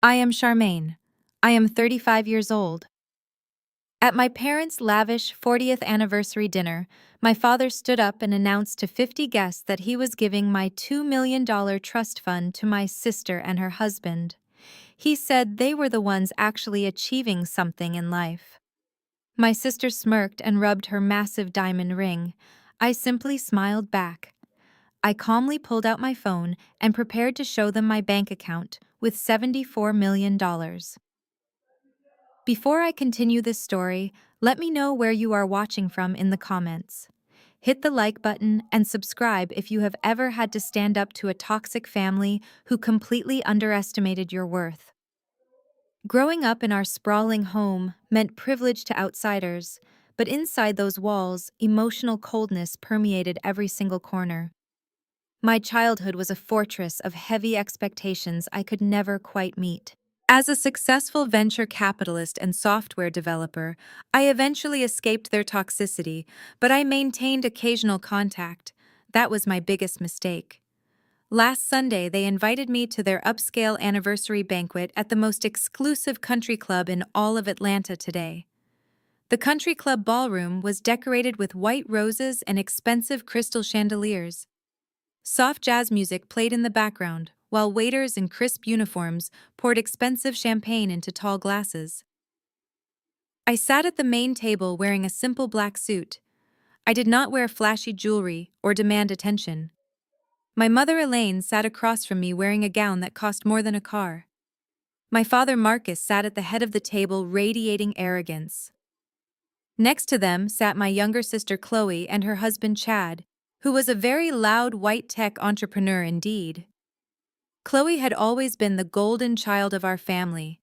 I am Charmaine. I am 35 years old. At my parents' lavish 40th anniversary dinner, my father stood up and announced to 50 guests that he was giving my $2 million trust fund to my sister and her husband. He said they were the ones actually achieving something in life. My sister smirked and rubbed her massive diamond ring. I simply smiled back. I calmly pulled out my phone and prepared to show them my bank account with $74 million. Before I continue this story, let me know where you are watching from in the comments. Hit the like button and subscribe if you have ever had to stand up to a toxic family who completely underestimated your worth. Growing up in our sprawling home meant privilege to outsiders, but inside those walls, emotional coldness permeated every single corner. My childhood was a fortress of heavy expectations I could never quite meet. As a successful venture capitalist and software developer, I eventually escaped their toxicity, but I maintained occasional contact. That was my biggest mistake. Last Sunday, they invited me to their upscale anniversary banquet at the most exclusive country club in all of Atlanta today. The country club ballroom was decorated with white roses and expensive crystal chandeliers. Soft jazz music played in the background, while waiters in crisp uniforms poured expensive champagne into tall glasses. I sat at the main table wearing a simple black suit. I did not wear flashy jewelry or demand attention. My mother Elaine sat across from me wearing a gown that cost more than a car. My father Marcus sat at the head of the table radiating arrogance. Next to them sat my younger sister Chloe and her husband Chad, who was a very loud white tech entrepreneur indeed. Chloe had always been the golden child of our family.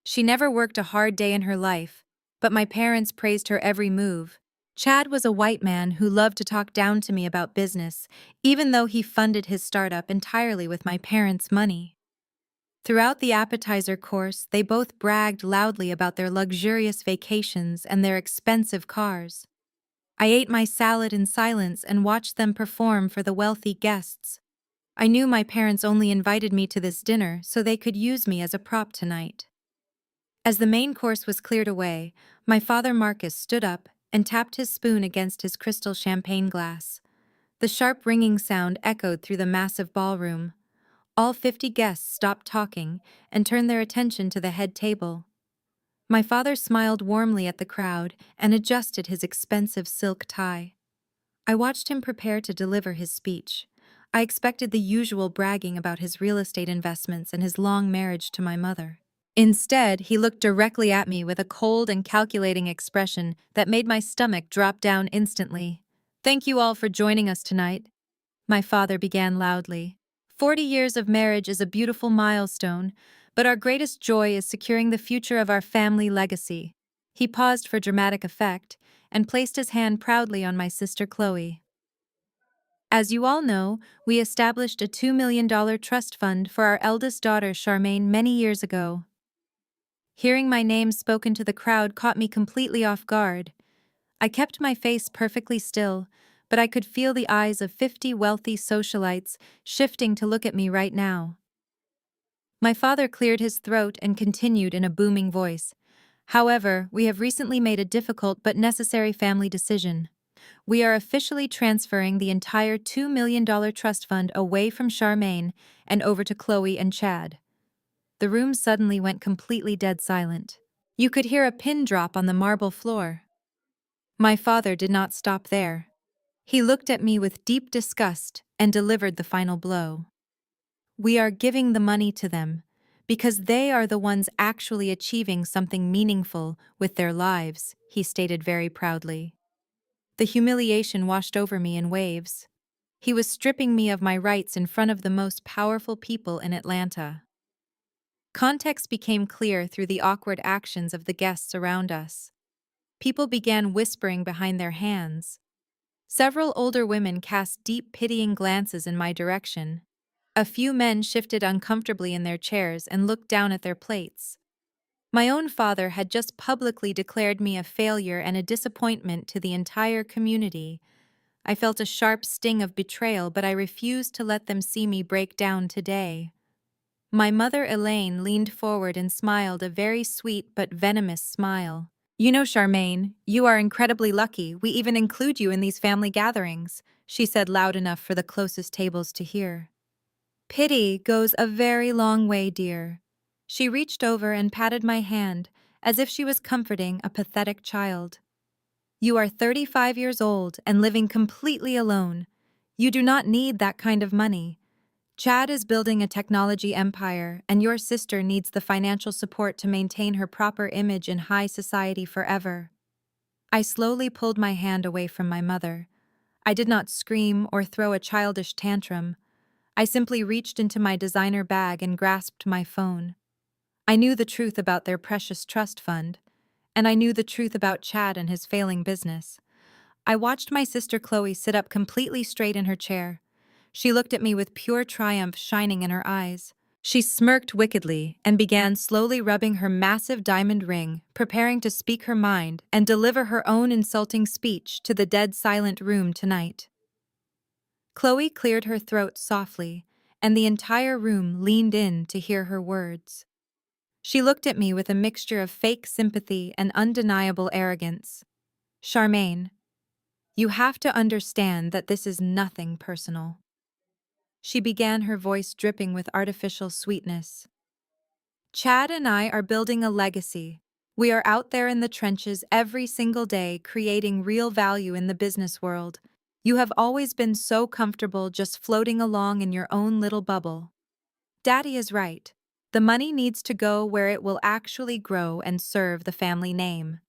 She never worked a hard day in her life, but my parents praised her every move. Chad was a white man who loved to talk down to me about business, even though he funded his startup entirely with my parents' money. Throughout the appetizer course, they both bragged loudly about their luxurious vacations and their expensive cars. I ate my salad in silence and watched them perform for the wealthy guests. I knew my parents only invited me to this dinner so they could use me as a prop tonight. As the main course was cleared away, my father Marcus stood up and tapped his spoon against his crystal champagne glass. The sharp ringing sound echoed through the massive ballroom. All 50 guests stopped talking and turned their attention to the head table. My father smiled warmly at the crowd and adjusted his expensive silk tie. I watched him prepare to deliver his speech. I expected the usual bragging about his real estate investments and his long marriage to my mother. Instead, he looked directly at me with a cold and calculating expression that made my stomach drop down instantly. "Thank you all for joining us tonight," my father began loudly. "40 years of marriage is a beautiful milestone, but our greatest joy is securing the future of our family legacy." He paused for dramatic effect and placed his hand proudly on my sister Chloe. "As you all know, we established a $2 million trust fund for our eldest daughter Charmaine many years ago." Hearing my name spoken to the crowd caught me completely off guard. I kept my face perfectly still, but I could feel the eyes of 50 wealthy socialites shifting to look at me right now. My father cleared his throat and continued in a booming voice. "However, we have recently made a difficult but necessary family decision. We are officially transferring the entire $2 million trust fund away from Charmaine and over to Chloe and Chad." The room suddenly went completely dead silent. You could hear a pin drop on the marble floor. My father did not stop there. He looked at me with deep disgust and delivered the final blow. "We are giving the money to them because they are the ones actually achieving something meaningful with their lives," he stated very proudly. The humiliation washed over me in waves. He was stripping me of my rights in front of the most powerful people in Atlanta. Context became clear through the awkward actions of the guests around us. People began whispering behind their hands. Several older women cast deep, pitying glances in my direction. A few men shifted uncomfortably in their chairs and looked down at their plates. My own father had just publicly declared me a failure and a disappointment to the entire community. I felt a sharp sting of betrayal, but I refused to let them see me break down today. My mother Elaine leaned forward and smiled a very sweet but venomous smile. You know, Charmaine, you are incredibly lucky. We even include you in these family gatherings, she said loud enough for the closest tables to hear. Pity goes a very long way, dear. She reached over and patted my hand, as if she was comforting a pathetic child. You are 35 years old and living completely alone. You do not need that kind of money. Chad is building a technology empire, and your sister needs the financial support to maintain her proper image in high society forever. I slowly pulled my hand away from my mother. I did not scream or throw a childish tantrum. I simply reached into my designer bag and grasped my phone. I knew the truth about their precious trust fund, and I knew the truth about Chad and his failing business. I watched my sister Chloe sit up completely straight in her chair. She looked at me with pure triumph shining in her eyes. She smirked wickedly and began slowly rubbing her massive diamond ring, preparing to speak her mind and deliver her own insulting speech to the dead silent room tonight. Chloe cleared her throat softly, and the entire room leaned in to hear her words. She looked at me with a mixture of fake sympathy and undeniable arrogance. Charmaine, you have to understand that this is nothing personal. She began, her voice dripping with artificial sweetness. Chad and I are building a legacy. We are out there in the trenches every single day creating real value in the business world. You have always been so comfortable just floating along in your own little bubble. Daddy is right. The money needs to go where it will actually grow and serve the family name.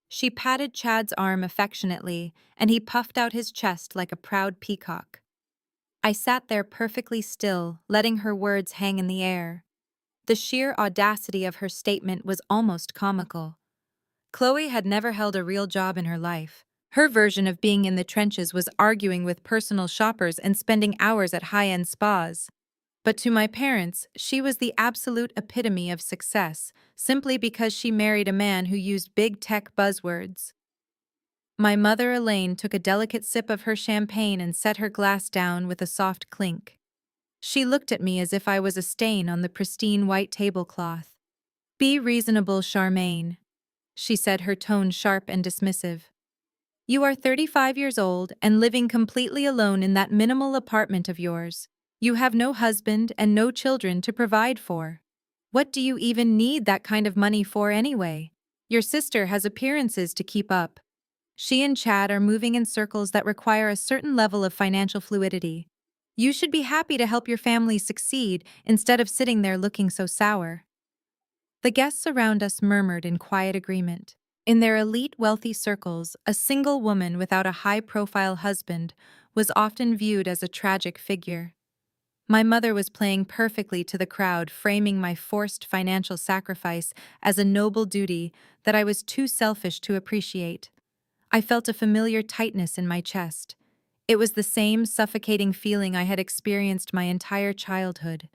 She patted Chad's arm affectionately, and he puffed out his chest like a proud peacock. I sat there perfectly still, letting her words hang in the air. The sheer audacity of her statement was almost comical. Chloe had never held a real job in her life. Her version of being in the trenches was arguing with personal shoppers and spending hours at high-end spas. But to my parents, she was the absolute epitome of success, simply because she married a man who used big tech buzzwords. My mother Elaine took a delicate sip of her champagne and set her glass down with a soft clink. She looked at me as if I was a stain on the pristine white tablecloth. Be reasonable, Charmaine, she said, her tone sharp and dismissive. You are 35 years old and living completely alone in that minimal apartment of yours. You have no husband and no children to provide for. What do you even need that kind of money for anyway? Your sister has appearances to keep up. She and Chad are moving in circles that require a certain level of financial fluidity. You should be happy to help your family succeed instead of sitting there looking so sour. The guests around us murmured in quiet agreement. In their elite wealthy circles, a single woman without a high-profile husband was often viewed as a tragic figure. My mother was playing perfectly to the crowd, framing my forced financial sacrifice as a noble duty that I was too selfish to appreciate. I felt a familiar tightness in my chest. It was the same suffocating feeling I had experienced my entire childhood.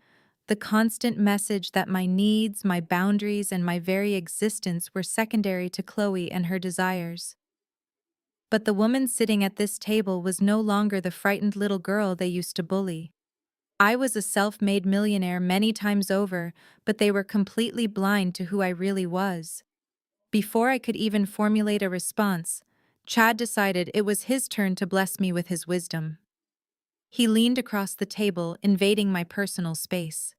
The constant message that my needs, my boundaries, and my very existence were secondary to Chloe and her desires. But the woman sitting at this table was no longer the frightened little girl they used to bully. I was a self-made millionaire many times over, but they were completely blind to who I really was. Before I could even formulate a response, Chad decided it was his turn to bless me with his wisdom. He leaned across the table, invading my personal space.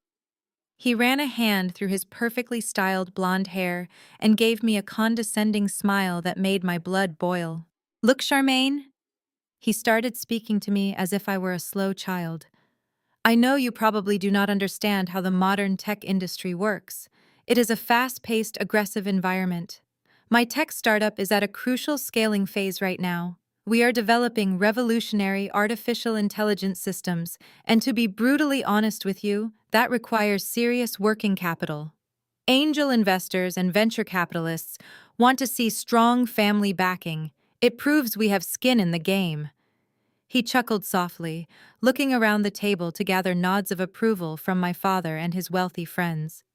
He ran a hand through his perfectly styled blonde hair and gave me a condescending smile that made my blood boil. Look, Charmaine? He started speaking to me as if I were a slow child. I know you probably do not understand how the modern tech industry works. It is a fast-paced, aggressive environment. My tech startup is at a crucial scaling phase right now. We are developing revolutionary artificial intelligence systems, and to be brutally honest with you, that requires serious working capital. Angel investors and venture capitalists want to see strong family backing. It proves we have skin in the game. He chuckled softly, looking around the table to gather nods of approval from my father and his wealthy friends.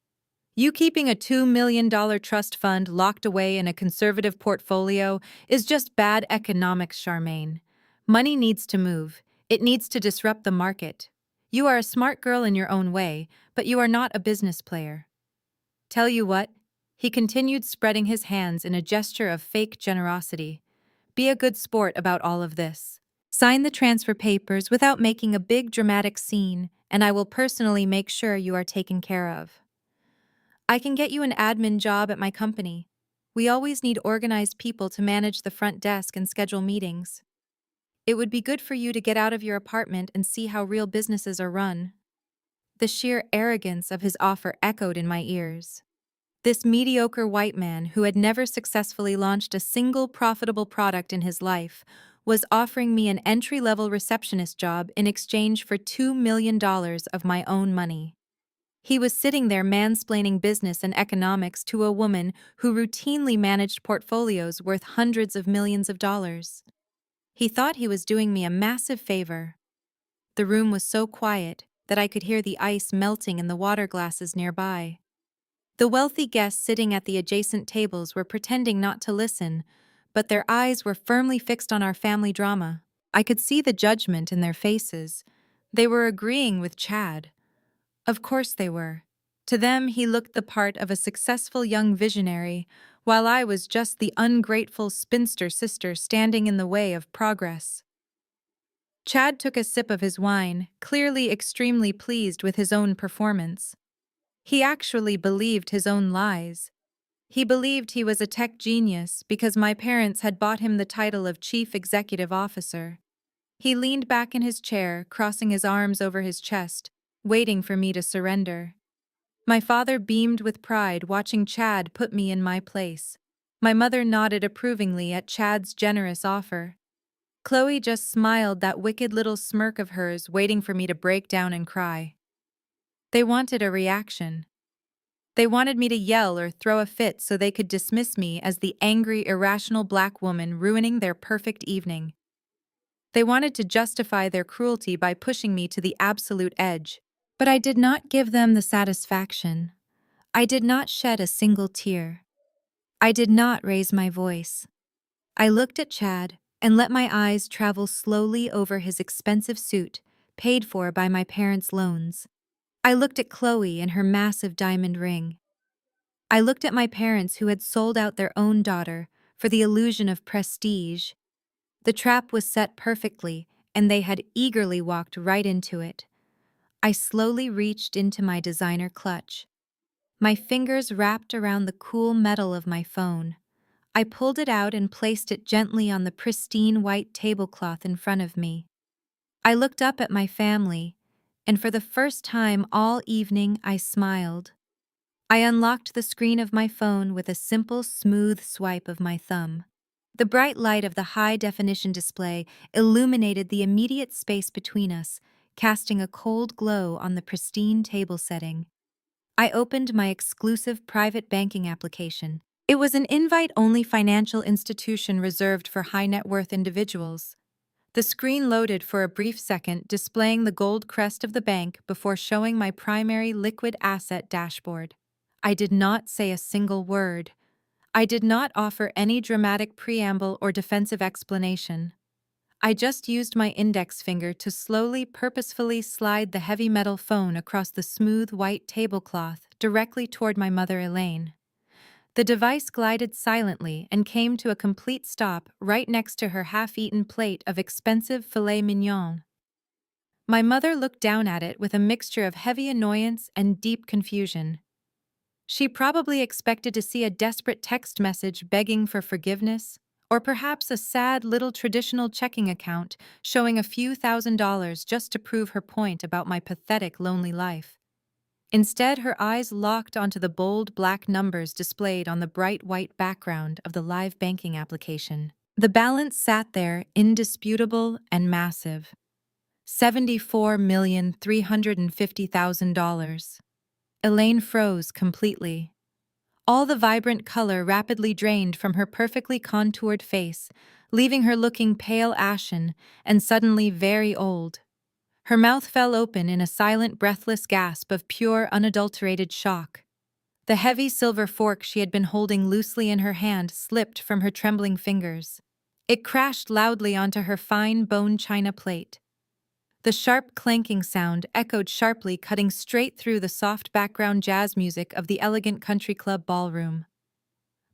You keeping a $2 million trust fund locked away in a conservative portfolio is just bad economics, Charmaine. Money needs to move. It needs to disrupt the market. You are a smart girl in your own way, but you are not a business player. Tell you what, he continued, spreading his hands in a gesture of fake generosity. Be a good sport about all of this. Sign the transfer papers without making a big dramatic scene, and I will personally make sure you are taken care of. I can get you an admin job at my company. We always need organized people to manage the front desk and schedule meetings. It would be good for you to get out of your apartment and see how real businesses are run. The sheer arrogance of his offer echoed in my ears. This mediocre white man, who had never successfully launched a single profitable product in his life, was offering me an entry-level receptionist job in exchange for $2 million of my own money. He was sitting there mansplaining business and economics to a woman who routinely managed portfolios worth hundreds of millions of dollars. He thought he was doing me a massive favor. The room was so quiet that I could hear the ice melting in the water glasses nearby. The wealthy guests sitting at the adjacent tables were pretending not to listen, but their eyes were firmly fixed on our family drama. I could see the judgment in their faces. They were agreeing with Chad. Of course they were. To them, he looked the part of a successful young visionary, while I was just the ungrateful spinster sister standing in the way of progress. Chad took a sip of his wine, clearly extremely pleased with his own performance. He actually believed his own lies. He believed he was a tech genius because my parents had bought him the title of Chief Executive Officer. He leaned back in his chair, crossing his arms over his chest, waiting for me to surrender. My father beamed with pride watching Chad put me in my place. My mother nodded approvingly at Chad's generous offer. Chloe just smiled, that wicked little smirk of hers, waiting for me to break down and cry. They wanted a reaction. They wanted me to yell or throw a fit so they could dismiss me as the angry, irrational black woman ruining their perfect evening. They wanted to justify their cruelty by pushing me to the absolute edge. But I did not give them the satisfaction. I did not shed a single tear. I did not raise my voice. I looked at Chad and let my eyes travel slowly over his expensive suit, paid for by my parents' loans. I looked at Chloe and her massive diamond ring. I looked at my parents who had sold out their own daughter for the illusion of prestige. The trap was set perfectly, and they had eagerly walked right into it. I slowly reached into my designer clutch. My fingers wrapped around the cool metal of my phone. I pulled it out and placed it gently on the pristine white tablecloth in front of me. I looked up at my family, and for the first time all evening I smiled. I unlocked the screen of my phone with a simple, smooth swipe of my thumb. The bright light of the high-definition display illuminated the immediate space between us, casting a cold glow on the pristine table setting. I opened my exclusive private banking application. It was an invite-only financial institution reserved for high-net-worth individuals. The screen loaded for a brief second, displaying the gold crest of the bank before showing my primary liquid asset dashboard. I did not say a single word. I did not offer any dramatic preamble or defensive explanation. I just used my index finger to slowly, purposefully slide the heavy metal phone across the smooth white tablecloth directly toward my mother, Elaine. The device glided silently and came to a complete stop right next to her half-eaten plate of expensive filet mignon. My mother looked down at it with a mixture of heavy annoyance and deep confusion. She probably expected to see a desperate text message begging for forgiveness, or perhaps a sad little traditional checking account showing a few $1,000s just to prove her point about my pathetic, lonely life. Instead, her eyes locked onto the bold black numbers displayed on the bright white background of the live banking application. The balance sat there, indisputable and massive. $74,350,000. Elaine froze completely. All the vibrant color rapidly drained from her perfectly contoured face, leaving her looking pale ashen and suddenly very old. Her mouth fell open in a silent, breathless gasp of pure, unadulterated shock. The heavy silver fork she had been holding loosely in her hand slipped from her trembling fingers. It crashed loudly onto her fine bone china plate. The sharp clanking sound echoed sharply, cutting straight through the soft background jazz music of the elegant country club ballroom.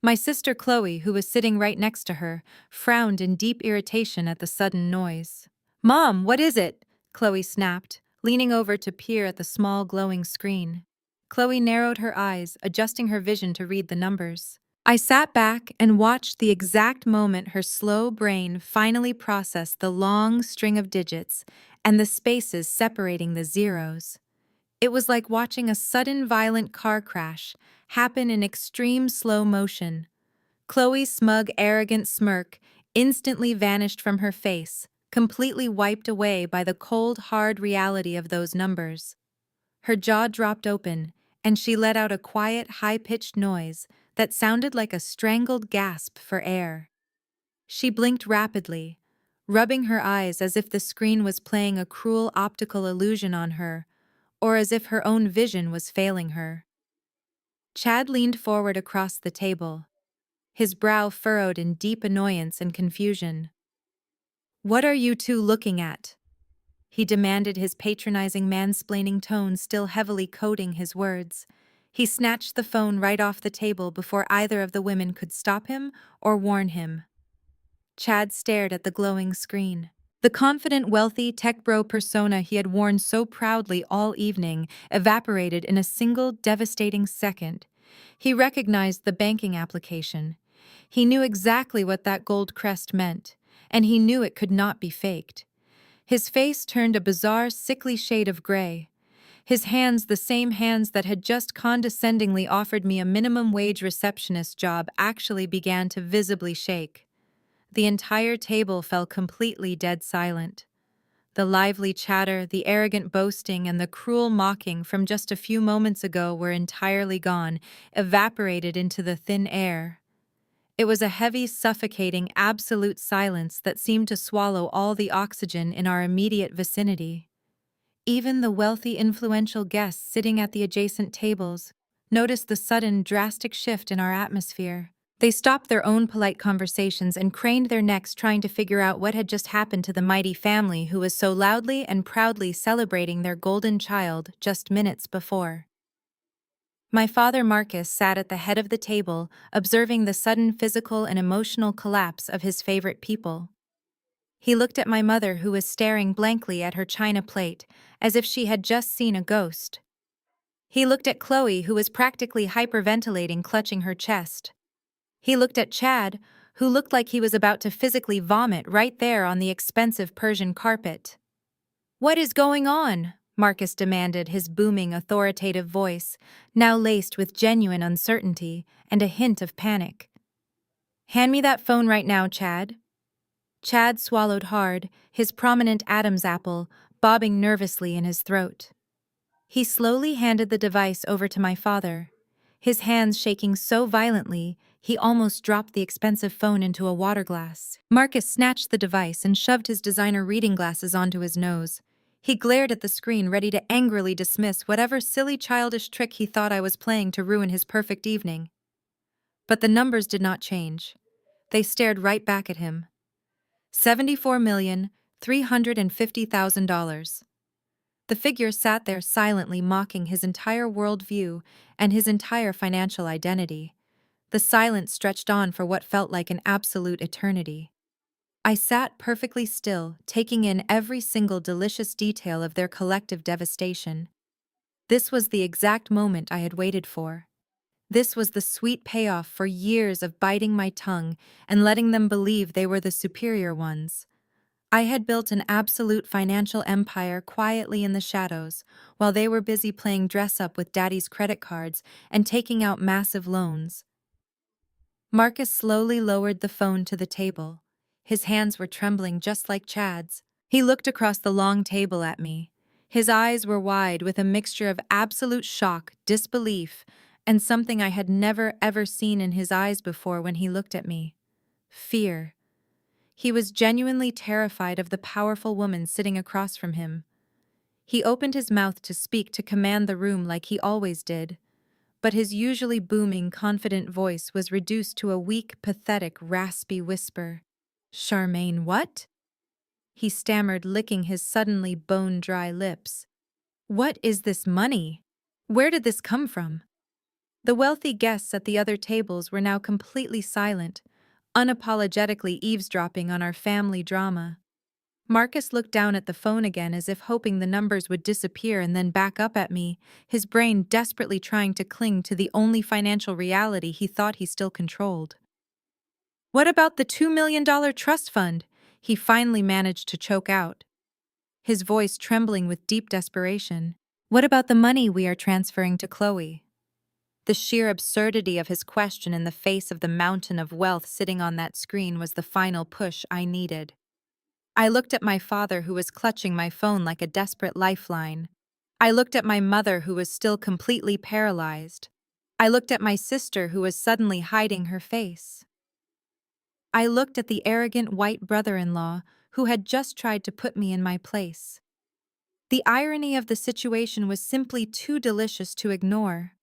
My sister Chloe, who was sitting right next to her, frowned in deep irritation at the sudden noise. "Mom, what is it?" Chloe snapped, leaning over to peer at the small glowing screen. Chloe narrowed her eyes, adjusting her vision to read the numbers. I sat back and watched the exact moment her slow brain finally processed the long string of digits and the spaces separating the zeros. It was like watching a sudden violent car crash happen in extreme slow motion. Chloe's smug, arrogant smirk instantly vanished from her face, completely wiped away by the cold, hard reality of those numbers. Her jaw dropped open, and she let out a quiet, high-pitched noise that sounded like a strangled gasp for air. She blinked rapidly, rubbing her eyes as if the screen was playing a cruel optical illusion on her, or as if her own vision was failing her. Chad leaned forward across the table, his brow furrowed in deep annoyance and confusion. "What are you two looking at?" he demanded, his patronizing mansplaining tone still heavily coding his words. He snatched the phone right off the table before either of the women could stop him or warn him. Chad stared at the glowing screen. The confident, wealthy tech bro persona he had worn so proudly all evening evaporated in a single devastating second. He recognized the banking application. He knew exactly what that gold crest meant, and he knew it could not be faked. His face turned a bizarre, sickly shade of gray. His hands, the same hands that had just condescendingly offered me a minimum wage receptionist job, actually began to visibly shake. The entire table fell completely dead silent. The lively chatter, the arrogant boasting, and the cruel mocking from just a few moments ago were entirely gone, evaporated into the thin air. It was a heavy, suffocating, absolute silence that seemed to swallow all the oxygen in our immediate vicinity. Even the wealthy, influential guests sitting at the adjacent tables noticed the sudden, drastic shift in our atmosphere. They stopped their own polite conversations and craned their necks, trying to figure out what had just happened to the mighty family who was so loudly and proudly celebrating their golden child just minutes before. My father Marcus sat at the head of the table, observing the sudden physical and emotional collapse of his favorite people. He looked at my mother, who was staring blankly at her china plate, as if she had just seen a ghost. He looked at Chloe, who was practically hyperventilating, clutching her chest. He looked at Chad, who looked like he was about to physically vomit right there on the expensive Persian carpet. "What is going on?" Marcus demanded, his booming, authoritative voice, now laced with genuine uncertainty and a hint of panic. "Hand me that phone right now, Chad." Chad swallowed hard, his prominent Adam's apple bobbing nervously in his throat. He slowly handed the device over to my father, his hands shaking so violently he almost dropped the expensive phone into a water glass. Marcus snatched the device and shoved his designer reading glasses onto his nose. He glared at the screen, ready to angrily dismiss whatever silly childish trick he thought I was playing to ruin his perfect evening. But the numbers did not change. They stared right back at him. $74,350,000. The figure sat there silently, mocking his entire worldview and his entire financial identity. The silence stretched on for what felt like an absolute eternity. I sat perfectly still, taking in every single delicious detail of their collective devastation. This was the exact moment I had waited for. This was the sweet payoff for years of biting my tongue and letting them believe they were the superior ones. I had built an absolute financial empire quietly in the shadows, while they were busy playing dress-up with Daddy's credit cards and taking out massive loans. Marcus slowly lowered the phone to the table. His hands were trembling just like Chad's. He looked across the long table at me. His eyes were wide with a mixture of absolute shock, disbelief, and something I had never ever seen in his eyes before when he looked at me: fear. He was genuinely terrified of the powerful woman sitting across from him. He opened his mouth to speak, to command the room like he always did, but his usually booming, confident voice was reduced to a weak, pathetic, raspy whisper. "Charmaine, what?" he stammered, licking his suddenly bone-dry lips. What is this money? Where did this come from? The wealthy guests at the other tables were now completely silent, unapologetically eavesdropping on our family drama. Marcus looked down at the phone again as if hoping the numbers would disappear and then back up at me, his brain desperately trying to cling to the only financial reality he thought he still controlled. What about the $2 million trust fund? He finally managed to choke out, his voice trembling with deep desperation. What about the money we are transferring to Chloe? The sheer absurdity of his question in the face of the mountain of wealth sitting on that screen was the final push I needed. I looked at my father, who was clutching my phone like a desperate lifeline. I looked at my mother, who was still completely paralyzed. I looked at my sister, who was suddenly hiding her face. I looked at the arrogant white brother-in-law, who had just tried to put me in my place. The irony of the situation was simply too delicious to ignore.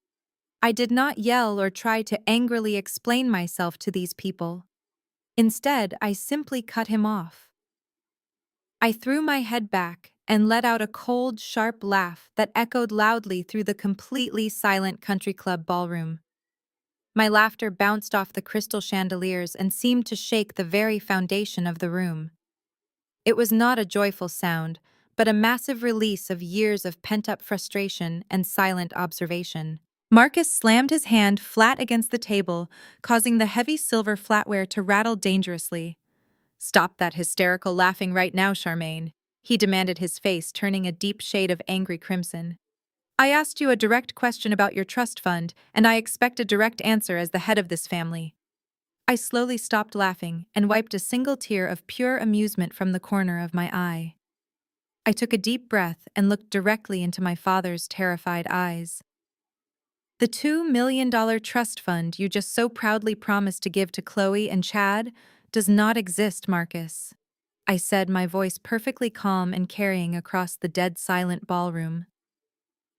I did not yell or try to angrily explain myself to these people. Instead, I simply cut him off. I threw my head back and let out a cold, sharp laugh that echoed loudly through the completely silent country club ballroom. My laughter bounced off the crystal chandeliers and seemed to shake the very foundation of the room. It was not a joyful sound, but a massive release of years of pent-up frustration and silent observation. Marcus slammed his hand flat against the table, causing the heavy silver flatware to rattle dangerously. "Stop that hysterical laughing right now, Charmaine," he demanded, his face turning a deep shade of angry crimson. "I asked you a direct question about your trust fund, and I expect a direct answer as the head of this family." I slowly stopped laughing and wiped a single tear of pure amusement from the corner of my eye. I took a deep breath and looked directly into my father's terrified eyes. "The $2 million trust fund you just so proudly promised to give to Chloe and Chad does not exist, Marcus," I said, my voice perfectly calm and carrying across the dead silent ballroom.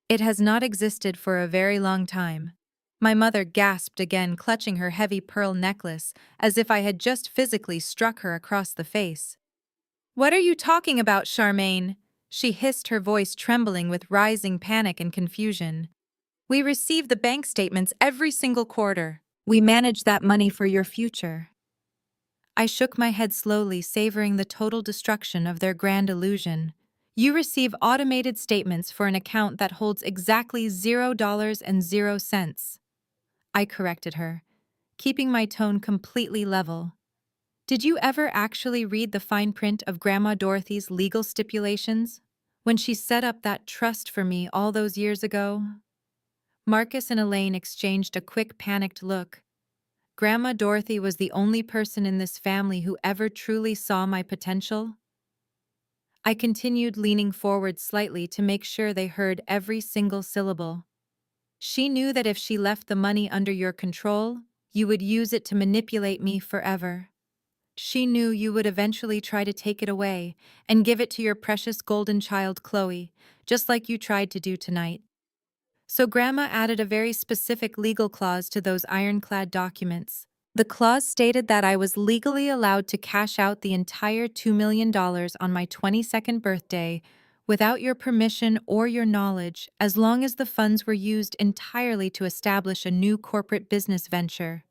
"It has not existed for a very long time." My mother gasped again, clutching her heavy pearl necklace as if I had just physically struck her across the face. "What are you talking about, Charmaine?" she hissed, her voice trembling with rising panic and confusion. "We receive the bank statements every single quarter. We manage that money for your future." I shook my head slowly, savoring the total destruction of their grand illusion. "You receive automated statements for an account that holds exactly $0.00." I corrected her, keeping my tone completely level. "Did you ever actually read the fine print of Grandma Dorothy's legal stipulations when she set up that trust for me all those years ago?" Marcus and Elaine exchanged a quick, panicked look. Grandma Dorothy was the only person in this family who ever truly saw my potential. I continued, leaning forward slightly to make sure they heard every single syllable. "She knew that if she left the money under your control, you would use it to manipulate me forever. She knew you would eventually try to take it away and give it to your precious golden child, Chloe, just like you tried to do tonight. So Grandma added a very specific legal clause to those ironclad documents. The clause stated that I was legally allowed to cash out the entire $2 million on my 22nd birthday without your permission or your knowledge, as long as the funds were used entirely to establish a new corporate business venture."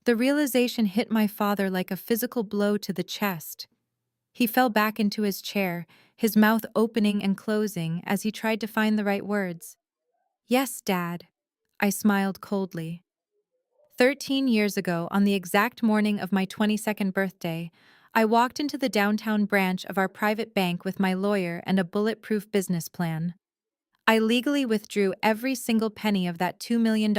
The realization hit my father like a physical blow to the chest. He fell back into his chair, his mouth opening and closing as he tried to find the right words. "Yes, Dad," I smiled coldly. 13 years ago, on the exact morning of my 22nd birthday, I walked into the downtown branch of our private bank with my lawyer and a bulletproof business plan. I legally withdrew every single penny of that $2 million,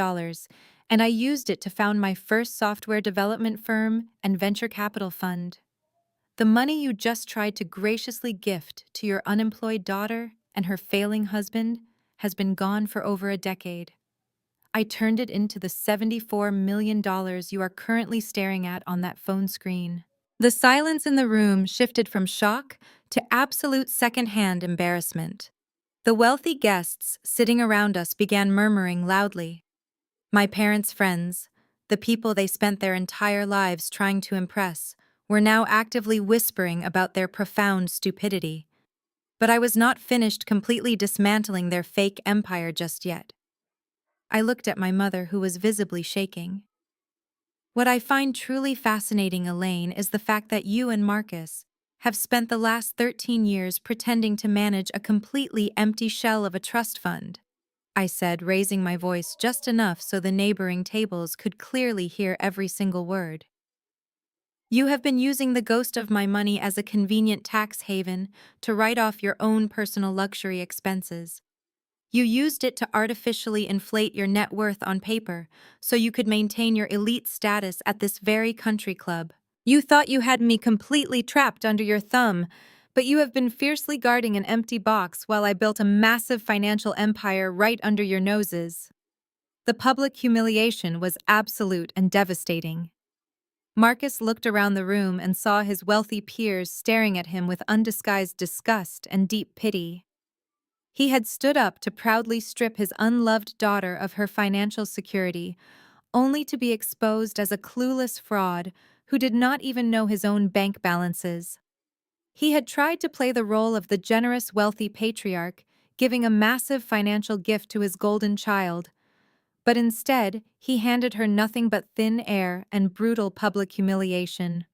and I used it to found my first software development firm and venture capital fund. The money you just tried to graciously gift to your unemployed daughter and her failing husband has been gone for over a decade. I turned it into the $74 million you are currently staring at on that phone screen." The silence in the room shifted from shock to absolute second-hand embarrassment. The wealthy guests sitting around us began murmuring loudly. My parents' friends, the people they spent their entire lives trying to impress, were now actively whispering about their profound stupidity. But I was not finished completely dismantling their fake empire just yet. I looked at my mother, who was visibly shaking. What I find truly fascinating, Elaine, is the fact that you and Marcus have spent the last 13 years pretending to manage a completely empty shell of a trust fund, I said, raising my voice just enough so the neighboring tables could clearly hear every single word. You have been using the ghost of my money as a convenient tax haven to write off your own personal luxury expenses. You used it to artificially inflate your net worth on paper so you could maintain your elite status at this very country club. You thought you had me completely trapped under your thumb, but you have been fiercely guarding an empty box while I built a massive financial empire right under your noses. The public humiliation was absolute and devastating. Marcus looked around the room and saw his wealthy peers staring at him with undisguised disgust and deep pity. He had stood up to proudly strip his unloved daughter of her financial security, only to be exposed as a clueless fraud who did not even know his own bank balances. He had tried to play the role of the generous, wealthy patriarch, giving a massive financial gift to his golden child, but instead he handed her nothing but thin air and brutal public humiliation.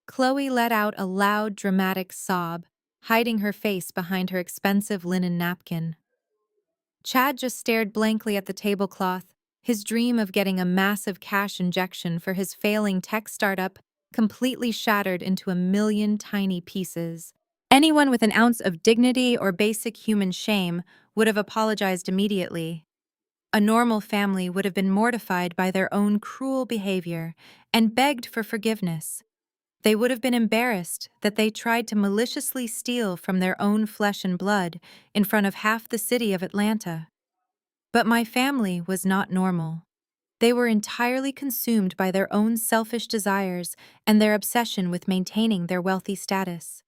Chloe let out a loud, dramatic sob, hiding her face behind her expensive linen napkin. Chad just stared blankly at the tablecloth, his dream of getting a massive cash injection for his failing tech startup completely shattered into a million tiny pieces. Anyone with an ounce of dignity or basic human shame would have apologized immediately. A normal family would have been mortified by their own cruel behavior and begged for forgiveness. They would have been embarrassed that they tried to maliciously steal from their own flesh and blood in front of half the city of Atlanta. But my family was not normal. They were entirely consumed by their own selfish desires and their obsession with maintaining their wealthy status.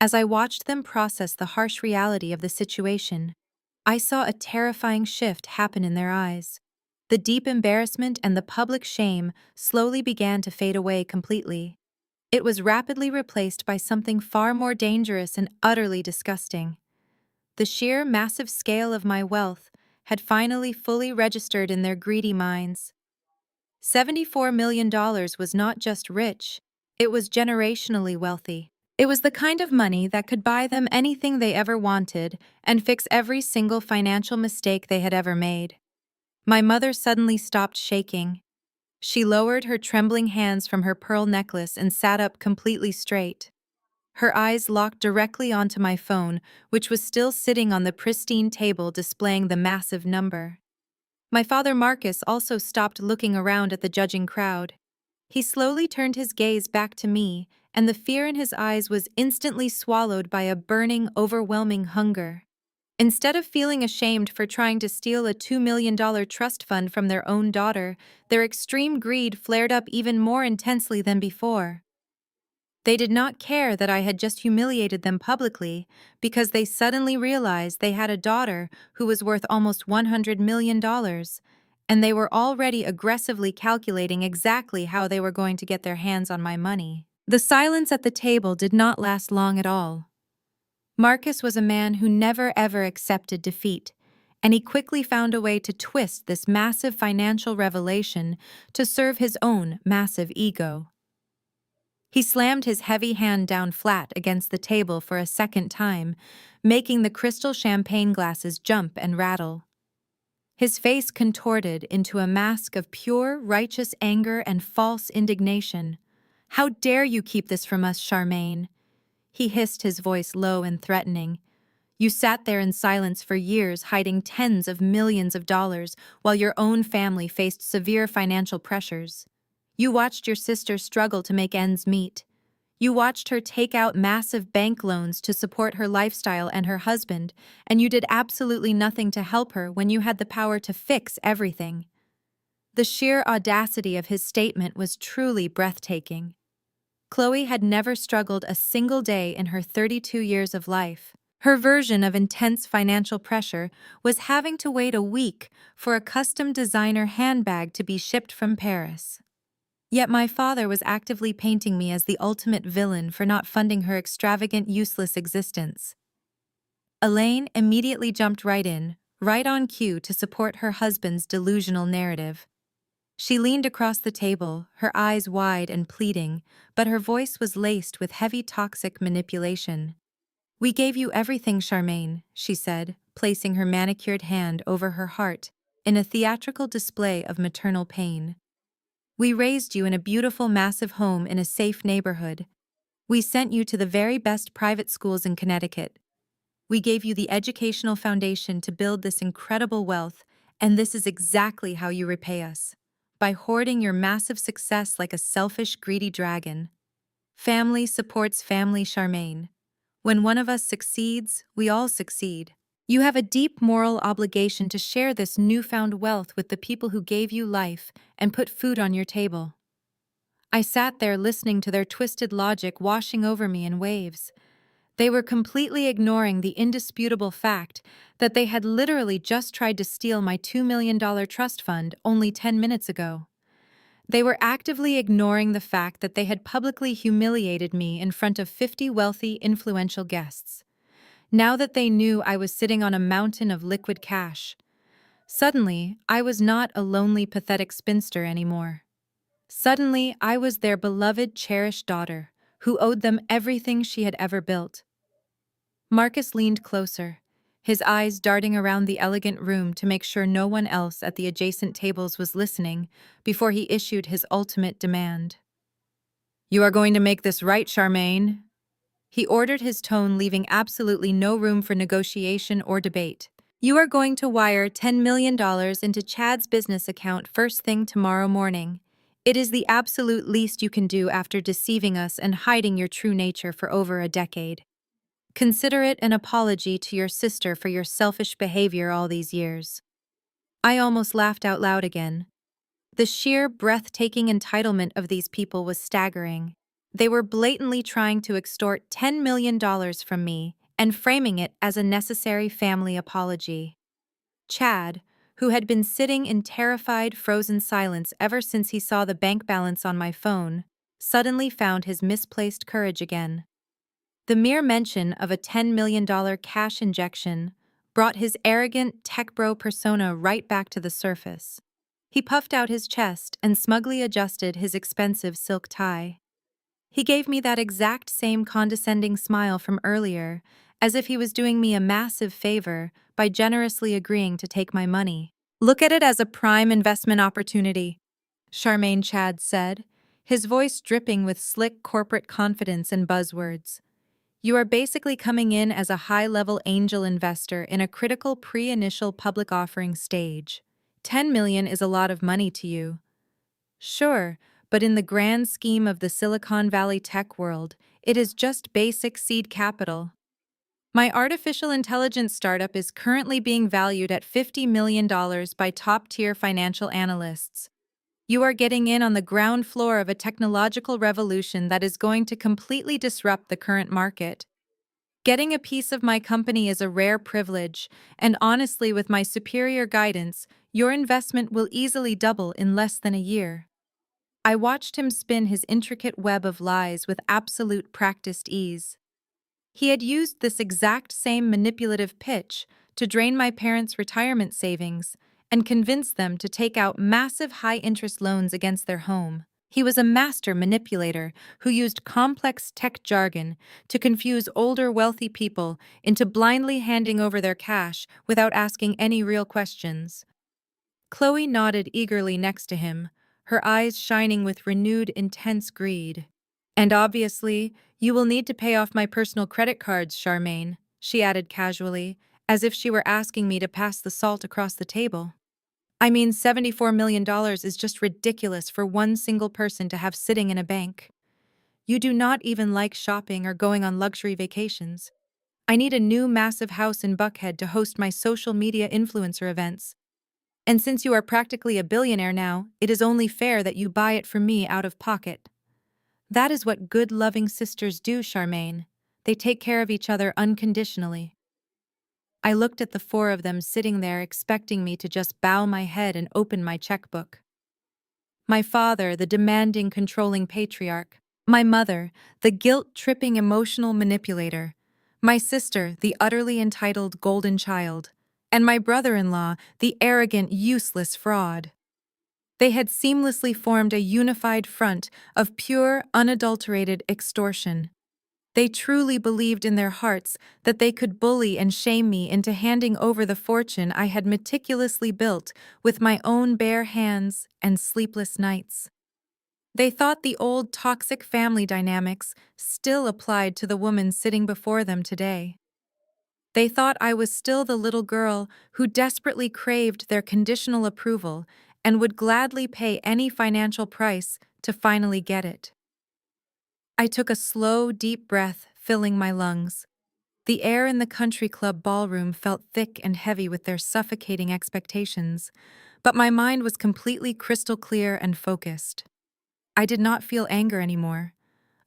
As I watched them process the harsh reality of the situation, I saw a terrifying shift happen in their eyes. The deep embarrassment and the public shame slowly began to fade away completely. It was rapidly replaced by something far more dangerous and utterly disgusting. The sheer massive scale of my wealth had finally fully registered in their greedy minds. $74 million was not just rich, it was generationally wealthy. It was the kind of money that could buy them anything they ever wanted and fix every single financial mistake they had ever made. My mother suddenly stopped shaking. She lowered her trembling hands from her pearl necklace and sat up completely straight. Her eyes locked directly onto my phone, which was still sitting on the pristine table displaying the massive number. My father Marcus also stopped looking around at the judging crowd. He slowly turned his gaze back to me, and the fear in his eyes was instantly swallowed by a burning, overwhelming hunger. Instead of feeling ashamed for trying to steal a $2 million trust fund from their own daughter, their extreme greed flared up even more intensely than before. They did not care that I had just humiliated them publicly because they suddenly realized they had a daughter who was worth almost $100 million, and they were already aggressively calculating exactly how they were going to get their hands on my money. The silence at the table did not last long at all. Marcus was a man who never ever accepted defeat, and he quickly found a way to twist this massive financial revelation to serve his own massive ego. He slammed his heavy hand down flat against the table for a second time, making the crystal champagne glasses jump and rattle. His face contorted into a mask of pure, righteous anger and false indignation. "How dare you keep this from us, Charmaine?" He hissed, his voice low and threatening. "You sat there in silence for years, hiding tens of millions of dollars while your own family faced severe financial pressures. You watched your sister struggle to make ends meet. You watched her take out massive bank loans to support her lifestyle and her husband, and you did absolutely nothing to help her when you had the power to fix everything." The sheer audacity of his statement was truly breathtaking. Chloe had never struggled a single day in her 32 years of life. Her version of intense financial pressure was having to wait a week for a custom designer handbag to be shipped from Paris. Yet my father was actively painting me as the ultimate villain for not funding her extravagant, useless existence. Elaine immediately jumped right in, right on cue to support her husband's delusional narrative. She leaned across the table, her eyes wide and pleading, but her voice was laced with heavy toxic manipulation. "We gave you everything, Charmaine," she said, placing her manicured hand over her heart, in a theatrical display of maternal pain. "We raised you in a beautiful, massive home in a safe neighborhood. We sent you to the very best private schools in Connecticut. We gave you the educational foundation to build this incredible wealth, and this is exactly how you repay us. By hoarding your massive success like a selfish, greedy dragon. Family supports family, Charmaine. When one of us succeeds, we all succeed. You have a deep moral obligation to share this newfound wealth with the people who gave you life and put food on your table." I sat there listening to their twisted logic washing over me in waves. They were completely ignoring the indisputable fact that they had literally just tried to steal my $2 million trust fund only 10 minutes ago. They were actively ignoring the fact that they had publicly humiliated me in front of 50 wealthy, influential guests. Now that they knew I was sitting on a mountain of liquid cash, suddenly I was not a lonely, pathetic spinster anymore. Suddenly I was their beloved, cherished daughter, who owed them everything she had ever built. Marcus leaned closer, his eyes darting around the elegant room to make sure no one else at the adjacent tables was listening before he issued his ultimate demand. "You are going to make this right, Charmaine," he ordered, his tone leaving absolutely no room for negotiation or debate. "You are going to wire $10 million into Chad's business account first thing tomorrow morning. It is the absolute least you can do after deceiving us and hiding your true nature for over a decade. Consider it an apology to your sister for your selfish behavior all these years." I almost laughed out loud again. The sheer, breathtaking entitlement of these people was staggering. They were blatantly trying to extort $10 million from me and framing it as a necessary family apology. Chad, who had been sitting in terrified, frozen silence ever since he saw the bank balance on my phone, suddenly found his misplaced courage again. The mere mention of a $10 million cash injection brought his arrogant tech bro persona right back to the surface. He puffed out his chest and smugly adjusted his expensive silk tie. He gave me that exact same condescending smile from earlier, as if he was doing me a massive favor by generously agreeing to take my money. "Look at it as a prime investment opportunity," Charmaine Chad said, his voice dripping with slick corporate confidence and buzzwords. "You are basically coming in as a high-level angel investor in a critical pre-initial public offering stage. 10 million is a lot of money to you. Sure, but in the grand scheme of the Silicon Valley tech world, it is just basic seed capital. My artificial intelligence startup is currently being valued at $50 million by top-tier financial analysts. You are getting in on the ground floor of a technological revolution that is going to completely disrupt the current market. Getting a piece of my company is a rare privilege, and honestly, with my superior guidance, your investment will easily double in less than a year." I watched him spin his intricate web of lies with absolute practiced ease. He had used this exact same manipulative pitch to drain my parents' retirement savings and convince them to take out massive high-interest loans against their home. He was a master manipulator who used complex tech jargon to confuse older wealthy people into blindly handing over their cash without asking any real questions. Chloe nodded eagerly next to him, her eyes shining with renewed intense greed. "And obviously, you will need to pay off my personal credit cards, Charmaine," she added casually, as if she were asking me to pass the salt across the table. I mean, $74 million is just ridiculous for one single person to have sitting in a bank. You do not even like shopping or going on luxury vacations. I need a new massive house in Buckhead to host my social media influencer events. And since you are practically a billionaire now, it is only fair that you buy it from me out of pocket. That is what good, loving sisters do, Charmaine. They take care of each other unconditionally. I looked at the four of them sitting there expecting me to just bow my head and open my checkbook. My father, the demanding, controlling patriarch. My mother, the guilt-tripping emotional manipulator. My sister, the utterly entitled golden child. And my brother-in-law, the arrogant, useless fraud. They had seamlessly formed a unified front of pure, unadulterated extortion. They truly believed in their hearts that they could bully and shame me into handing over the fortune I had meticulously built with my own bare hands and sleepless nights. They thought the old toxic family dynamics still applied to the woman sitting before them today. They thought I was still the little girl who desperately craved their conditional approval and would gladly pay any financial price to finally get it. I took a slow, deep breath, filling my lungs. The air in the country club ballroom felt thick and heavy with their suffocating expectations, but my mind was completely crystal clear and focused. I did not feel anger anymore.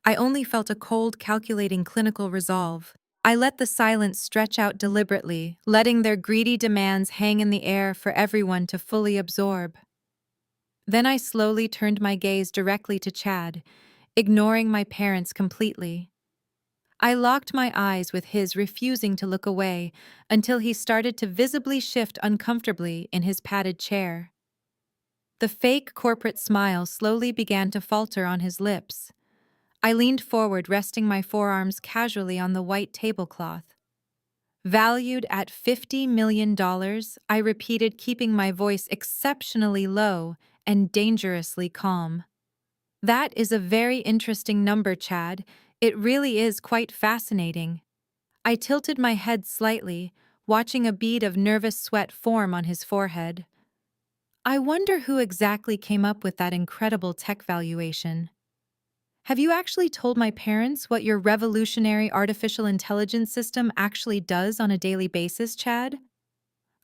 I only felt a cold, calculating clinical resolve. I let the silence stretch out deliberately, letting their greedy demands hang in the air for everyone to fully absorb. Then I slowly turned my gaze directly to Chad, ignoring my parents completely. I locked my eyes with his, refusing to look away, until he started to visibly shift uncomfortably in his padded chair. The fake corporate smile slowly began to falter on his lips. I leaned forward, resting my forearms casually on the white tablecloth. Valued at $50 million, I repeated, keeping my voice exceptionally low and dangerously calm. That is a very interesting number, Chad. It really is quite fascinating. I tilted my head slightly, watching a bead of nervous sweat form on his forehead. I wonder who exactly came up with that incredible tech valuation. Have you actually told my parents what your revolutionary artificial intelligence system actually does on a daily basis, Chad?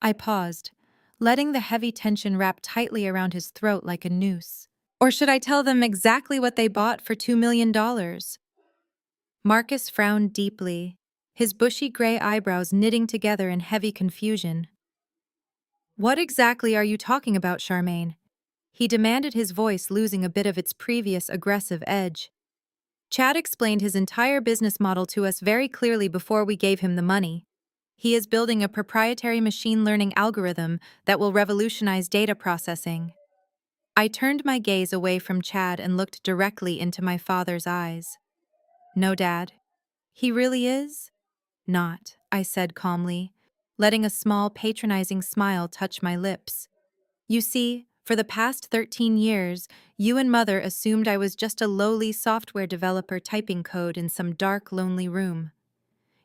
I paused, letting the heavy tension wrap tightly around his throat like a noose. Or should I tell them exactly what they bought for $2 million? Marcus frowned deeply, his bushy gray eyebrows knitting together in heavy confusion. What exactly are you talking about, Charmaine? He demanded, his voice losing a bit of its previous aggressive edge. Chad explained his entire business model to us very clearly before we gave him the money. He is building a proprietary machine learning algorithm that will revolutionize data processing. I turned my gaze away from Chad and looked directly into my father's eyes. No, Dad. He really is? Not, I said calmly, letting a small patronizing smile touch my lips. You see, for the past 13 years, you and Mother assumed I was just a lowly software developer typing code in some dark, lonely room.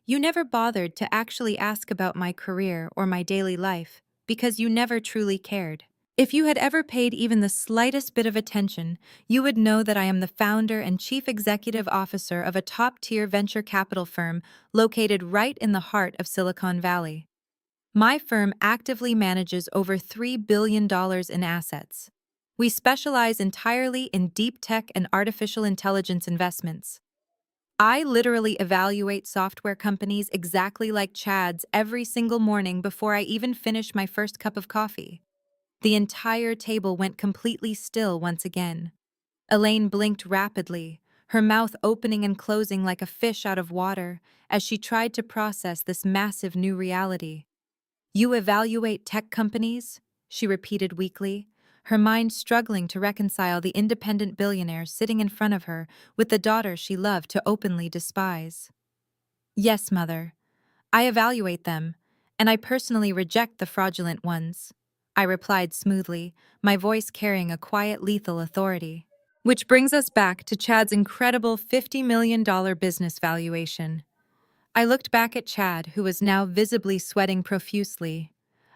You never bothered to actually ask about my career or my daily life, because you never truly cared. If you had ever paid even the slightest bit of attention, you would know that I am the founder and chief executive officer of a top-tier venture capital firm located right in the heart of Silicon Valley. My firm actively manages over $3 billion in assets. We specialize entirely in deep tech and artificial intelligence investments. I literally evaluate software companies exactly like Chad's every single morning before I even finish my first cup of coffee. The entire table went completely still once again. Elaine blinked rapidly, her mouth opening and closing like a fish out of water, as she tried to process this massive new reality. You evaluate tech companies? She repeated weakly, her mind struggling to reconcile the independent billionaire sitting in front of her with the daughter she loved to openly despise. Yes, Mother. I evaluate them, and I personally reject the fraudulent ones. I replied smoothly, my voice carrying a quiet, lethal authority. Which brings us back to Chad's incredible $50 million business valuation. I looked back at Chad, who was now visibly sweating profusely.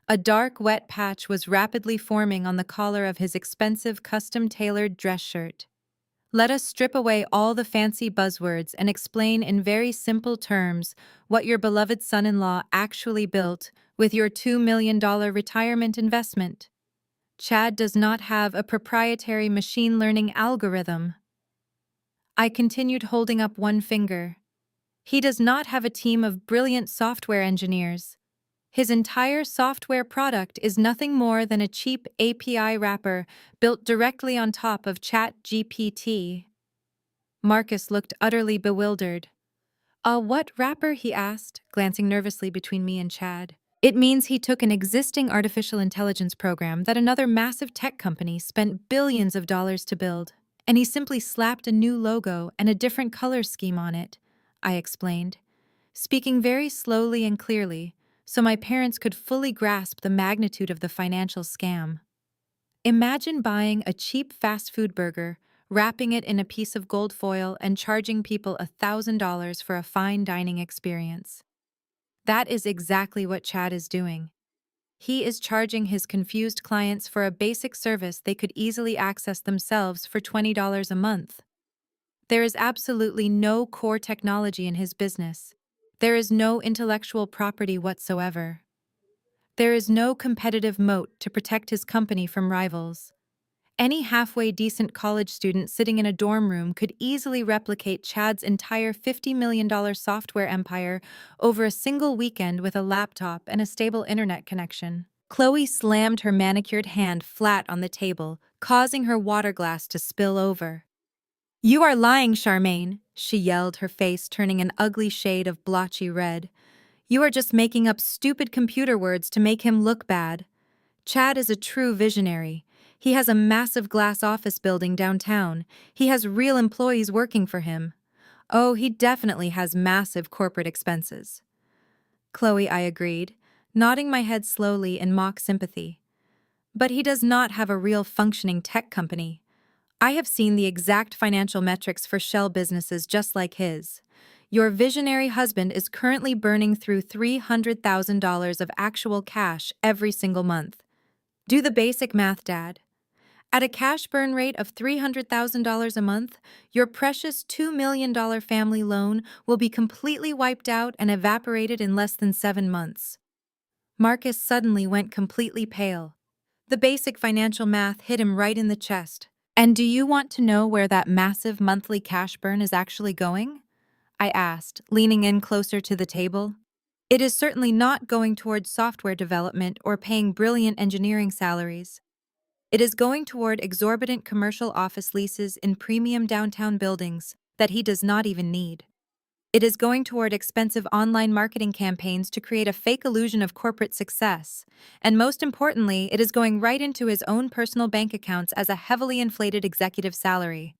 A dark, wet patch was rapidly forming on the collar of his expensive, custom-tailored dress shirt. Let us strip away all the fancy buzzwords and explain in very simple terms what your beloved son-in-law actually built with your $2 million retirement investment. Chad does not have a proprietary machine learning algorithm. I continued, holding up one finger. He does not have a team of brilliant software engineers. His entire software product is nothing more than a cheap API wrapper built directly on top of ChatGPT. Marcus looked utterly bewildered. What wrapper?" he asked, glancing nervously between me and Chad. It means he took an existing artificial intelligence program that another massive tech company spent billions of dollars to build, and he simply slapped a new logo and a different color scheme on it, I explained, speaking very slowly and clearly so my parents could fully grasp the magnitude of the financial scam. Imagine buying a cheap fast food burger, wrapping it in a piece of gold foil, and charging people $1,000 for a fine dining experience. That is exactly what Chad is doing. He is charging his confused clients for a basic service they could easily access themselves for $20 a month. There is absolutely no core technology in his business. There is no intellectual property whatsoever. There is no competitive moat to protect his company from rivals. Any halfway decent college student sitting in a dorm room could easily replicate Chad's entire $50 million software empire over a single weekend with a laptop and a stable internet connection. Chloe slammed her manicured hand flat on the table, causing her water glass to spill over. "You are lying, Charmaine," she yelled, her face turning an ugly shade of blotchy red. "You are just making up stupid computer words to make him look bad. Chad is a true visionary. He has a massive glass office building downtown. He has real employees working for him. Oh, he definitely has massive corporate expenses." "Chloe," I agreed, nodding my head slowly in mock sympathy. "But he does not have a real functioning tech company. I have seen the exact financial metrics for shell businesses just like his. Your visionary husband is currently burning through $300,000 of actual cash every single month. Do the basic math, Dad. At a cash burn rate of $300,000 a month, your precious $2 million family loan will be completely wiped out and evaporated in less than 7 months." Marcus suddenly went completely pale. The basic financial math hit him right in the chest. "And do you want to know where that massive monthly cash burn is actually going?" I asked, leaning in closer to the table. "It is certainly not going towards software development or paying brilliant engineering salaries. It is going toward exorbitant commercial office leases in premium downtown buildings that he does not even need. It is going toward expensive online marketing campaigns to create a fake illusion of corporate success. And most importantly, it is going right into his own personal bank accounts as a heavily inflated executive salary."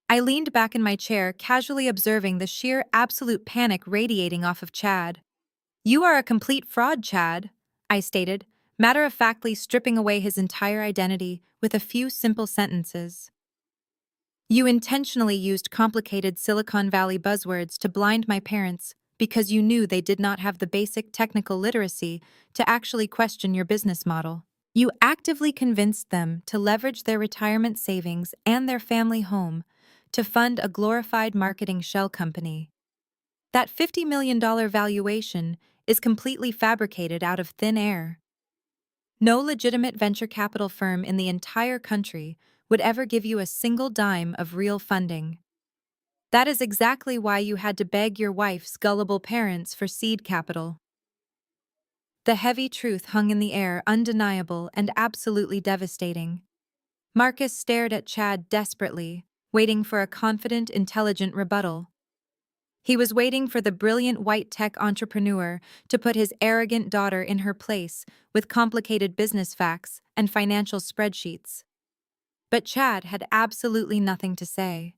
I leaned back in my chair, casually observing the sheer absolute panic radiating off of Chad. "You are a complete fraud, Chad," I stated, matter-of-factly stripping away his entire identity with a few simple sentences. "You intentionally used complicated Silicon Valley buzzwords to blind my parents because you knew they did not have the basic technical literacy to actually question your business model. You actively convinced them to leverage their retirement savings and their family home to fund a glorified marketing shell company. That $50 million valuation is completely fabricated out of thin air. No legitimate venture capital firm in the entire country would ever give you a single dime of real funding. That is exactly why you had to beg your wife's gullible parents for seed capital." The heavy truth hung in the air, undeniable and absolutely devastating. Marcus stared at Chad desperately, waiting for a confident, intelligent rebuttal. He was waiting for the brilliant white tech entrepreneur to put his arrogant daughter in her place with complicated business facts and financial spreadsheets. But Chad had absolutely nothing to say.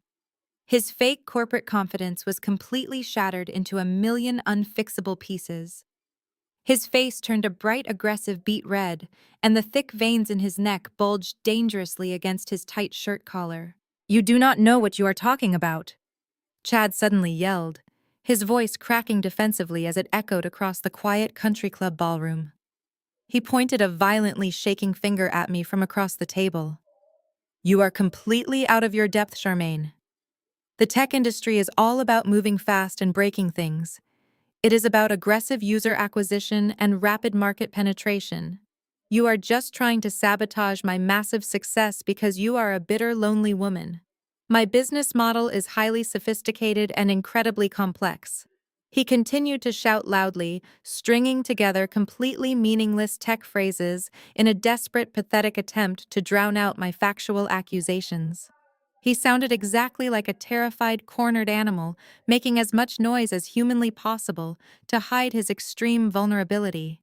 His fake corporate confidence was completely shattered into a million unfixable pieces. His face turned a bright, aggressive beet red, and the thick veins in his neck bulged dangerously against his tight shirt collar. "You do not know what you are talking about," Chad suddenly yelled, his voice cracking defensively as it echoed across the quiet country club ballroom. He pointed a violently shaking finger at me from across the table. "You are completely out of your depth, Charmaine. The tech industry is all about moving fast and breaking things. It is about aggressive user acquisition and rapid market penetration. You are just trying to sabotage my massive success because you are a bitter, lonely woman. My business model is highly sophisticated and incredibly complex. He continued to shout loudly, stringing together completely meaningless tech phrases in a desperate, pathetic attempt to drown out my factual accusations. He sounded exactly like a terrified, cornered animal, making as much noise as humanly possible to hide his extreme vulnerability.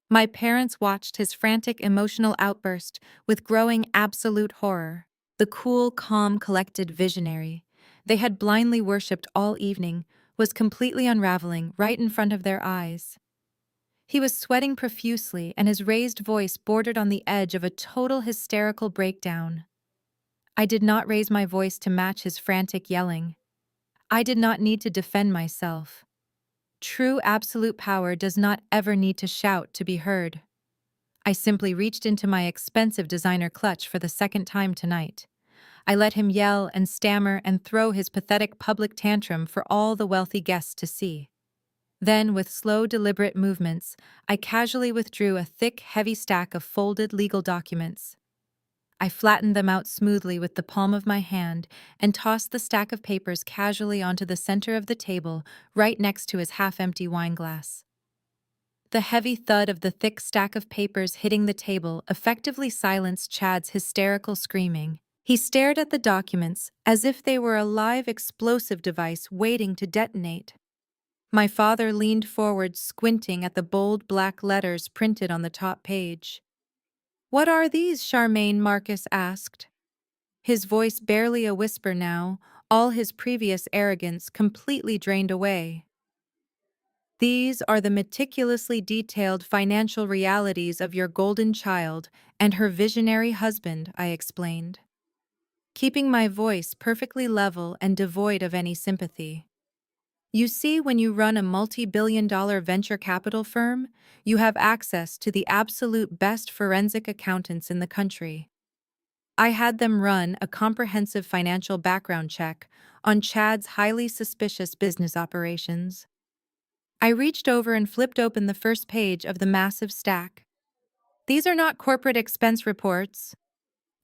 My parents watched his frantic emotional outburst with growing absolute horror. The cool, calm, collected visionary they had blindly worshipped all evening was completely unraveling right in front of their eyes. He was sweating profusely, and his raised voice bordered on the edge of a total hysterical breakdown. I did not raise my voice to match his frantic yelling. I did not need to defend myself. True absolute power does not ever need to shout to be heard. I simply reached into my expensive designer clutch for the second time tonight. I let him yell and stammer and throw his pathetic public tantrum for all the wealthy guests to see. Then, with slow, deliberate movements, I casually withdrew a thick, heavy stack of folded legal documents. I flattened them out smoothly with the palm of my hand and tossed the stack of papers casually onto the center of the table, right next to his half-empty wineglass. The heavy thud of the thick stack of papers hitting the table effectively silenced Chad's hysterical screaming. He stared at the documents as if they were a live explosive device waiting to detonate. My father leaned forward, squinting at the bold black letters printed on the top page. "What are these?" Charmaine Marcus asked. His voice barely a whisper now, all his previous arrogance completely drained away. "These are the meticulously detailed financial realities of your golden child and her visionary husband," I explained, keeping my voice perfectly level and devoid of any sympathy. "You see, when you run a multi-billion-dollar venture capital firm, you have access to the absolute best forensic accountants in the country. I had them run a comprehensive financial background check on Chad's highly suspicious business operations." I reached over and flipped open the first page of the massive stack. "These are not corporate expense reports."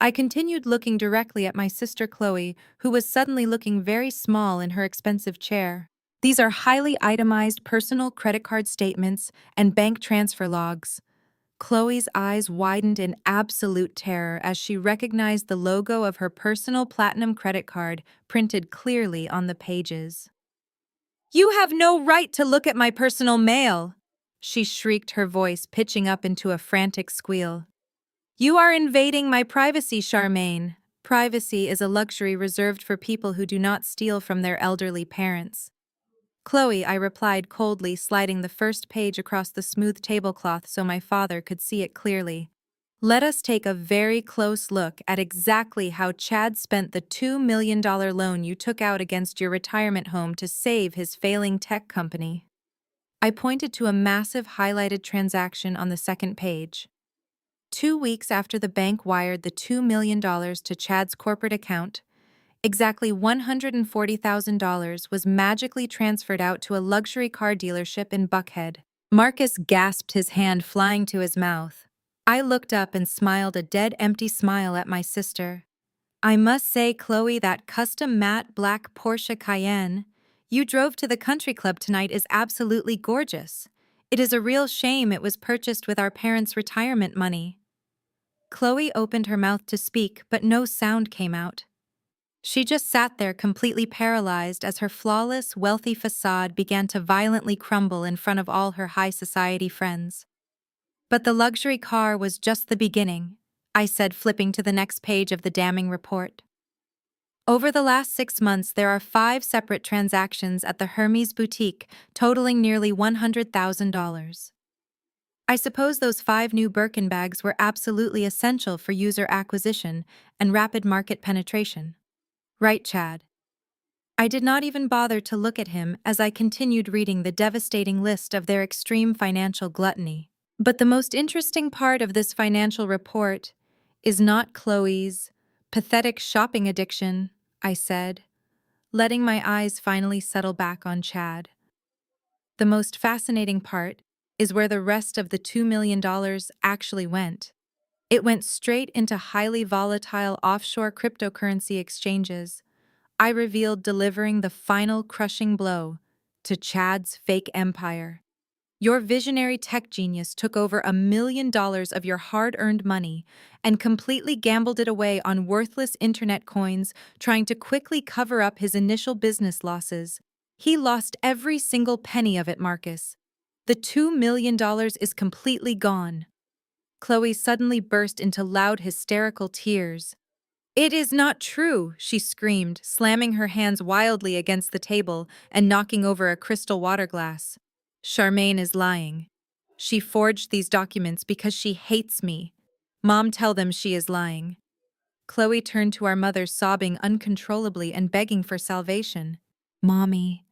I continued, looking directly at my sister Chloe, who was suddenly looking very small in her expensive chair. "These are highly itemized personal credit card statements and bank transfer logs." Chloe's eyes widened in absolute terror as she recognized the logo of her personal platinum credit card printed clearly on the pages. "You have no right to look at my personal mail!" she shrieked, her voice pitching up into a frantic squeal. "You are invading my privacy, Charmaine." Privacy is a luxury reserved for people who do not steal from their elderly parents. "Chloe," I replied coldly, sliding the first page across the smooth tablecloth so my father could see it clearly. "Let us take a very close look at exactly how Chad spent the $2 million loan you took out against your retirement home to save his failing tech company." I pointed to a massive highlighted transaction on the second page. 2 weeks after the bank wired the $2 million to Chad's corporate account, exactly $140,000 was magically transferred out to a luxury car dealership in Buckhead. Marcus gasped, his hand flying to his mouth. I looked up and smiled a dead empty smile at my sister. "I must say, Chloe, that custom matte black Porsche Cayenne you drove to the country club tonight is absolutely gorgeous. It is a real shame it was purchased with our parents' retirement money." Chloe opened her mouth to speak, but no sound came out. She just sat there completely paralyzed as her flawless, wealthy facade began to violently crumble in front of all her high society friends. "But the luxury car was just the beginning," I said, flipping to the next page of the damning report. "Over the last 6 months, there are 5 separate transactions at the Hermes boutique, totaling nearly $100,000. I suppose those 5 new Birkin bags were absolutely essential for user acquisition and rapid market penetration. Right, Chad?" I did not even bother to look at him as I continued reading the devastating list of their extreme financial gluttony. "But the most interesting part of this financial report is not Chloe's pathetic shopping addiction," I said, letting my eyes finally settle back on Chad. "The most fascinating part is where the rest of the $2 million actually went. It went straight into highly volatile offshore cryptocurrency exchanges," I revealed, delivering the final crushing blow. to Chad's fake empire. Your visionary tech genius took over $1 million of your hard-earned money and completely gambled it away on worthless internet coins, trying to quickly cover up his initial business losses. He lost every single penny of it, Marcus. The $2 million is completely gone. Chloe suddenly burst into loud, hysterical tears. "It is not true," she screamed, slamming her hands wildly against the table and knocking over a crystal water glass. "Charmaine is lying. She forged these documents because she hates me. Mom, tell them she is lying." Chloe turned to our mother, sobbing uncontrollably and begging for salvation. "Mommy,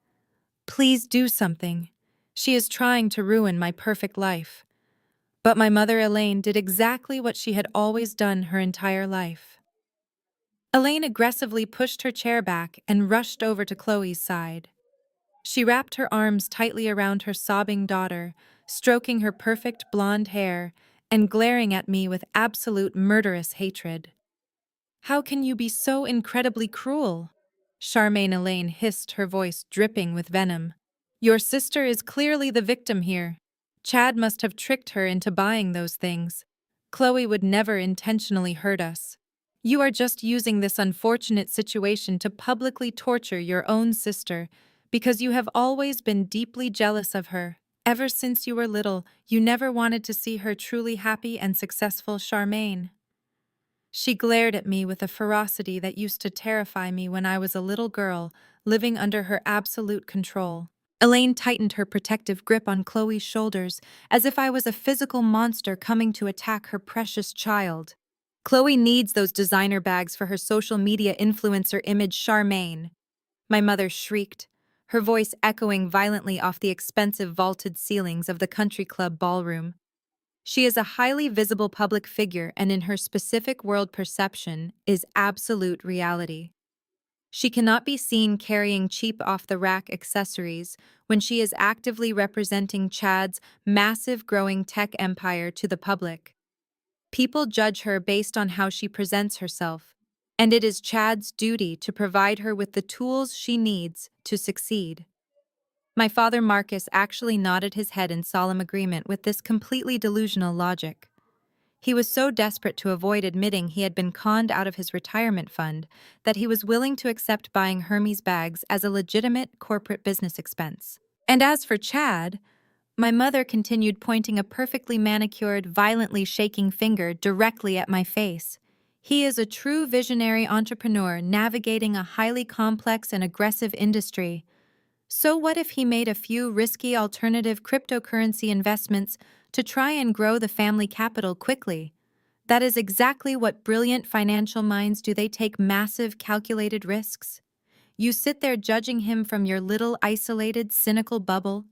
please do something. She is trying to ruin my perfect life." But my mother, Elaine, did exactly what she had always done her entire life. Elaine aggressively pushed her chair back and rushed over to Chloe's side. She wrapped her arms tightly around her sobbing daughter, stroking her perfect blonde hair and glaring at me with absolute murderous hatred. "How can you be so incredibly cruel?" Charmaine Elaine hissed, her voice dripping with venom. "Your sister is clearly the victim here. Chad must have tricked her into buying those things. Chloe would never intentionally hurt us. You are just using this unfortunate situation to publicly torture your own sister because you have always been deeply jealous of her. Ever since you were little, you never wanted to see her truly happy and successful, Charmaine." She glared at me with a ferocity that used to terrify me when I was a little girl, living under her absolute control. Elaine tightened her protective grip on Chloe's shoulders, as if I was a physical monster coming to attack her precious child. "Chloe needs those designer bags for her social media influencer image, Charmaine," my mother shrieked, her voice echoing violently off the expensive vaulted ceilings of the country club ballroom. "She is a highly visible public figure and in her specific world perception is absolute reality. She cannot be seen carrying cheap off-the-rack accessories when she is actively representing Chad's massive growing tech empire to the public. People judge her based on how she presents herself, and it is Chad's duty to provide her with the tools she needs to succeed." My father Marcus actually nodded his head in solemn agreement with this completely delusional logic. He was so desperate to avoid admitting he had been conned out of his retirement fund that he was willing to accept buying Hermes bags as a legitimate corporate business expense. And as for Chad, my mother continued, pointing a perfectly manicured, violently shaking finger directly at my face. "He is a true visionary entrepreneur navigating a highly complex and aggressive industry. So what if he made a few risky alternative cryptocurrency investments to try and grow the family capital quickly? That is exactly what brilliant financial minds do. They take massive calculated risks. You sit there judging him from your little isolated, cynical bubble,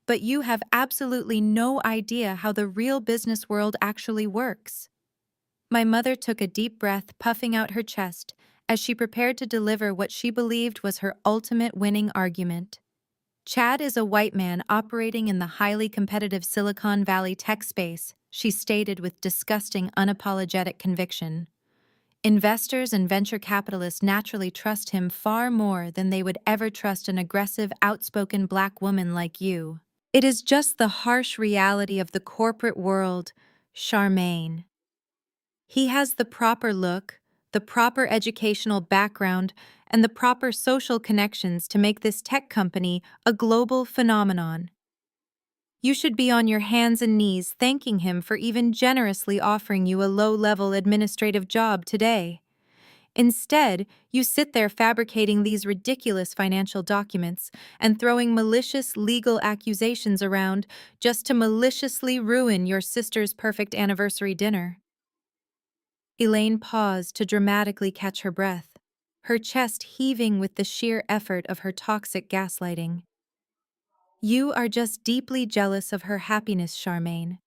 but you have absolutely no idea how the real business world actually works." My mother took a deep breath, puffing out her chest as she prepared to deliver what she believed was her ultimate winning argument. "Chad is a white man operating in the highly competitive Silicon Valley tech space," she stated with disgusting, unapologetic conviction. "Investors and venture capitalists naturally trust him far more than they would ever trust an aggressive, outspoken black woman like you. It is just the harsh reality of the corporate world, Charmaine. He has the proper look, the proper educational background, and the proper social connections to make this tech company a global phenomenon. You should be on your hands and knees thanking him for even generously offering you a low-level administrative job today. Instead, you sit there fabricating these ridiculous financial documents and throwing malicious legal accusations around just to maliciously ruin your sister's perfect anniversary dinner." Elaine paused to dramatically catch her breath, her chest heaving with the sheer effort of her toxic gaslighting. "You are just deeply jealous of her happiness, Charmaine.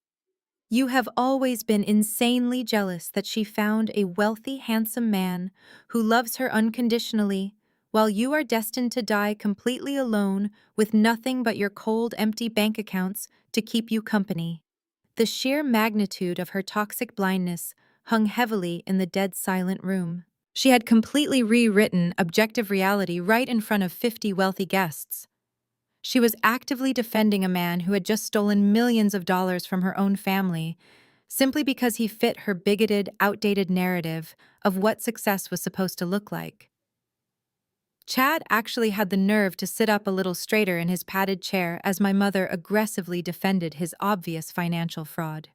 You have always been insanely jealous that she found a wealthy, handsome man who loves her unconditionally, while you are destined to die completely alone with nothing but your cold, empty bank accounts to keep you company." The sheer magnitude of her toxic blindness hung heavily in the dead silent room. She had completely rewritten objective reality right in front of 50 wealthy guests. She was actively defending a man who had just stolen millions of dollars from her own family, simply because he fit her bigoted, outdated narrative of what success was supposed to look like. Chad actually had the nerve to sit up a little straighter in his padded chair as my mother aggressively defended his obvious financial fraud.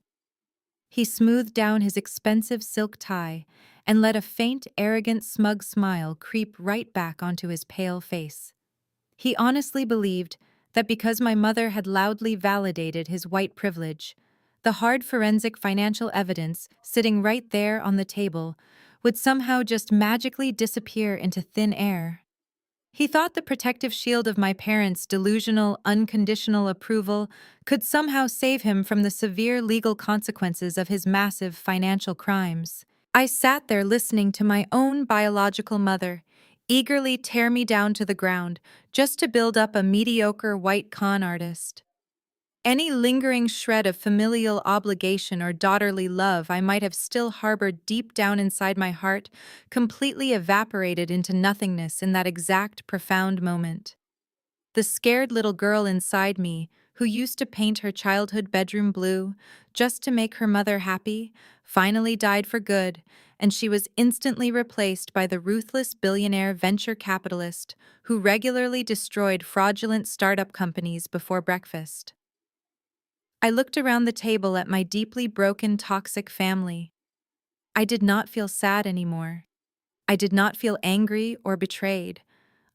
He smoothed down his expensive silk tie and let a faint, arrogant, smug smile creep right back onto his pale face. He honestly believed that because my mother had loudly validated his white privilege, the hard forensic financial evidence sitting right there on the table would somehow just magically disappear into thin air. He thought the protective shield of my parents' delusional, unconditional approval could somehow save him from the severe legal consequences of his massive financial crimes. I sat there listening to my own biological mother eagerly tear me down to the ground just to build up a mediocre white con artist. Any lingering shred of familial obligation or daughterly love I might have still harbored deep down inside my heart completely evaporated into nothingness in that exact profound moment. The scared little girl inside me, who used to paint her childhood bedroom blue just to make her mother happy, finally died for good, and she was instantly replaced by the ruthless billionaire venture capitalist who regularly destroyed fraudulent startup companies before breakfast. I looked around the table at my deeply broken, toxic family. I did not feel sad anymore. I did not feel angry or betrayed.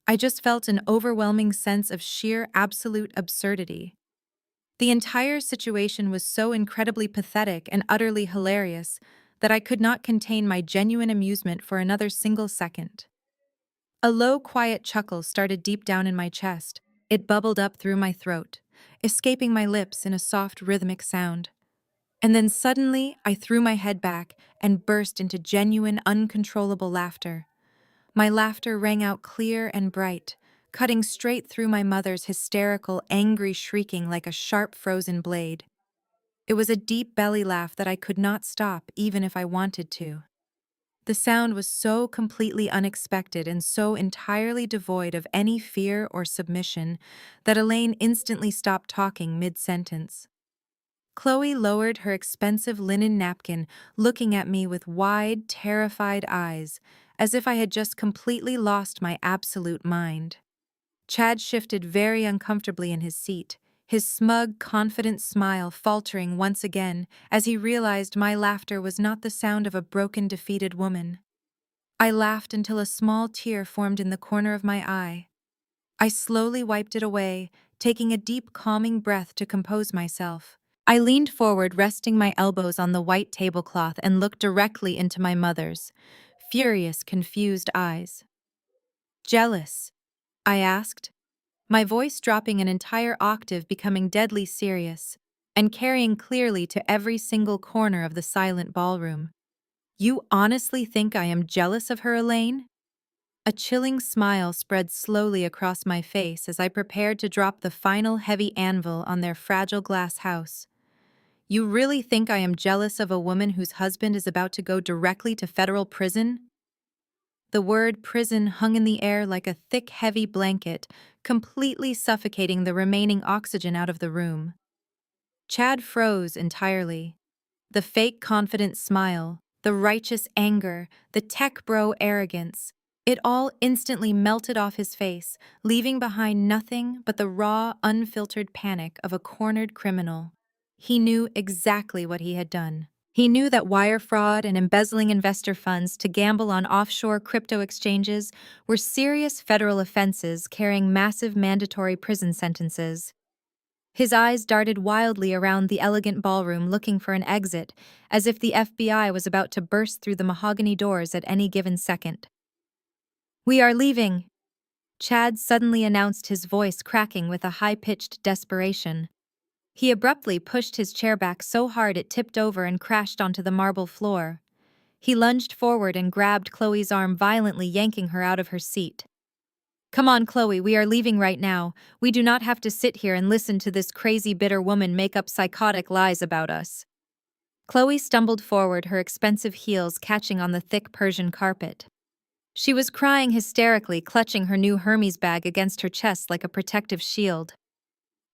I just felt an overwhelming sense of sheer absolute absurdity. The entire situation was so incredibly pathetic and utterly hilarious that I could not contain my genuine amusement for another single second. A low, quiet chuckle started deep down in my chest. It bubbled up through my throat, escaping my lips in a soft, rhythmic sound. And then suddenly, I threw my head back and burst into genuine, uncontrollable laughter. My laughter rang out clear and bright, cutting straight through my mother's hysterical, angry shrieking like a sharp, frozen blade. It was a deep belly laugh that I could not stop even if I wanted to. The sound was so completely unexpected and so entirely devoid of any fear or submission that Elaine instantly stopped talking mid-sentence. Chloe lowered her expensive linen napkin, looking at me with wide, terrified eyes, as if I had just completely lost my absolute mind. Chad shifted very uncomfortably in his seat, his smug, confident smile faltering once again as he realized my laughter was not the sound of a broken, defeated woman. I laughed until a small tear formed in the corner of my eye. I slowly wiped it away, taking a deep, calming breath to compose myself. I leaned forward, resting my elbows on the white tablecloth, and looked directly into my mother's furious, confused eyes. "Jealous?" I asked, my voice dropping an entire octave, becoming deadly serious, and carrying clearly to every single corner of the silent ballroom. "You honestly think I am jealous of her, Elaine?" A chilling smile spread slowly across my face as I prepared to drop the final heavy anvil on their fragile glass house. "You really think I am jealous of a woman whose husband is about to go directly to federal prison?" The word prison hung in the air like a thick, heavy blanket, completely suffocating the remaining oxygen out of the room. Chad froze entirely. The fake confident smile, the righteous anger, the tech bro arrogance, it all instantly melted off his face, leaving behind nothing but the raw, unfiltered panic of a cornered criminal. He knew exactly what he had done. He knew that wire fraud and embezzling investor funds to gamble on offshore crypto exchanges were serious federal offenses carrying massive mandatory prison sentences. His eyes darted wildly around the elegant ballroom looking for an exit, as if the FBI was about to burst through the mahogany doors at any given second. "We are leaving," Chad suddenly announced, his voice cracking with a high-pitched desperation. He abruptly pushed his chair back so hard it tipped over and crashed onto the marble floor. He lunged forward and grabbed Chloe's arm, violently yanking her out of her seat. "Come on, Chloe, we are leaving right now. We do not have to sit here and listen to this crazy, bitter woman make up psychotic lies about us." Chloe stumbled forward, her expensive heels catching on the thick Persian carpet. She was crying hysterically, clutching her new Hermes bag against her chest like a protective shield.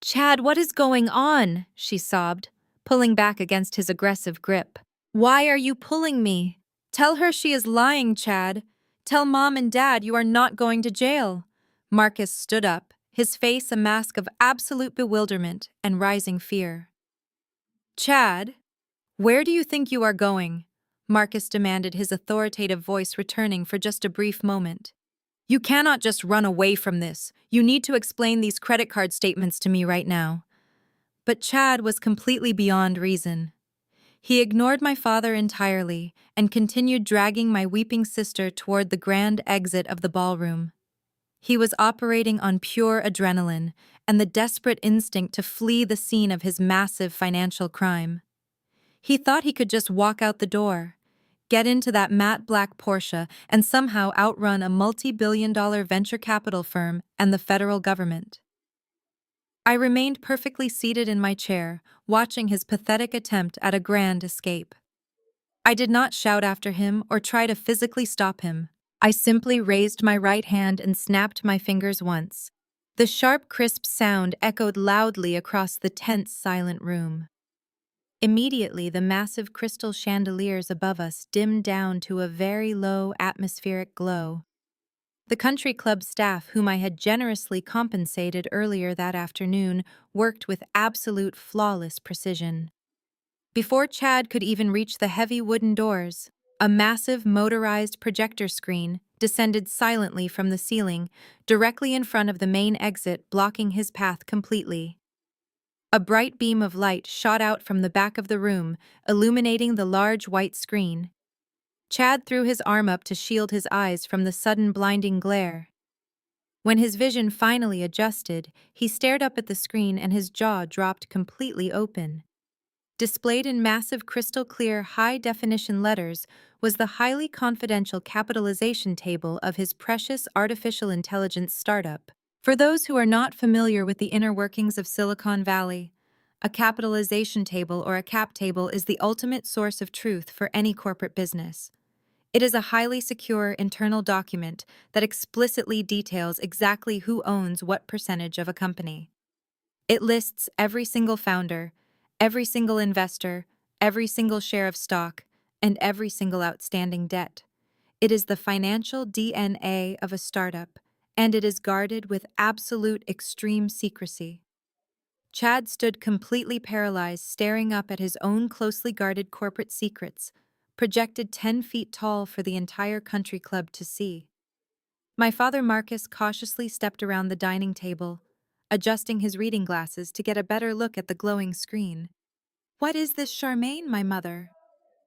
Chad, what is going on? She sobbed, pulling back against his aggressive grip. Why are you pulling me? Tell her she is lying, Chad. Tell Mom and Dad you are not going to jail. Marcus stood up, his face a mask of absolute bewilderment and rising fear. Chad, where do you think you are going? Marcus demanded, his authoritative voice returning for just a brief moment. You cannot just run away from this. You need to explain these credit card statements to me right now. But Chad was completely beyond reason. He ignored my father entirely and continued dragging my weeping sister toward the grand exit of the ballroom. He was operating on pure adrenaline and the desperate instinct to flee the scene of his massive financial crime. He thought he could just walk out the door, get into that matte black Porsche, and somehow outrun a multi-billion-dollar venture capital firm and the federal government. I remained perfectly seated in my chair, watching his pathetic attempt at a grand escape. I did not shout after him or try to physically stop him. I simply raised my right hand and snapped my fingers once. The sharp, crisp sound echoed loudly across the tense, silent room. Immediately, the massive crystal chandeliers above us dimmed down to a very low atmospheric glow. The country club staff, whom I had generously compensated earlier that afternoon, worked with absolute flawless precision. Before Chad could even reach the heavy wooden doors, a massive motorized projector screen descended silently from the ceiling, directly in front of the main exit, blocking his path completely. A bright beam of light shot out from the back of the room, illuminating the large white screen. Chad threw his arm up to shield his eyes from the sudden blinding glare. When his vision finally adjusted, he stared up at the screen and his jaw dropped completely open. Displayed in massive crystal-clear, high-definition letters was the highly confidential capitalization table of his precious artificial intelligence startup. For those who are not familiar with the inner workings of Silicon Valley, a capitalization table or a cap table is the ultimate source of truth for any corporate business. It is a highly secure internal document that explicitly details exactly who owns what percentage of a company. It lists every single founder, every single investor, every single share of stock, and every single outstanding debt. It is the financial DNA of a startup, and it is guarded with absolute extreme secrecy. Chad stood completely paralyzed, staring up at his own closely guarded corporate secrets, projected 10 feet tall for the entire country club to see. My father Marcus cautiously stepped around the dining table, adjusting his reading glasses to get a better look at the glowing screen. "What is this, Charmaine, my mother?"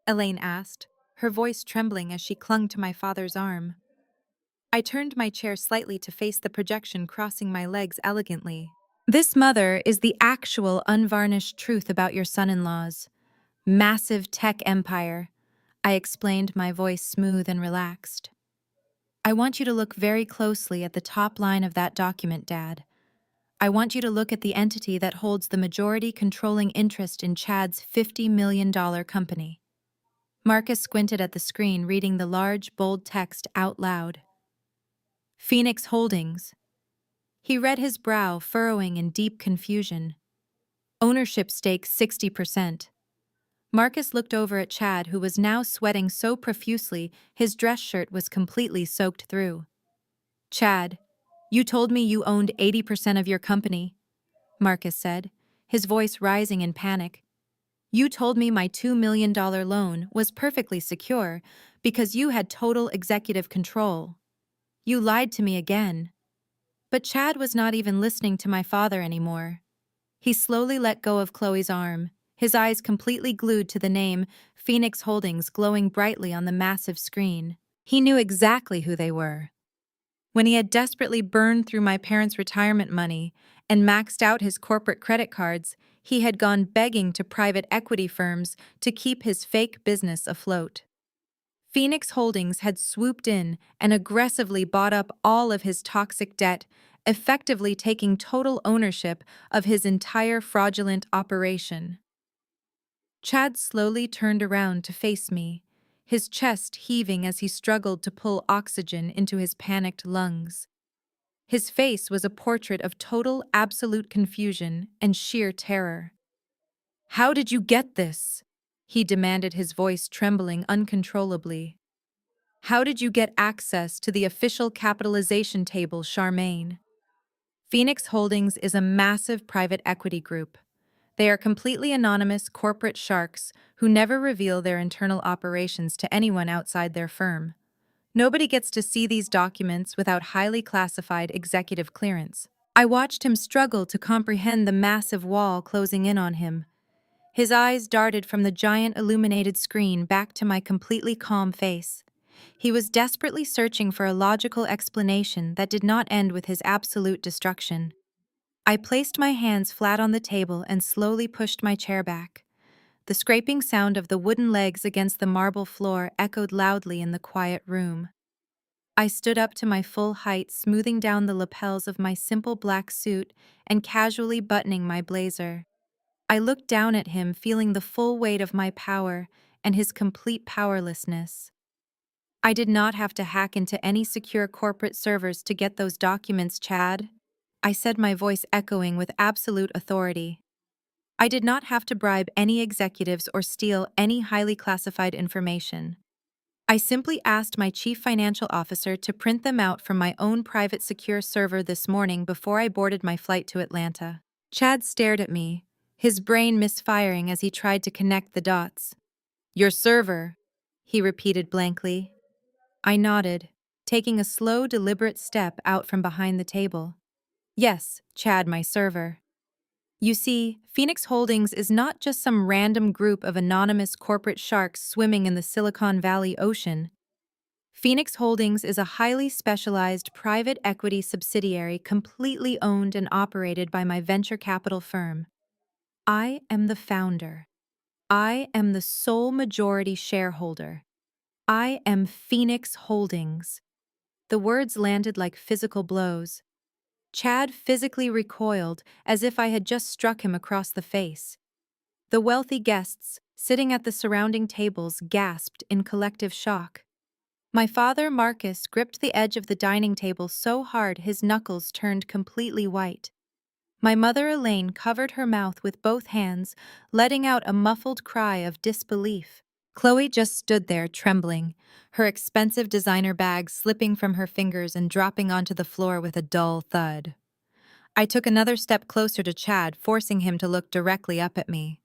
Elaine asked, her voice trembling as she clung to my father's arm. I turned my chair slightly to face the projection, crossing my legs elegantly. "This, mother, is the actual unvarnished truth about your son-in-law's massive tech empire," I explained, my voice smooth and relaxed. "I want you to look very closely at the top line of that document, Dad. I want you to look at the entity that holds the majority controlling interest in Chad's $50 million company." Marcus squinted at the screen, reading the large, bold text out loud. "Phoenix Holdings." He read, his brow furrowing in deep confusion. "Ownership stake 60%. Marcus looked over at Chad, who was now sweating so profusely his dress shirt was completely soaked through. "Chad, you told me you owned 80% of your company," Marcus said, his voice rising in panic. "You told me my $2 million loan was perfectly secure because you had total executive control. You lied to me again." But Chad was not even listening to my father anymore. He slowly let go of Chloe's arm, his eyes completely glued to the name Phoenix Holdings glowing brightly on the massive screen. He knew exactly who they were. When he had desperately burned through my parents' retirement money and maxed out his corporate credit cards, he had gone begging to private equity firms to keep his fake business afloat. Phoenix Holdings had swooped in and aggressively bought up all of his toxic debt, effectively taking total ownership of his entire fraudulent operation. Chad slowly turned around to face me, his chest heaving as he struggled to pull oxygen into his panicked lungs. His face was a portrait of total, absolute confusion and sheer terror. "How did you get this?" he demanded, his voice trembling uncontrollably. "How did you get access to the official capitalization table, Charmaine?" Phoenix Holdings is a massive private equity group. They are completely anonymous corporate sharks who never reveal their internal operations to anyone outside their firm. Nobody gets to see these documents without highly classified executive clearance. I watched him struggle to comprehend the massive wall closing in on him. His eyes darted from the giant illuminated screen back to my completely calm face. He was desperately searching for a logical explanation that did not end with his absolute destruction. I placed my hands flat on the table and slowly pushed my chair back. The scraping sound of the wooden legs against the marble floor echoed loudly in the quiet room. I stood up to my full height, smoothing down the lapels of my simple black suit and casually buttoning my blazer. I looked down at him, feeling the full weight of my power and his complete powerlessness. "I did not have to hack into any secure corporate servers to get those documents, Chad," I said, my voice echoing with absolute authority. "I did not have to bribe any executives or steal any highly classified information. I simply asked my chief financial officer to print them out from my own private secure server this morning before I boarded my flight to Atlanta." Chad stared at me, his brain misfiring as he tried to connect the dots. "Your server," he repeated blankly. I nodded, taking a slow, deliberate step out from behind the table. "Yes, Chad, my server. You see, Phoenix Holdings is not just some random group of anonymous corporate sharks swimming in the Silicon Valley ocean. Phoenix Holdings is a highly specialized private equity subsidiary completely owned and operated by my venture capital firm. I am the founder. I am the sole majority shareholder. I am Phoenix Holdings." The words landed like physical blows. Chad physically recoiled as if I had just struck him across the face. The wealthy guests, sitting at the surrounding tables, gasped in collective shock. My father, Marcus, gripped the edge of the dining table so hard his knuckles turned completely white. My mother, Elaine, covered her mouth with both hands, letting out a muffled cry of disbelief. Chloe just stood there, trembling, her expensive designer bag slipping from her fingers and dropping onto the floor with a dull thud. I took another step closer to Chad, forcing him to look directly up at me.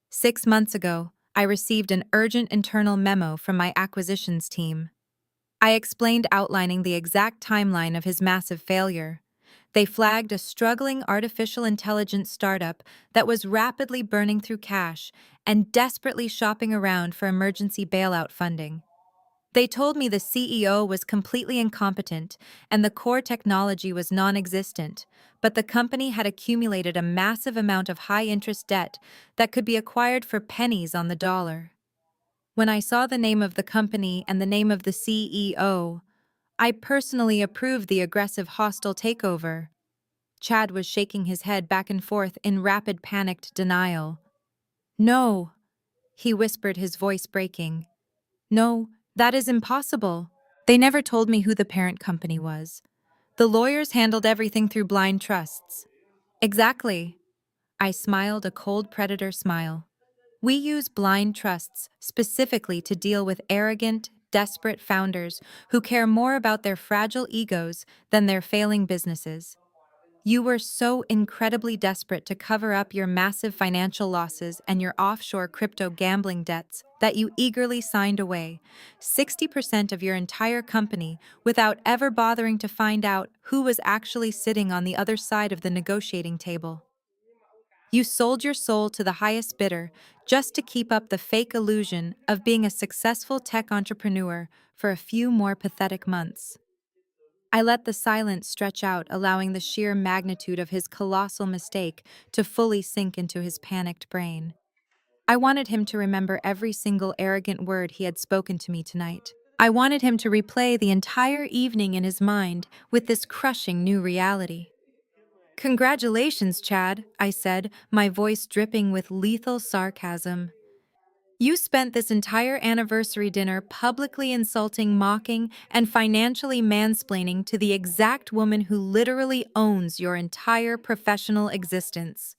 6 months ago, I received an urgent internal memo from my acquisitions team. I explained, outlining the exact timeline of his massive failure. They flagged a struggling artificial intelligence startup that was rapidly burning through cash and desperately shopping around for emergency bailout funding. They told me the CEO was completely incompetent and the core technology was non-existent, but the company had accumulated a massive amount of high-interest debt that could be acquired for pennies on the dollar. When I saw the name of the company and the name of the CEO, I personally approved the aggressive hostile takeover. Chad was shaking his head back and forth in rapid panicked denial. "No," he whispered, his voice breaking. "No, that is impossible. They never told me who the parent company was. The lawyers handled everything through blind trusts." "Exactly." I smiled, a cold predator smile. "We use blind trusts specifically to deal with arrogant, desperate founders who care more about their fragile egos than their failing businesses. You were so incredibly desperate to cover up your massive financial losses and your offshore crypto gambling debts that you eagerly signed away 60% of your entire company without ever bothering to find out who was actually sitting on the other side of the negotiating table. You sold your soul to the highest bidder just to keep up the fake illusion of being a successful tech entrepreneur for a few more pathetic months." I let the silence stretch out, allowing the sheer magnitude of his colossal mistake to fully sink into his panicked brain. I wanted him to remember every single arrogant word he had spoken to me tonight. I wanted him to replay the entire evening in his mind with this crushing new reality. "Congratulations, Chad," I said, my voice dripping with lethal sarcasm. You spent this entire anniversary dinner publicly insulting, mocking, and financially mansplaining to the exact woman who literally owns your entire professional existence.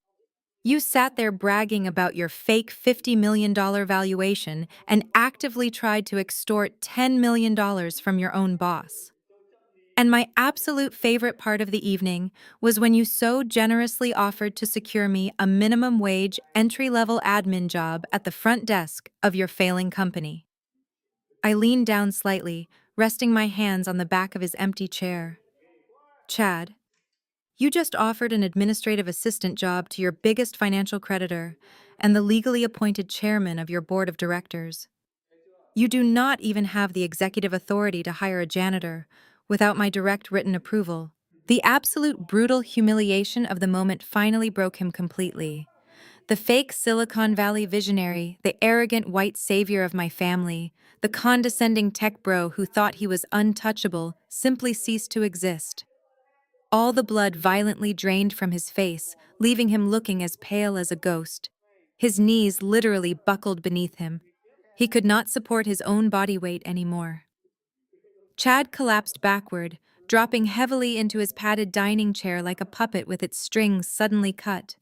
You sat there bragging about your fake $50 million valuation and actively tried to extort $10 million from your own boss. And my absolute favorite part of the evening was when you so generously offered to secure me a minimum wage entry-level admin job at the front desk of your failing company. I leaned down slightly, resting my hands on the back of his empty chair. Chad, you just offered an administrative assistant job to your biggest financial creditor and the legally appointed chairman of your board of directors. You do not even have the executive authority to hire a janitor without my direct written approval. The absolute brutal humiliation of the moment finally broke him completely. The fake Silicon Valley visionary, the arrogant white savior of my family, the condescending tech bro who thought he was untouchable, simply ceased to exist. All the blood violently drained from his face, leaving him looking as pale as a ghost. His knees literally buckled beneath him. He could not support his own body weight anymore. Chad collapsed backward, dropping heavily into his padded dining chair like a puppet with its strings suddenly cut.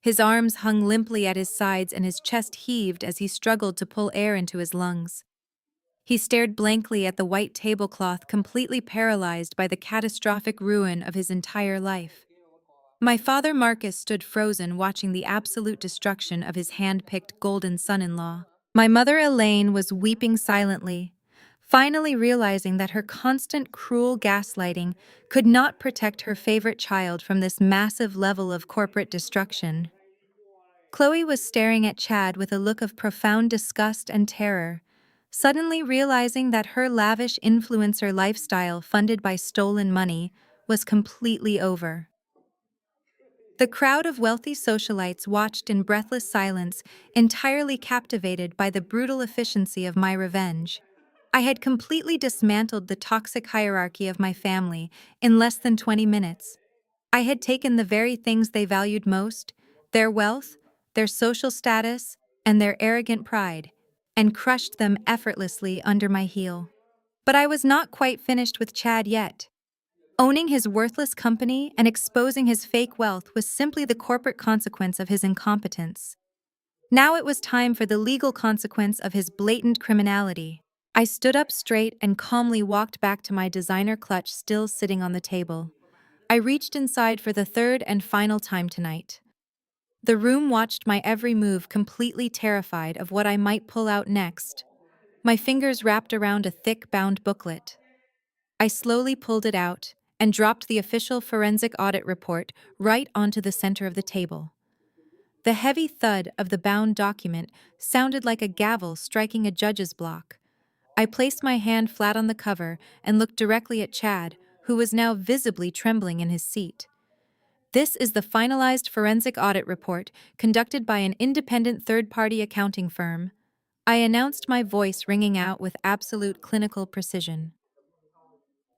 His arms hung limply at his sides and his chest heaved as he struggled to pull air into his lungs. He stared blankly at the white tablecloth, completely paralyzed by the catastrophic ruin of his entire life. My father Marcus stood frozen, watching the absolute destruction of his hand-picked golden son-in-law. My mother Elaine was weeping silently, finally realizing that her constant cruel gaslighting could not protect her favorite child from this massive level of corporate destruction. Chloe was staring at Chad with a look of profound disgust and terror, suddenly realizing that her lavish influencer lifestyle funded by stolen money was completely over. The crowd of wealthy socialites watched in breathless silence, entirely captivated by the brutal efficiency of my revenge. I had completely dismantled the toxic hierarchy of my family in less than 20 minutes. I had taken the very things they valued most, their wealth, their social status, and their arrogant pride, and crushed them effortlessly under my heel. But I was not quite finished with Chad yet. Owning his worthless company and exposing his fake wealth was simply the corporate consequence of his incompetence. Now it was time for the legal consequence of his blatant criminality. I stood up straight and calmly walked back to my designer clutch still sitting on the table. I reached inside for the third and final time tonight. The room watched my every move, completely terrified of what I might pull out next. My fingers wrapped around a thick bound booklet. I slowly pulled it out and dropped the official forensic audit report right onto the center of the table. The heavy thud of the bound document sounded like a gavel striking a judge's block. I placed my hand flat on the cover and looked directly at Chad, who was now visibly trembling in his seat. This is the finalized forensic audit report conducted by an independent third-party accounting firm. I announced, my voice ringing out with absolute clinical precision.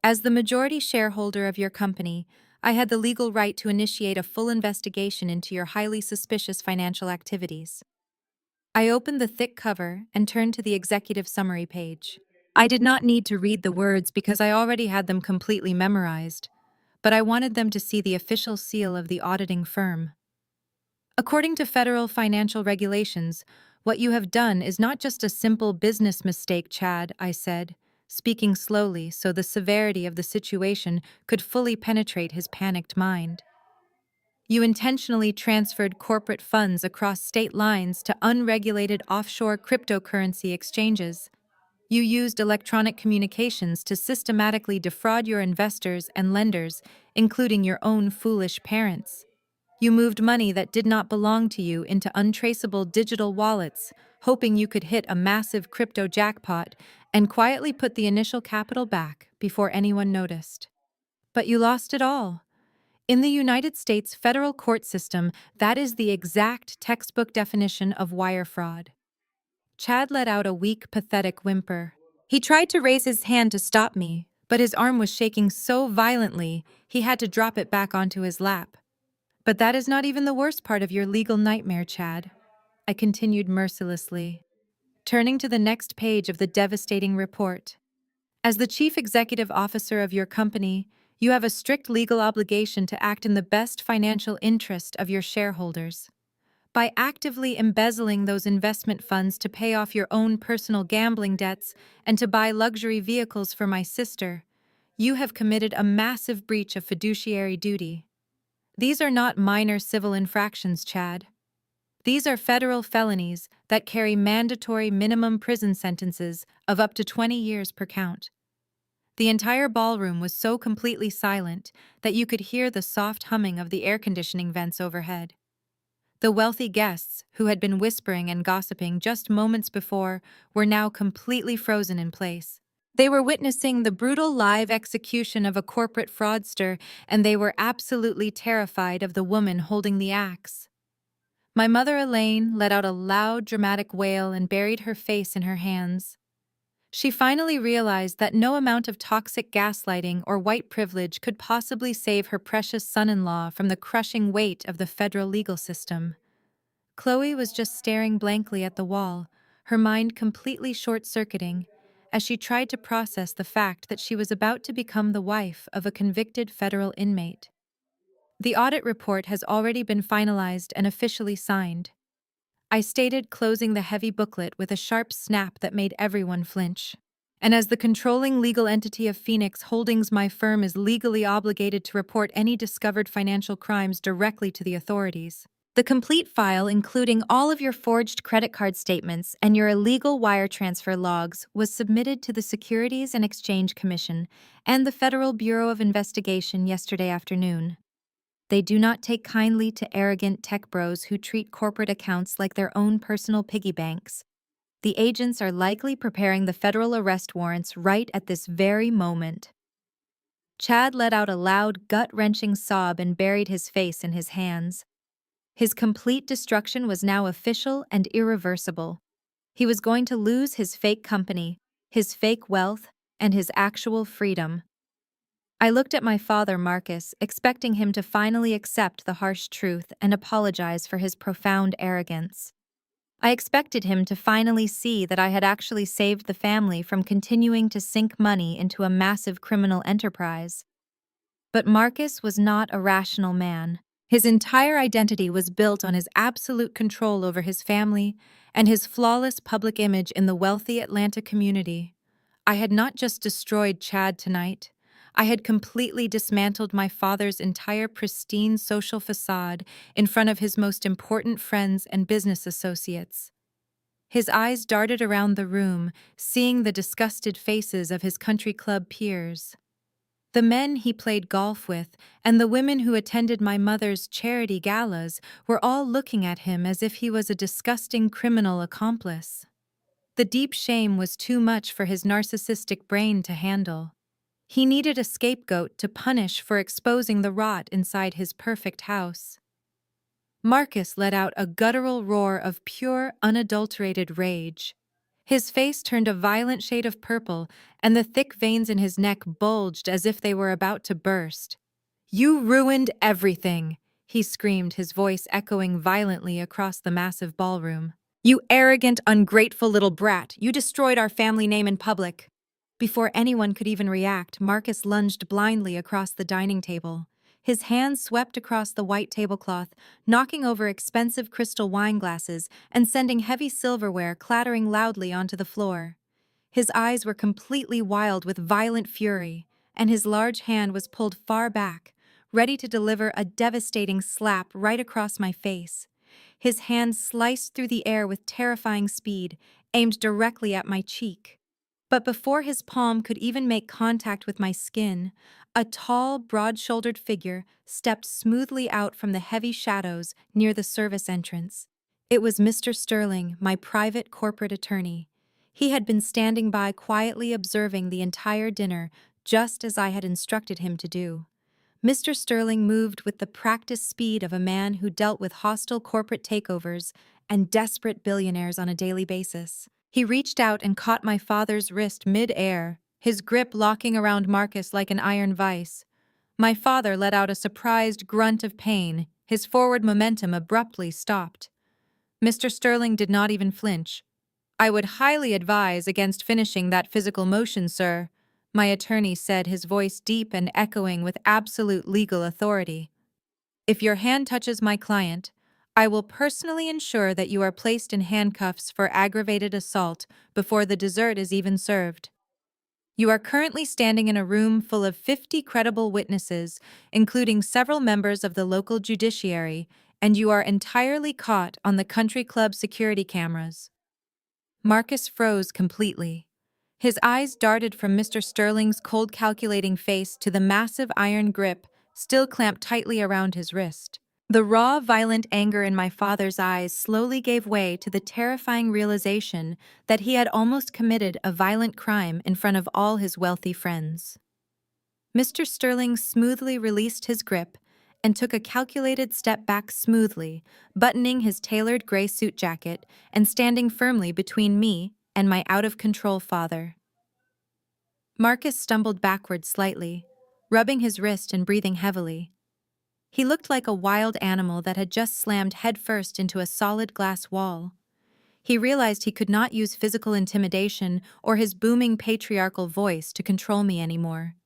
As the majority shareholder of your company, I had the legal right to initiate a full investigation into your highly suspicious financial activities. I opened the thick cover and turned to the executive summary page. I did not need to read the words because I already had them completely memorized, but I wanted them to see the official seal of the auditing firm. According to federal financial regulations, what you have done is not just a simple business mistake, Chad, I said, speaking slowly so the severity of the situation could fully penetrate his panicked mind. You intentionally transferred corporate funds across state lines to unregulated offshore cryptocurrency exchanges. You used electronic communications to systematically defraud your investors and lenders, including your own foolish parents. You moved money that did not belong to you into untraceable digital wallets, hoping you could hit a massive crypto jackpot and quietly put the initial capital back before anyone noticed. But you lost it all. In the United States federal court system, that is the exact textbook definition of wire fraud. Chad let out a weak, pathetic whimper. He tried to raise his hand to stop me, but his arm was shaking so violently he had to drop it back onto his lap. But that is not even the worst part of your legal nightmare, Chad, I continued mercilessly. Turning to the next page of the devastating report. As the chief executive officer of your company, you have a strict legal obligation to act in the best financial interest of your shareholders. By actively embezzling those investment funds to pay off your own personal gambling debts and to buy luxury vehicles for my sister, you have committed a massive breach of fiduciary duty. These are not minor civil infractions, Chad. These are federal felonies that carry mandatory minimum prison sentences of up to 20 years per count. The entire ballroom was so completely silent that you could hear the soft humming of the air conditioning vents overhead. The wealthy guests, who had been whispering and gossiping just moments before, were now completely frozen in place. They were witnessing the brutal live execution of a corporate fraudster, and they were absolutely terrified of the woman holding the axe. My mother Elaine let out a loud, dramatic wail and buried her face in her hands. She finally realized that no amount of toxic gaslighting or white privilege could possibly save her precious son-in-law from the crushing weight of the federal legal system. Chloe was just staring blankly at the wall, her mind completely short-circuiting, as she tried to process the fact that she was about to become the wife of a convicted federal inmate. The audit report has already been finalized and officially signed. I stated, closing the heavy booklet with a sharp snap that made everyone flinch. And as the controlling legal entity of Phoenix Holdings, my firm is legally obligated to report any discovered financial crimes directly to the authorities. The complete file, including all of your forged credit card statements and your illegal wire transfer logs, was submitted to the Securities and Exchange Commission and the Federal Bureau of Investigation yesterday afternoon. They do not take kindly to arrogant tech bros who treat corporate accounts like their own personal piggy banks. The agents are likely preparing the federal arrest warrants right at this very moment. Chad let out a loud, gut-wrenching sob and buried his face in his hands. His complete destruction was now official and irreversible. He was going to lose his fake company, his fake wealth, and his actual freedom. I looked at my father, Marcus, expecting him to finally accept the harsh truth and apologize for his profound arrogance. I expected him to finally see that I had actually saved the family from continuing to sink money into a massive criminal enterprise. But Marcus was not a rational man. His entire identity was built on his absolute control over his family and his flawless public image in the wealthy Atlanta community. I had not just destroyed Chad tonight. I had completely dismantled my father's entire pristine social facade in front of his most important friends and business associates. His eyes darted around the room, seeing the disgusted faces of his country club peers. The men he played golf with and the women who attended my mother's charity galas were all looking at him as if he was a disgusting criminal accomplice. The deep shame was too much for his narcissistic brain to handle. He needed a scapegoat to punish for exposing the rot inside his perfect house. Marcus let out a guttural roar of pure, unadulterated rage. His face turned a violent shade of purple, and the thick veins in his neck bulged as if they were about to burst. "You ruined everything!" he screamed, his voice echoing violently across the massive ballroom. "You arrogant, ungrateful little brat! You destroyed our family name in public!" Before anyone could even react, Marcus lunged blindly across the dining table. His hands swept across the white tablecloth, knocking over expensive crystal wine glasses and sending heavy silverware clattering loudly onto the floor. His eyes were completely wild with violent fury, and his large hand was pulled far back, ready to deliver a devastating slap right across my face. His hand sliced through the air with terrifying speed, aimed directly at my cheek. But before his palm could even make contact with my skin, a tall, broad-shouldered figure stepped smoothly out from the heavy shadows near the service entrance. It was Mr. Sterling, my private corporate attorney. He had been standing by quietly observing the entire dinner, just as I had instructed him to do. Mr. Sterling moved with the practiced speed of a man who dealt with hostile corporate takeovers and desperate billionaires on a daily basis. He reached out and caught my father's wrist mid-air, his grip locking around Marcus like an iron vice. My father let out a surprised grunt of pain. His forward momentum abruptly stopped. Mr. Sterling did not even flinch. I would highly advise against finishing that physical motion, sir, my attorney said, his voice deep and echoing with absolute legal authority. If your hand touches my client, I will personally ensure that you are placed in handcuffs for aggravated assault before the dessert is even served. You are currently standing in a room full of 50 credible witnesses, including several members of the local judiciary, and you are entirely caught on the country club security cameras. Marcus froze completely. His eyes darted from Mr. Sterling's cold, calculating face to the massive iron grip still clamped tightly around his wrist. The raw, violent anger in my father's eyes slowly gave way to the terrifying realization that he had almost committed a violent crime in front of all his wealthy friends. Mr. Sterling smoothly released his grip and took a calculated step back smoothly, buttoning his tailored gray suit jacket and standing firmly between me and my out-of-control father. Marcus stumbled backward slightly, rubbing his wrist and breathing heavily. He looked like a wild animal that had just slammed headfirst into a solid glass wall. He realized he could not use physical intimidation or his booming patriarchal voice to control me anymore.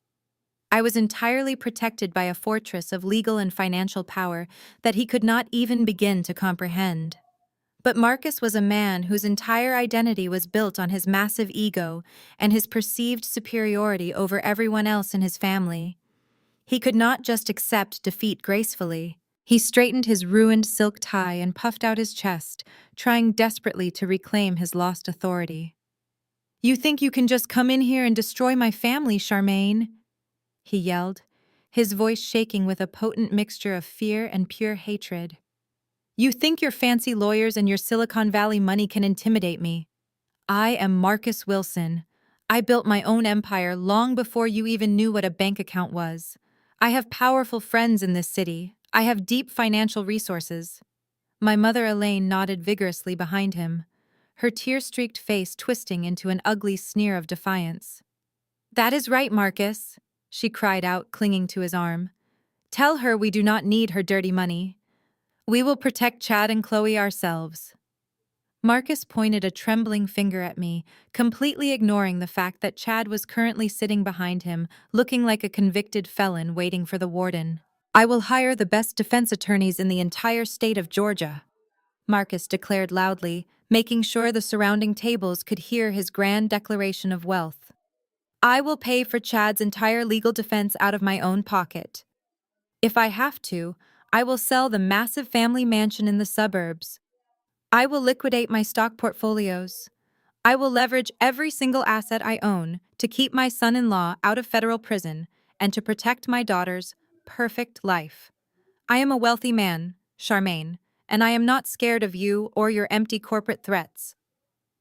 I was entirely protected by a fortress of legal and financial power that he could not even begin to comprehend. But Marcus was a man whose entire identity was built on his massive ego and his perceived superiority over everyone else in his family. He could not just accept defeat gracefully. He straightened his ruined silk tie and puffed out his chest, trying desperately to reclaim his lost authority. "You think you can just come in here and destroy my family, Charmaine?" he yelled, his voice shaking with a potent mixture of fear and pure hatred. "You think your fancy lawyers and your Silicon Valley money can intimidate me? I am Marcus Wilson. I built my own empire long before you even knew what a bank account was. I have powerful friends in this city. I have deep financial resources." My mother Elaine nodded vigorously behind him, her tear-streaked face twisting into an ugly sneer of defiance. "That is right, Marcus," she cried out, clinging to his arm. "Tell her we do not need her dirty money. We will protect Chad and Chloe ourselves." Marcus pointed a trembling finger at me, completely ignoring the fact that Chad was currently sitting behind him, looking like a convicted felon waiting for the warden. "I will hire the best defense attorneys in the entire state of Georgia," Marcus declared loudly, making sure the surrounding tables could hear his grand declaration of wealth. "I will pay for Chad's entire legal defense out of my own pocket. If I have to, I will sell the massive family mansion in the suburbs. I will liquidate my stock portfolios. I will leverage every single asset I own to keep my son-in-law out of federal prison and to protect my daughter's perfect life. I am a wealthy man, Charmaine, and I am not scared of you or your empty corporate threats."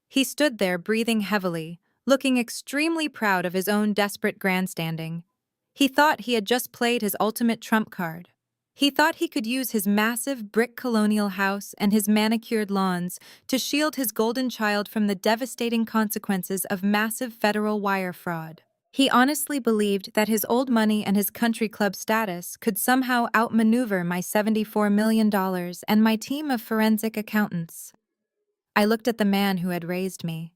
He stood there breathing heavily, looking extremely proud of his own desperate grandstanding. He thought he had just played his ultimate trump card. He thought he could use his massive brick colonial house and his manicured lawns to shield his golden child from the devastating consequences of massive federal wire fraud. He honestly believed that his old money and his country club status could somehow outmaneuver my $74 million and my team of forensic accountants. I looked at the man who had raised me.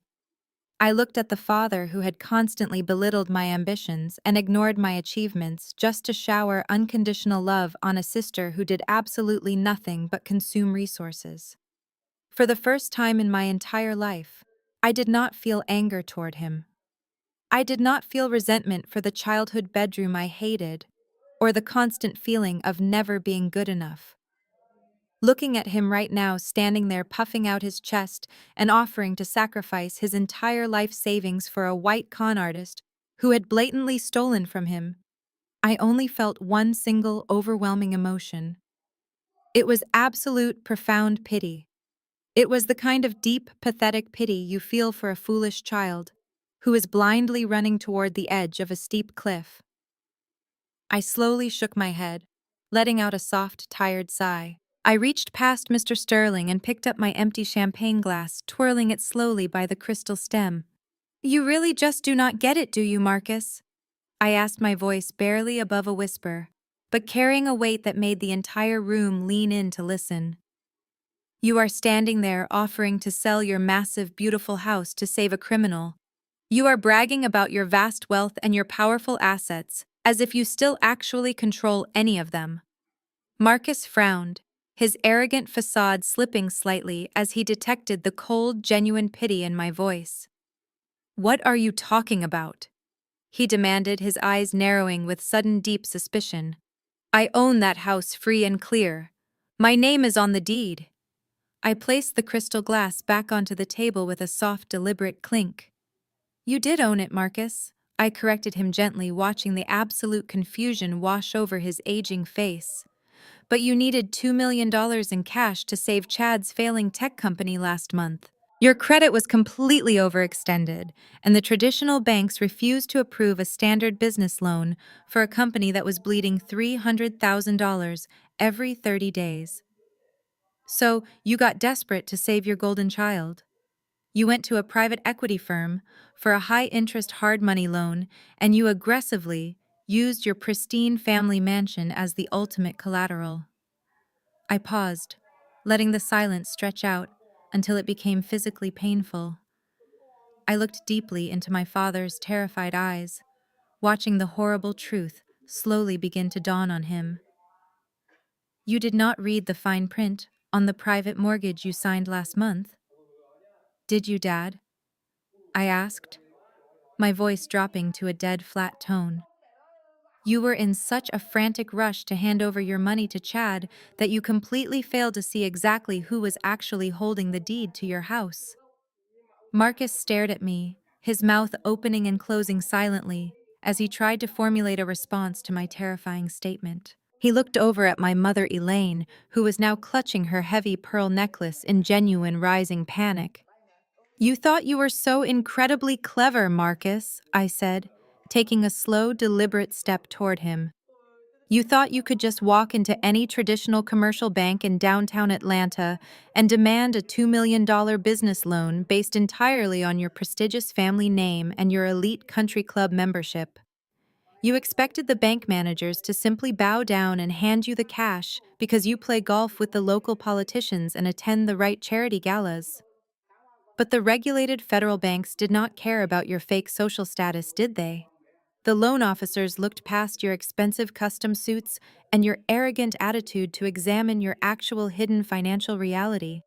I looked at the father who had constantly belittled my ambitions and ignored my achievements just to shower unconditional love on a sister who did absolutely nothing but consume resources. For the first time in my entire life, I did not feel anger toward him. I did not feel resentment for the childhood bedroom I hated, or the constant feeling of never being good enough. Looking at him right now standing there puffing out his chest and offering to sacrifice his entire life savings for a white con artist who had blatantly stolen from him, I only felt one single overwhelming emotion. It was absolute, profound pity. It was the kind of deep, pathetic pity you feel for a foolish child who is blindly running toward the edge of a steep cliff. I slowly shook my head, letting out a soft, tired sigh. I reached past Mr. Sterling and picked up my empty champagne glass, twirling it slowly by the crystal stem. "You really just do not get it, do you, Marcus?" I asked, my voice barely above a whisper, but carrying a weight that made the entire room lean in to listen. You are standing there offering to sell your massive, beautiful house to save a criminal. You are bragging about your vast wealth and your powerful assets, as if you still actually control any of them. Marcus frowned, his arrogant facade slipping slightly as he detected the cold, genuine pity in my voice. "What are you talking about?" he demanded, his eyes narrowing with sudden deep suspicion. "I own that house free and clear. My name is on the deed." I placed the crystal glass back onto the table with a soft, deliberate clink. "You did own it, Marcus," I corrected him gently, watching the absolute confusion wash over his aging face. "But you needed $2 million in cash to save Chad's failing tech company last month. Your credit was completely overextended, and the traditional banks refused to approve a standard business loan for a company that was bleeding $300,000 every 30 days. So you got desperate to save your golden child. You went to a private equity firm for a high-interest hard money loan, and you aggressively used your pristine family mansion as the ultimate collateral." I paused, letting the silence stretch out until it became physically painful. I looked deeply into my father's terrified eyes, watching the horrible truth slowly begin to dawn on him. "You did not read the fine print on the private mortgage you signed last month, did you, Dad?" I asked, my voice dropping to a dead flat tone. "You were in such a frantic rush to hand over your money to Chad that you completely failed to see exactly who was actually holding the deed to your house." Marcus stared at me, his mouth opening and closing silently, as he tried to formulate a response to my terrifying statement. He looked over at my mother Elaine, who was now clutching her heavy pearl necklace in genuine rising panic. "You thought you were so incredibly clever, Marcus," I said, taking a slow, deliberate step toward him. "You thought you could just walk into any traditional commercial bank in downtown Atlanta and demand a $2 million business loan based entirely on your prestigious family name and your elite country club membership. You expected the bank managers to simply bow down and hand you the cash because you play golf with the local politicians and attend the right charity galas. But the regulated federal banks did not care about your fake social status, did they? The loan officers looked past your expensive custom suits and your arrogant attitude to examine your actual hidden financial reality.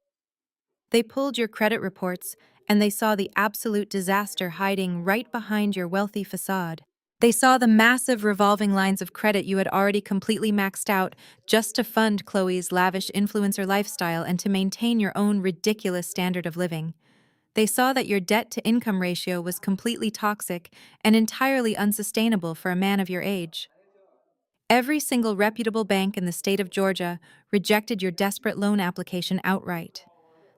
They pulled your credit reports, and they saw the absolute disaster hiding right behind your wealthy facade. They saw the massive revolving lines of credit you had already completely maxed out just to fund Chloe's lavish influencer lifestyle and to maintain your own ridiculous standard of living. They saw that your debt-to-income ratio was completely toxic and entirely unsustainable for a man of your age. Every single reputable bank in the state of Georgia rejected your desperate loan application outright.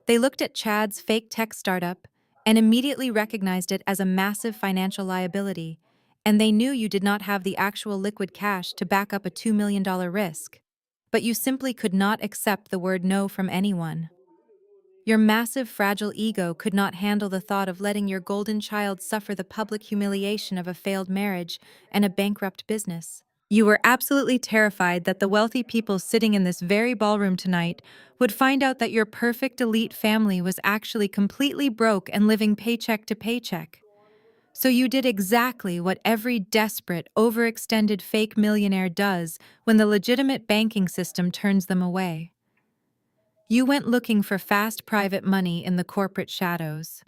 They looked at Chad's fake tech startup and immediately recognized it as a massive financial liability, and they knew you did not have the actual liquid cash to back up a $2 million risk. But you simply could not accept the word no from anyone. Your massive, fragile ego could not handle the thought of letting your golden child suffer the public humiliation of a failed marriage and a bankrupt business. You were absolutely terrified that the wealthy people sitting in this very ballroom tonight would find out that your perfect elite family was actually completely broke and living paycheck to paycheck. So you did exactly what every desperate, overextended fake millionaire does when the legitimate banking system turns them away. You went looking for fast private money in the corporate shadows.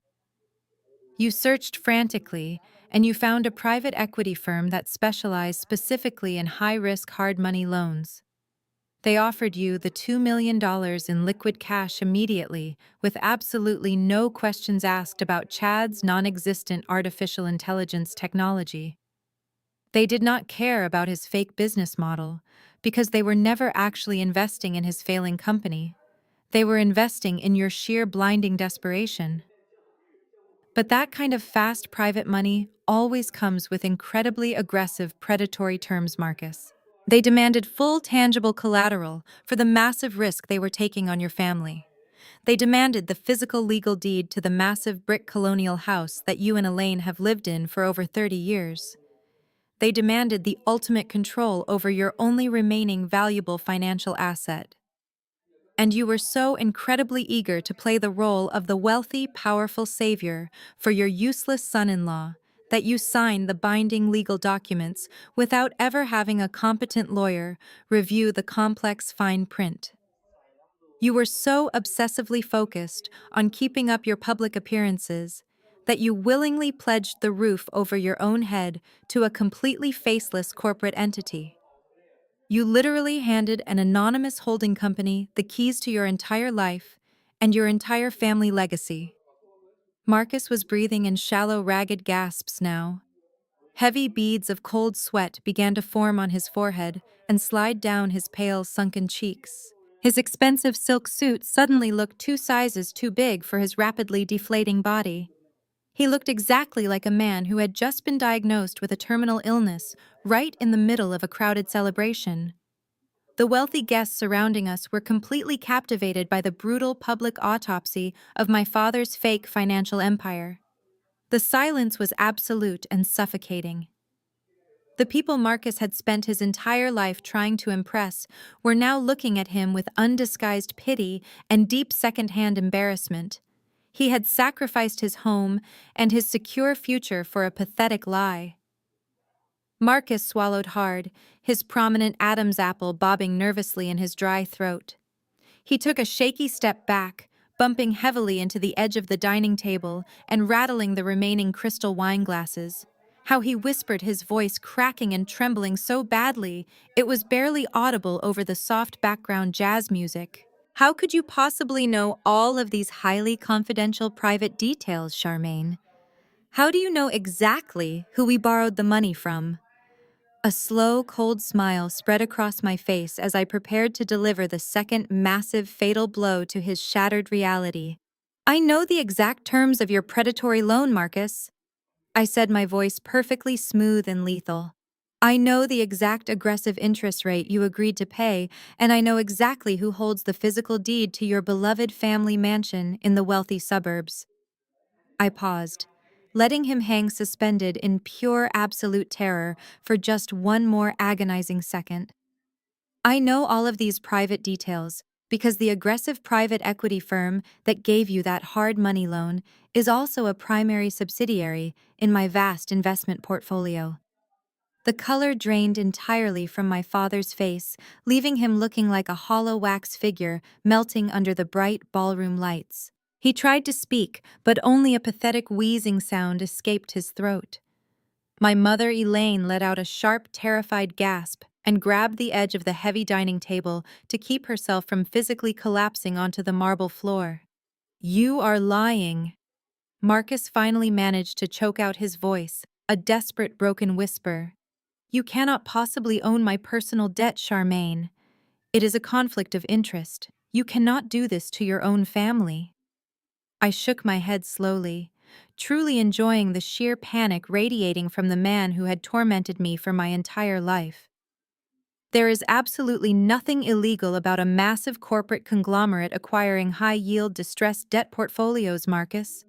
You searched frantically, and you found a private equity firm that specialized specifically in high-risk hard money loans. They offered you the $2 million in liquid cash immediately, with absolutely no questions asked about Chad's non-existent artificial intelligence technology. They did not care about his fake business model, because they were never actually investing in his failing company. They were investing in your sheer blinding desperation. But that kind of fast private money always comes with incredibly aggressive predatory terms, Marcus. They demanded full tangible collateral for the massive risk they were taking on your family. They demanded the physical legal deed to the massive brick colonial house that you and Elaine have lived in for over 30 years. They demanded the ultimate control over your only remaining valuable financial asset. And you were so incredibly eager to play the role of the wealthy, powerful savior for your useless son-in-law that you signed the binding legal documents without ever having a competent lawyer review the complex fine print. You were so obsessively focused on keeping up your public appearances that you willingly pledged the roof over your own head to a completely faceless corporate entity. You literally handed an anonymous holding company the keys to your entire life and your entire family legacy. Marcus was breathing in shallow, ragged gasps now. Heavy beads of cold sweat began to form on his forehead and slide down his pale, sunken cheeks. His expensive silk suit suddenly looked 2 sizes too big for his rapidly deflating body. He looked exactly like a man who had just been diagnosed with a terminal illness right in the middle of a crowded celebration. The wealthy guests surrounding us were completely captivated by the brutal public autopsy of my father's fake financial empire. The silence was absolute and suffocating. The people Marcus had spent his entire life trying to impress were now looking at him with undisguised pity and deep second-hand embarrassment. He had sacrificed his home and his secure future for a pathetic lie. Marcus swallowed hard, his prominent Adam's apple bobbing nervously in his dry throat. He took a shaky step back, bumping heavily into the edge of the dining table and rattling the remaining crystal wine glasses. How he whispered, his voice cracking and trembling so badly it was barely audible over the soft background jazz music. How could you possibly know all of these highly confidential private details, Charmaine? How do you know exactly who we borrowed the money from? A slow, cold smile spread across my face as I prepared to deliver the second massive, fatal blow to his shattered reality. I know the exact terms of your predatory loan, Marcus, I said, my voice perfectly smooth and lethal. I know the exact aggressive interest rate you agreed to pay, and I know exactly who holds the physical deed to your beloved family mansion in the wealthy suburbs. I paused, letting him hang suspended in pure absolute terror for just one more agonizing second. I know all of these private details because the aggressive private equity firm that gave you that hard money loan is also a primary subsidiary in my vast investment portfolio. The color drained entirely from my father's face, leaving him looking like a hollow wax figure melting under the bright ballroom lights. He tried to speak, but only a pathetic wheezing sound escaped his throat. My mother, Elaine, let out a sharp, terrified gasp and grabbed the edge of the heavy dining table to keep herself from physically collapsing onto the marble floor. "You are lying." Marcus finally managed to choke out his voice, a desperate, broken whisper. "You cannot possibly own my personal debt, Charmaine. It is a conflict of interest. You cannot do this to your own family." I shook my head slowly, truly enjoying the sheer panic radiating from the man who had tormented me for my entire life. There is absolutely nothing illegal about a massive corporate conglomerate acquiring high-yield distressed debt portfolios, Marcus,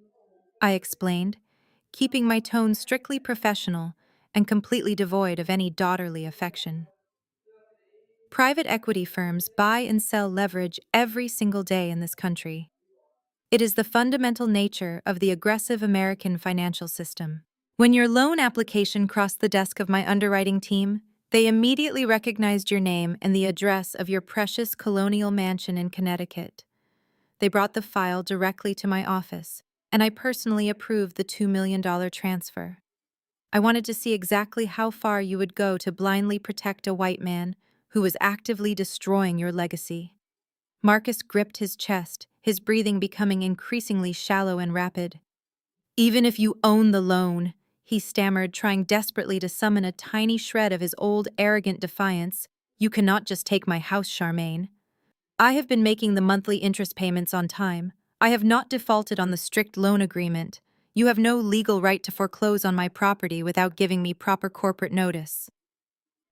I explained, keeping my tone strictly professional and completely devoid of any daughterly affection. Private equity firms buy and sell leverage every single day in this country. It is the fundamental nature of the aggressive American financial system. When your loan application crossed the desk of my underwriting team, they immediately recognized your name and the address of your precious colonial mansion in Connecticut. They brought the file directly to my office, and I personally approved the $2 million transfer. I wanted to see exactly how far you would go to blindly protect a white man who was actively destroying your legacy. Marcus gripped his chest, his breathing becoming increasingly shallow and rapid. "Even if you own the loan," he stammered, trying desperately to summon a tiny shred of his old, arrogant defiance, "you cannot just take my house, Charmaine. I have been making the monthly interest payments on time. I have not defaulted on the strict loan agreement. You have no legal right to foreclose on my property without giving me proper corporate notice."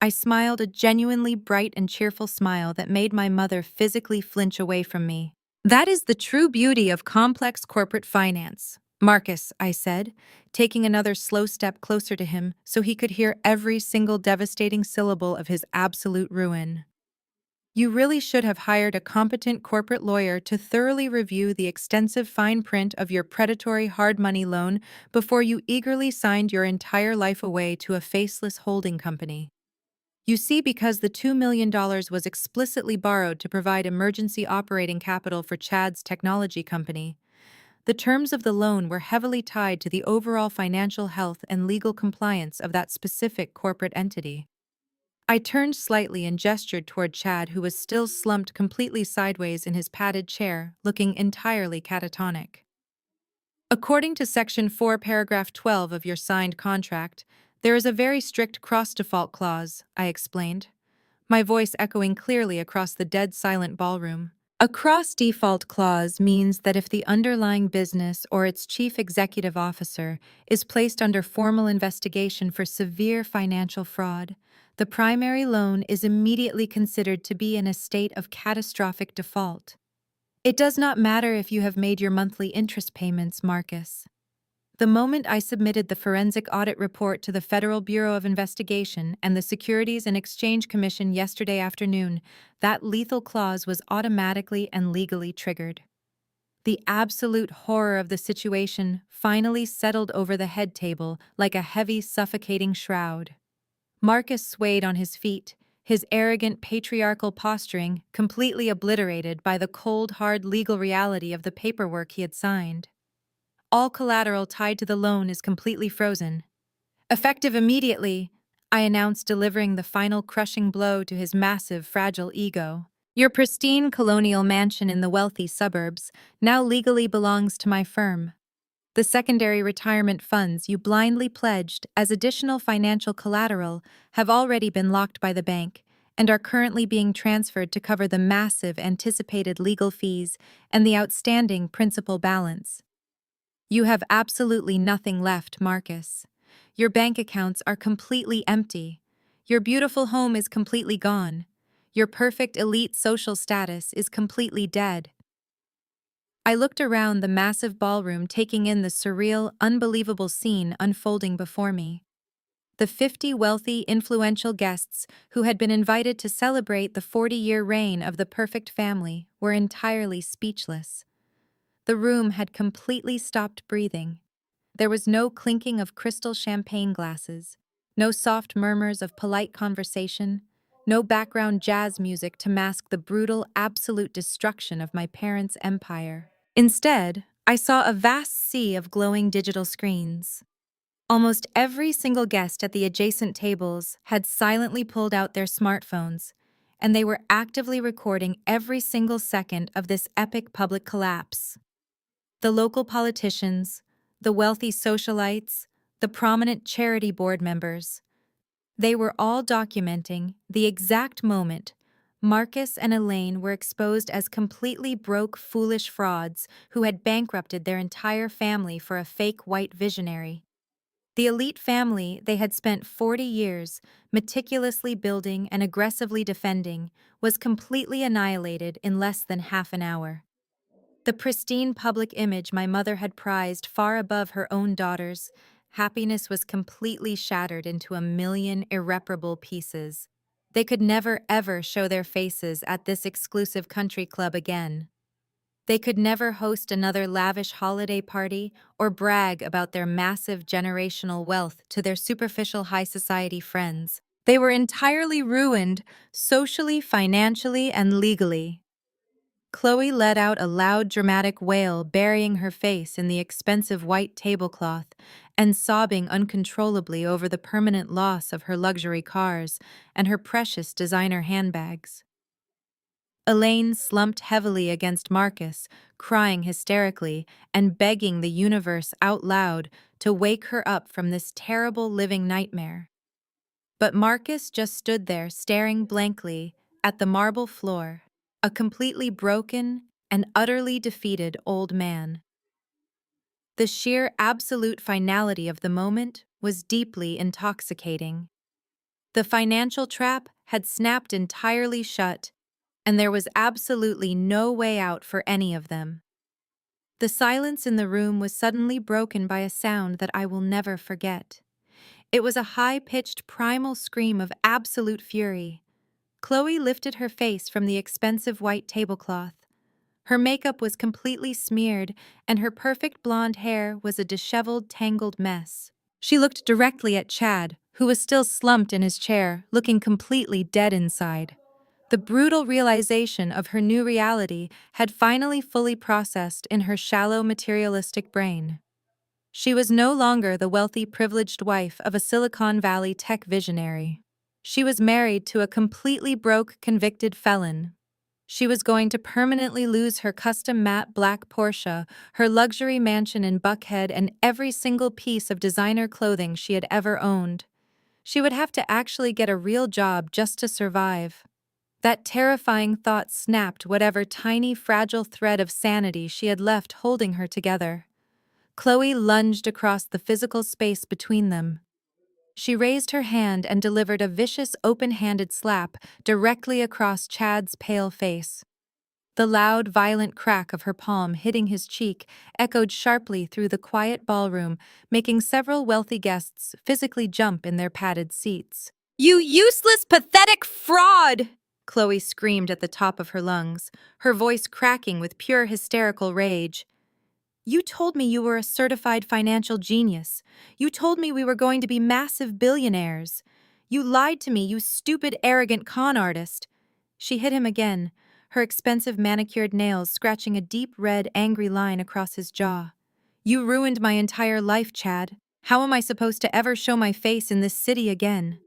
I smiled, a genuinely bright and cheerful smile that made my mother physically flinch away from me. "That is the true beauty of complex corporate finance, Marcus," I said, taking another slow step closer to him so he could hear every single devastating syllable of his absolute ruin. You really should have hired a competent corporate lawyer to thoroughly review the extensive fine print of your predatory hard money loan before you eagerly signed your entire life away to a faceless holding company. You see, because the $2 million was explicitly borrowed to provide emergency operating capital for Chad's technology company, the terms of the loan were heavily tied to the overall financial health and legal compliance of that specific corporate entity. I turned slightly and gestured toward Chad, who was still slumped completely sideways in his padded chair, looking entirely catatonic. According to Section 4, Paragraph 12 of your signed contract, there is a very strict cross-default clause, I explained, my voice echoing clearly across the dead-silent ballroom. A cross-default clause means that if the underlying business or its chief executive officer is placed under formal investigation for severe financial fraud, the primary loan is immediately considered to be in a state of catastrophic default. It does not matter if you have made your monthly interest payments, Marcus. The moment I submitted the forensic audit report to the Federal Bureau of Investigation and the Securities and Exchange Commission yesterday afternoon, that lethal clause was automatically and legally triggered. The absolute horror of the situation finally settled over the head table like a heavy, suffocating shroud. Marcus swayed on his feet, his arrogant patriarchal posturing completely obliterated by the cold, hard legal reality of the paperwork he had signed. All collateral tied to the loan is completely frozen. Effective immediately, I announced, delivering the final crushing blow to his massive, fragile ego. Your pristine colonial mansion in the wealthy suburbs now legally belongs to my firm. The secondary retirement funds you blindly pledged as additional financial collateral have already been locked by the bank and are currently being transferred to cover the massive anticipated legal fees and the outstanding principal balance. You have absolutely nothing left, Marcus. Your bank accounts are completely empty. Your beautiful home is completely gone. Your perfect elite social status is completely dead. I looked around the massive ballroom, taking in the surreal, unbelievable scene unfolding before me. The 50 wealthy, influential guests who had been invited to celebrate the 40-year reign of the perfect family were entirely speechless. The room had completely stopped breathing. There was no clinking of crystal champagne glasses, no soft murmurs of polite conversation, no background jazz music to mask the brutal, absolute destruction of my parents' empire. Instead, I saw a vast sea of glowing digital screens. Almost every single guest at the adjacent tables had silently pulled out their smartphones, and they were actively recording every single second of this epic public collapse. The local politicians, the wealthy socialites, the prominent charity board members. They were all documenting the exact moment Marcus and Elaine were exposed as completely broke, foolish frauds who had bankrupted their entire family for a fake white visionary. The elite family they had spent 40 years meticulously building and aggressively defending was completely annihilated in less than half an hour. The pristine public image my mother had prized far above her own daughter's, happiness was completely shattered into a million irreparable pieces. They could never ever show their faces at this exclusive country club again. They could never host another lavish holiday party or brag about their massive generational wealth to their superficial high society friends. They were entirely ruined, socially, financially, and legally. Chloe let out a loud, dramatic wail, burying her face in the expensive white tablecloth and sobbing uncontrollably over the permanent loss of her luxury cars and her precious designer handbags. Elaine slumped heavily against Marcus, crying hysterically and begging the universe out loud to wake her up from this terrible living nightmare. But Marcus just stood there staring blankly at the marble floor, a completely broken and utterly defeated old man. The sheer absolute finality of the moment was deeply intoxicating. The financial trap had snapped entirely shut, and there was absolutely no way out for any of them. The silence in the room was suddenly broken by a sound that I will never forget. It was a high-pitched primal scream of absolute fury. Chloe lifted her face from the expensive white tablecloth. Her makeup was completely smeared, and her perfect blonde hair was a disheveled, tangled mess. She looked directly at Chad, who was still slumped in his chair, looking completely dead inside. The brutal realization of her new reality had finally fully processed in her shallow, materialistic brain. She was no longer the wealthy, privileged wife of a Silicon Valley tech visionary. She was married to a completely broke, convicted felon. She was going to permanently lose her custom matte black Porsche, her luxury mansion in Buckhead, and every single piece of designer clothing she had ever owned. She would have to actually get a real job just to survive. That terrifying thought snapped whatever tiny, fragile thread of sanity she had left holding her together. Chloe lunged across the physical space between them. She raised her hand and delivered a vicious, open-handed slap directly across Chad's pale face. The loud, violent crack of her palm hitting his cheek echoed sharply through the quiet ballroom, making several wealthy guests physically jump in their padded seats. "You useless, pathetic fraud!" Chloe screamed at the top of her lungs, her voice cracking with pure hysterical rage. "You told me you were a certified financial genius. You told me we were going to be massive billionaires. You lied to me, you stupid, arrogant con artist." She hit him again, her expensive manicured nails scratching a deep red, angry line across his jaw. "You ruined my entire life, Chad. How am I supposed to ever show my face in this city again?"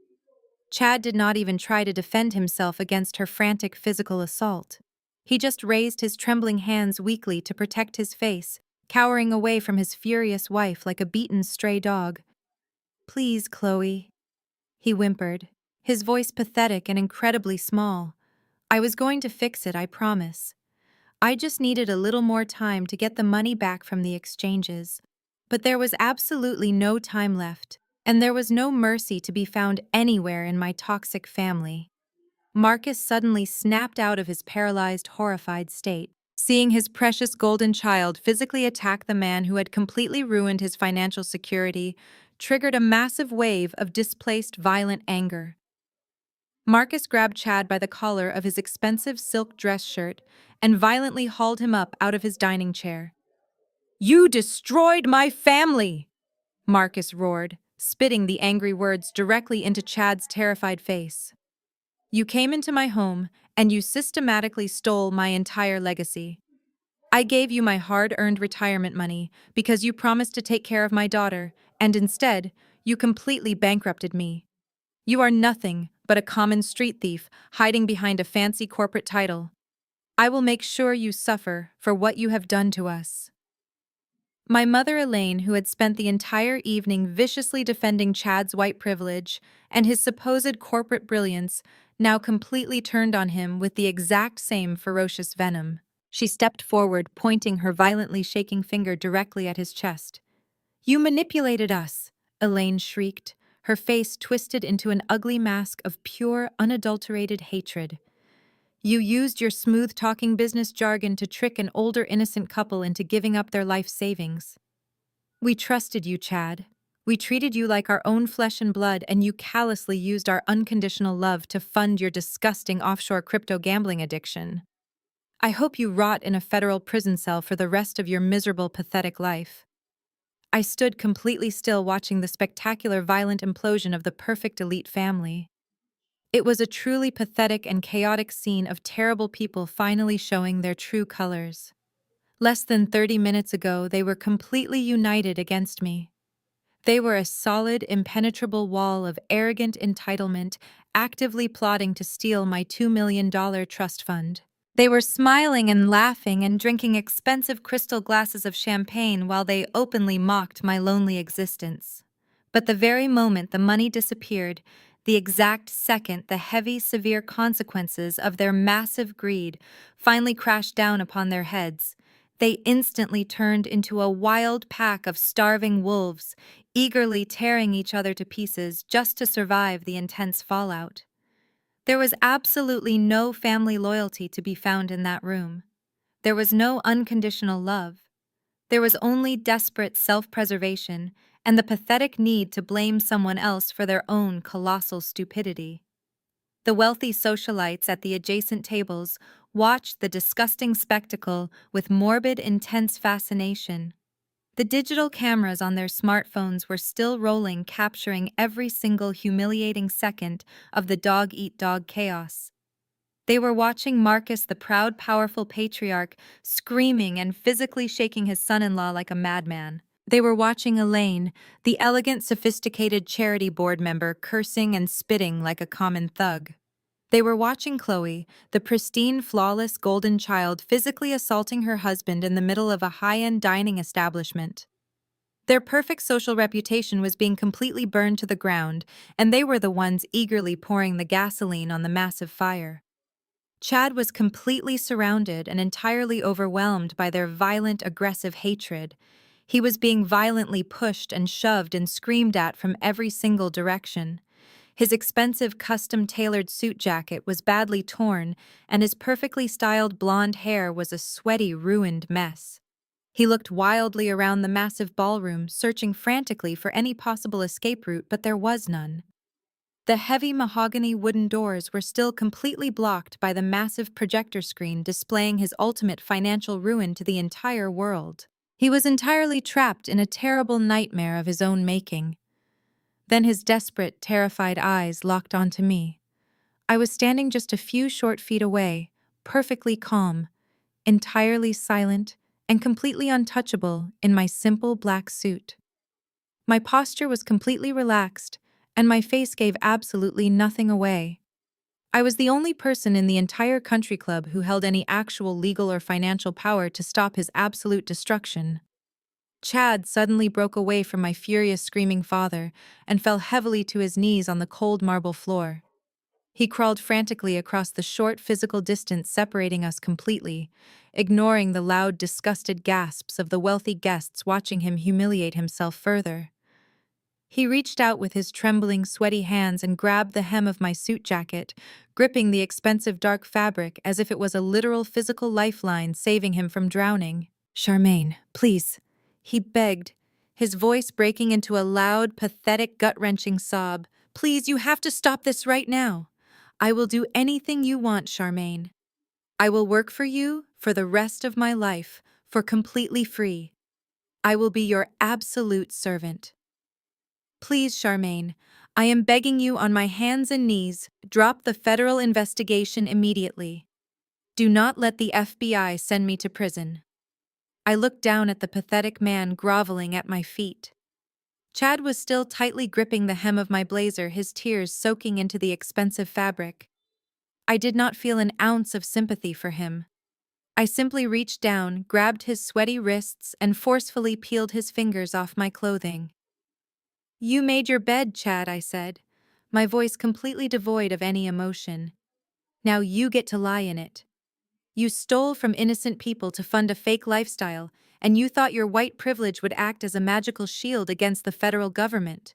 Chad did not even try to defend himself against her frantic physical assault. He just raised his trembling hands weakly to protect his face, cowering away from his furious wife like a beaten stray dog. "Please, Chloe," he whimpered, his voice pathetic and incredibly small. "I was going to fix it, I promise. I just needed a little more time to get the money back from the exchanges." But there was absolutely no time left, and there was no mercy to be found anywhere in my toxic family. Marcus suddenly snapped out of his paralyzed, horrified state. Seeing his precious golden child physically attack the man who had completely ruined his financial security triggered a massive wave of displaced, violent anger. Marcus grabbed Chad by the collar of his expensive silk dress shirt and violently hauled him up out of his dining chair. "You destroyed my family!" Marcus roared, spitting the angry words directly into Chad's terrified face. "You came into my home, and you systematically stole my entire legacy. I gave you my hard-earned retirement money because you promised to take care of my daughter, and instead, you completely bankrupted me. You are nothing but a common street thief hiding behind a fancy corporate title. I will make sure you suffer for what you have done to us." My mother Elaine, who had spent the entire evening viciously defending Chad's white privilege and his supposed corporate brilliance, now completely turned on him with the exact same ferocious venom. She stepped forward, pointing her violently shaking finger directly at his chest. "You manipulated us!" Elaine shrieked, her face twisted into an ugly mask of pure, unadulterated hatred. "You used your smooth-talking business jargon to trick an older innocent couple into giving up their life savings. We trusted you, Chad. We treated you like our own flesh and blood, and you callously used our unconditional love to fund your disgusting offshore crypto gambling addiction. I hope you rot in a federal prison cell for the rest of your miserable, pathetic life." I stood completely still watching the spectacular violent implosion of the perfect elite family. It was a truly pathetic and chaotic scene of terrible people finally showing their true colors. Less than 30 minutes ago, they were completely united against me. They were a solid, impenetrable wall of arrogant entitlement, actively plotting to steal my $2 million trust fund. They were smiling and laughing and drinking expensive crystal glasses of champagne while they openly mocked my lonely existence. But the very moment the money disappeared, the exact second the heavy, severe consequences of their massive greed finally crashed down upon their heads, they instantly turned into a wild pack of starving wolves, eagerly tearing each other to pieces just to survive the intense fallout. There was absolutely no family loyalty to be found in that room. There was no unconditional love. There was only desperate self-preservation and the pathetic need to blame someone else for their own colossal stupidity. The wealthy socialites at the adjacent tables watched the disgusting spectacle with morbid, intense fascination. The digital cameras on their smartphones were still rolling, capturing every single humiliating second of the dog-eat-dog chaos. They were watching Marcus, the proud, powerful patriarch, screaming and physically shaking his son-in-law like a madman. They were watching Elaine, the elegant, sophisticated charity board member, cursing and spitting like a common thug. They were watching Chloe, the pristine, flawless golden child, physically assaulting her husband in the middle of a high-end dining establishment. Their perfect social reputation was being completely burned to the ground, and they were the ones eagerly pouring the gasoline on the massive fire. Chad was completely surrounded and entirely overwhelmed by their violent, aggressive hatred. He was being violently pushed and shoved and screamed at from every single direction. His expensive, custom-tailored suit jacket was badly torn, and his perfectly styled blonde hair was a sweaty, ruined mess. He looked wildly around the massive ballroom, searching frantically for any possible escape route, but there was none. The heavy mahogany wooden doors were still completely blocked by the massive projector screen displaying his ultimate financial ruin to the entire world. He was entirely trapped in a terrible nightmare of his own making. Then his desperate, terrified eyes locked onto me. I was standing just a few short feet away, perfectly calm, entirely silent, and completely untouchable in my simple black suit. My posture was completely relaxed, and my face gave absolutely nothing away. I was the only person in the entire country club who held any actual legal or financial power to stop his absolute destruction. Chad suddenly broke away from my furious screaming father and fell heavily to his knees on the cold marble floor. He crawled frantically across the short physical distance separating us completely, ignoring the loud, disgusted gasps of the wealthy guests watching him humiliate himself further. He reached out with his trembling, sweaty hands and grabbed the hem of my suit jacket, gripping the expensive dark fabric as if it was a literal physical lifeline saving him from drowning. "Charmaine, please," he begged, his voice breaking into a loud, pathetic, gut-wrenching sob. "Please, you have to stop this right now. I will do anything you want, Charmaine. I will work for you for the rest of my life, for completely free. I will be your absolute servant. Please, Charmaine, I am begging you on my hands and knees, drop the federal investigation immediately. Do not let the FBI send me to prison." I looked down at the pathetic man groveling at my feet. Chad was still tightly gripping the hem of my blazer, his tears soaking into the expensive fabric. I did not feel an ounce of sympathy for him. I simply reached down, grabbed his sweaty wrists, and forcefully peeled his fingers off my clothing. "You made your bed, Chad," I said, my voice completely devoid of any emotion. "Now you get to lie in it. You stole from innocent people to fund a fake lifestyle, and you thought your white privilege would act as a magical shield against the federal government.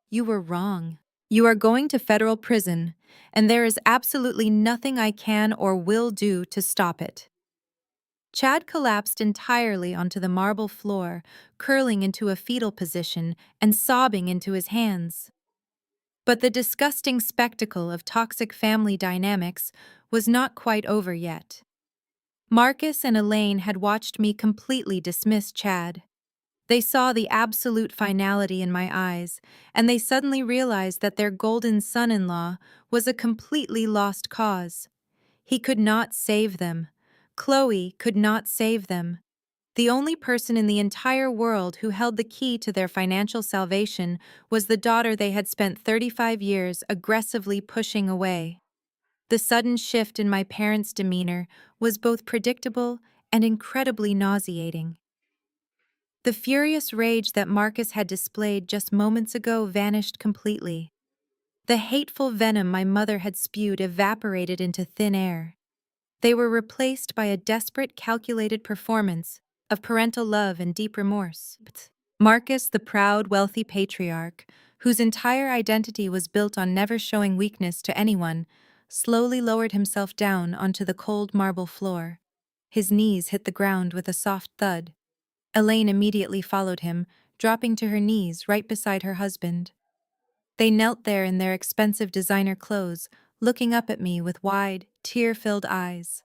You were wrong. You are going to federal prison, and there is absolutely nothing I can or will do to stop it." Chad collapsed entirely onto the marble floor, curling into a fetal position and sobbing into his hands. But the disgusting spectacle of toxic family dynamics was not quite over yet. Marcus and Elaine had watched me completely dismiss Chad. They saw the absolute finality in my eyes, and they suddenly realized that their golden son-in-law was a completely lost cause. He could not save them. Chloe could not save them. The only person in the entire world who held the key to their financial salvation was the daughter they had spent 35 years aggressively pushing away. The sudden shift in my parents' demeanor was both predictable and incredibly nauseating. The furious rage that Marcus had displayed just moments ago vanished completely. The hateful venom my mother had spewed evaporated into thin air. They were replaced by a desperate, calculated performance of parental love and deep remorse. Marcus, the proud, wealthy patriarch, whose entire identity was built on never showing weakness to anyone, slowly lowered himself down onto the cold marble floor. His knees hit the ground with a soft thud. Elaine immediately followed him, dropping to her knees right beside her husband. They knelt there in their expensive designer clothes, looking up at me with wide, tear-filled eyes.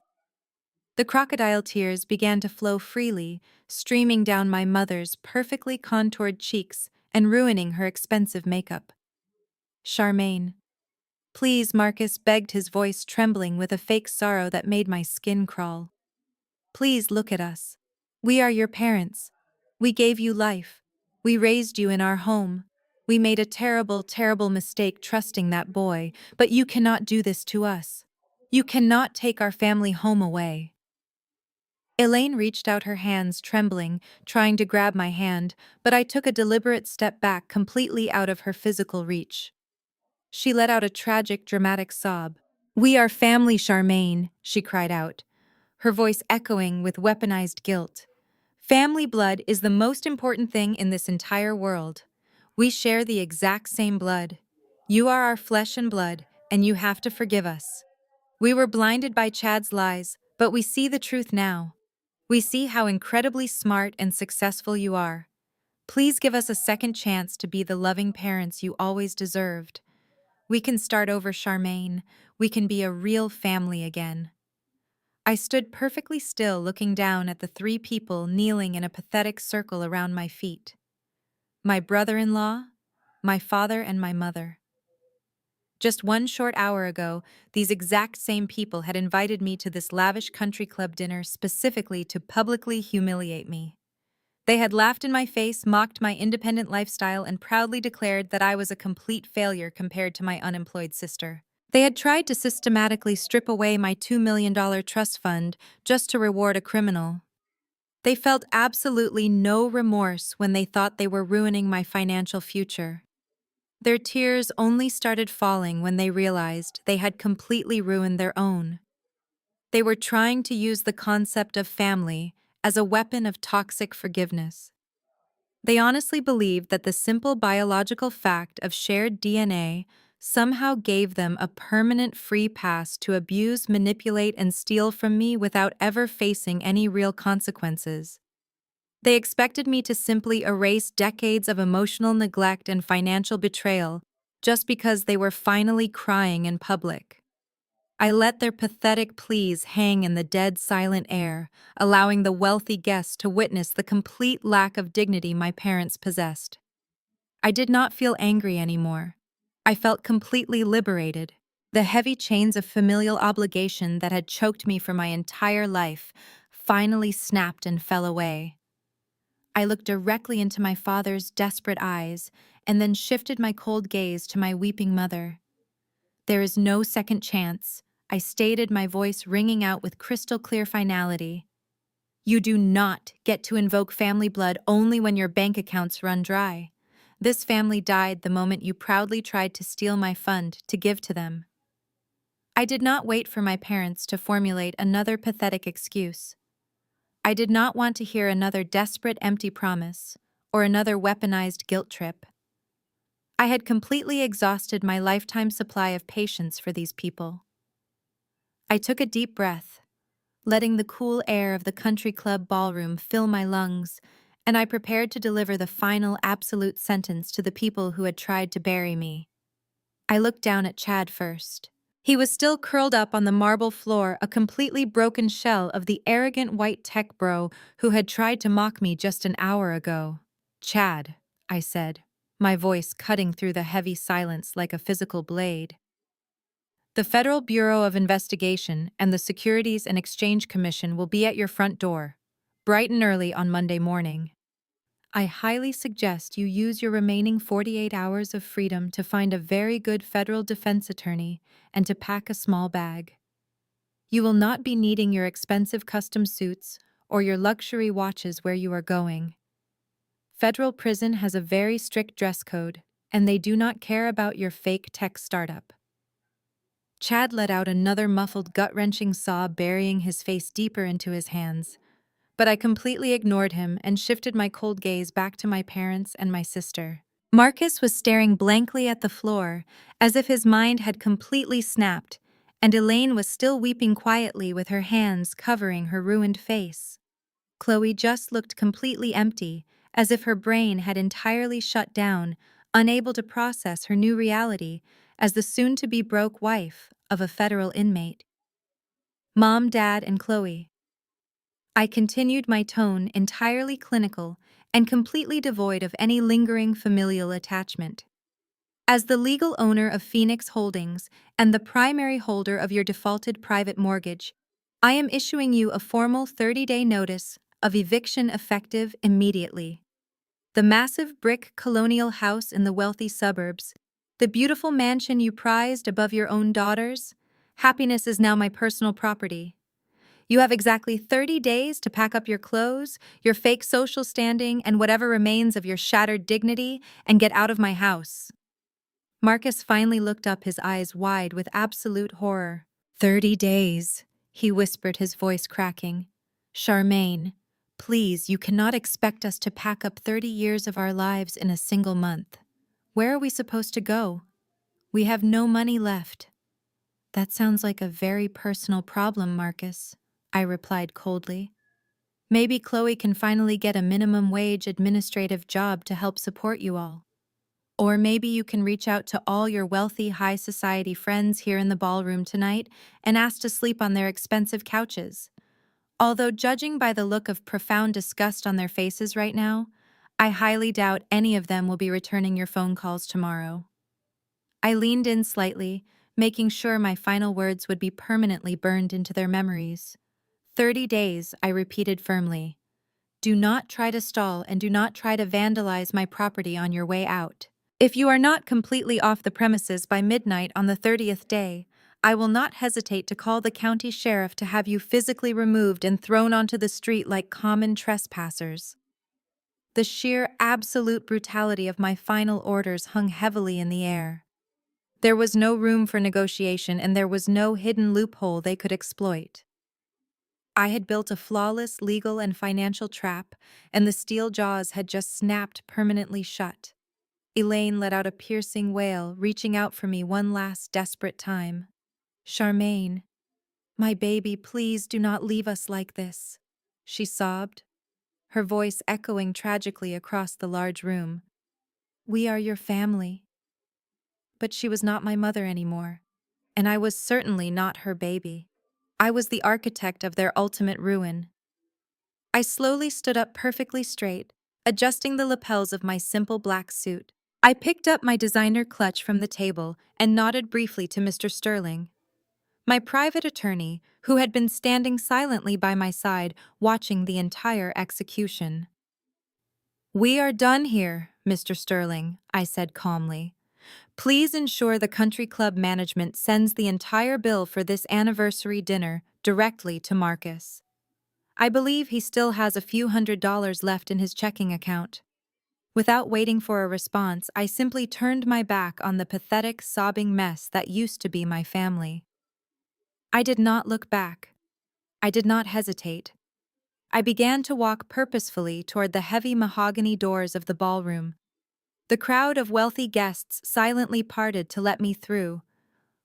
The crocodile tears began to flow freely, streaming down my mother's perfectly contoured cheeks and ruining her expensive makeup. Charmaine. Please, Marcus begged, his voice trembling with a fake sorrow that made my skin crawl. Please look at us. We are your parents. We gave you life. We raised you in our home. We made a terrible, terrible mistake trusting that boy, but you cannot do this to us. You cannot take our family home away. Elaine reached out her hands, trembling, trying to grab my hand, but I took a deliberate step back, completely out of her physical reach. She let out a tragic, dramatic sob. "We are family, Charmaine," she cried out, her voice echoing with weaponized guilt. "Family blood is the most important thing in this entire world. We share the exact same blood. You are our flesh and blood, and you have to forgive us. We were blinded by Chad's lies, but we see the truth now. We see how incredibly smart and successful you are. Please give us a second chance to be the loving parents you always deserved. We can start over, Charmaine. We can be a real family again." I stood perfectly still, looking down at the three people kneeling in a pathetic circle around my feet. My brother-in-law, my father, and my mother. Just 1 short hour ago, these exact same people had invited me to this lavish country club dinner specifically to publicly humiliate me. They had laughed in my face, mocked my independent lifestyle, and proudly declared that I was a complete failure compared to my unemployed sister. They had tried to systematically strip away my $2 million trust fund just to reward a criminal. They felt absolutely no remorse when they thought they were ruining my financial future. Their tears only started falling when they realized they had completely ruined their own. They were trying to use the concept of family as a weapon of toxic forgiveness. They honestly believed that the simple biological fact of shared DNA somehow gave them a permanent free pass to abuse, manipulate, and steal from me without ever facing any real consequences. They expected me to simply erase decades of emotional neglect and financial betrayal just because they were finally crying in public. I let their pathetic pleas hang in the dead, silent air, allowing the wealthy guests to witness the complete lack of dignity my parents possessed. I did not feel angry anymore. I felt completely liberated. The heavy chains of familial obligation that had choked me for my entire life finally snapped and fell away. I looked directly into my father's desperate eyes and then shifted my cold gaze to my weeping mother. "There is no second chance," I stated, my voice ringing out with crystal clear finality. "You do not get to invoke family blood only when your bank accounts run dry. This family died the moment you proudly tried to steal my fund to give to them." I did not wait for my parents to formulate another pathetic excuse. I did not want to hear another desperate, empty promise or another weaponized guilt trip. I had completely exhausted my lifetime supply of patience for these people. I took a deep breath, letting the cool air of the country club ballroom fill my lungs, and I prepared to deliver the final absolute sentence to the people who had tried to bury me. I looked down at Chad first. He was still curled up on the marble floor, a completely broken shell of the arrogant white tech bro who had tried to mock me just an hour ago. "Chad," I said, my voice cutting through the heavy silence like a physical blade. "The Federal Bureau of Investigation and the Securities and Exchange Commission will be at your front door, bright and early on Monday morning. I highly suggest you use your remaining 48 hours of freedom to find a very good federal defense attorney and to pack a small bag. You will not be needing your expensive custom suits or your luxury watches where you are going. Federal prison has a very strict dress code, and they do not care about your fake tech startup." Chad let out another muffled, gut-wrenching sob, burying his face deeper into his hands. But I completely ignored him and shifted my cold gaze back to my parents and my sister. Marcus was staring blankly at the floor, as if his mind had completely snapped, and Elaine was still weeping quietly with her hands covering her ruined face. Chloe just looked completely empty, as if her brain had entirely shut down, unable to process her new reality as the soon-to-be broke wife of a federal inmate. Mom, Dad, and Chloe. I continued my tone entirely clinical and completely devoid of any lingering familial attachment. As the legal owner of Phoenix Holdings and the primary holder of your defaulted private mortgage, I am issuing you a formal 30-day notice of eviction effective immediately. The massive brick colonial house in the wealthy suburbs, the beautiful mansion you prized above your own daughters, happiness is now my personal property. You have exactly 30 days to pack up your clothes, your fake social standing, and whatever remains of your shattered dignity and get out of my house. Marcus finally looked up, his eyes wide with absolute horror. 30 days, he whispered, his voice cracking. Charmaine, please, you cannot expect us to pack up 30 years of our lives in a single month. Where are we supposed to go? We have no money left. That sounds like a very personal problem, Marcus, I replied coldly. Maybe Chloe can finally get a minimum wage administrative job to help support you all. Or maybe you can reach out to all your wealthy high society friends here in the ballroom tonight and ask to sleep on their expensive couches. Although judging by the look of profound disgust on their faces right now, I highly doubt any of them will be returning your phone calls tomorrow. I leaned in slightly, making sure my final words would be permanently burned into their memories. 30 days, I repeated firmly. Do not try to stall and do not try to vandalize my property on your way out. If you are not completely off the premises by midnight on the 30th day, I will not hesitate to call the county sheriff to have you physically removed and thrown onto the street like common trespassers. The sheer absolute brutality of my final orders hung heavily in the air. There was no room for negotiation, and there was no hidden loophole they could exploit. I had built a flawless legal and financial trap, and the steel jaws had just snapped permanently shut. Elaine let out a piercing wail, reaching out for me one last desperate time. Charmaine, my baby, please do not leave us like this, she sobbed, her voice echoing tragically across the large room. We are your family. But she was not my mother anymore, and I was certainly not her baby. I was the architect of their ultimate ruin. I slowly stood up perfectly straight, adjusting the lapels of my simple black suit. I picked up my designer clutch from the table and nodded briefly to Mr. Sterling, my private attorney, who had been standing silently by my side watching the entire execution. We are done here, Mr. Sterling, I said calmly. Please ensure the country club management sends the entire bill for this anniversary dinner directly to Marcus. I believe he still has a few $100s left in his checking account. Without waiting for a response, I simply turned my back on the pathetic, sobbing mess that used to be my family. I did not look back. I did not hesitate. I began to walk purposefully toward the heavy mahogany doors of the ballroom. The crowd of wealthy guests silently parted to let me through,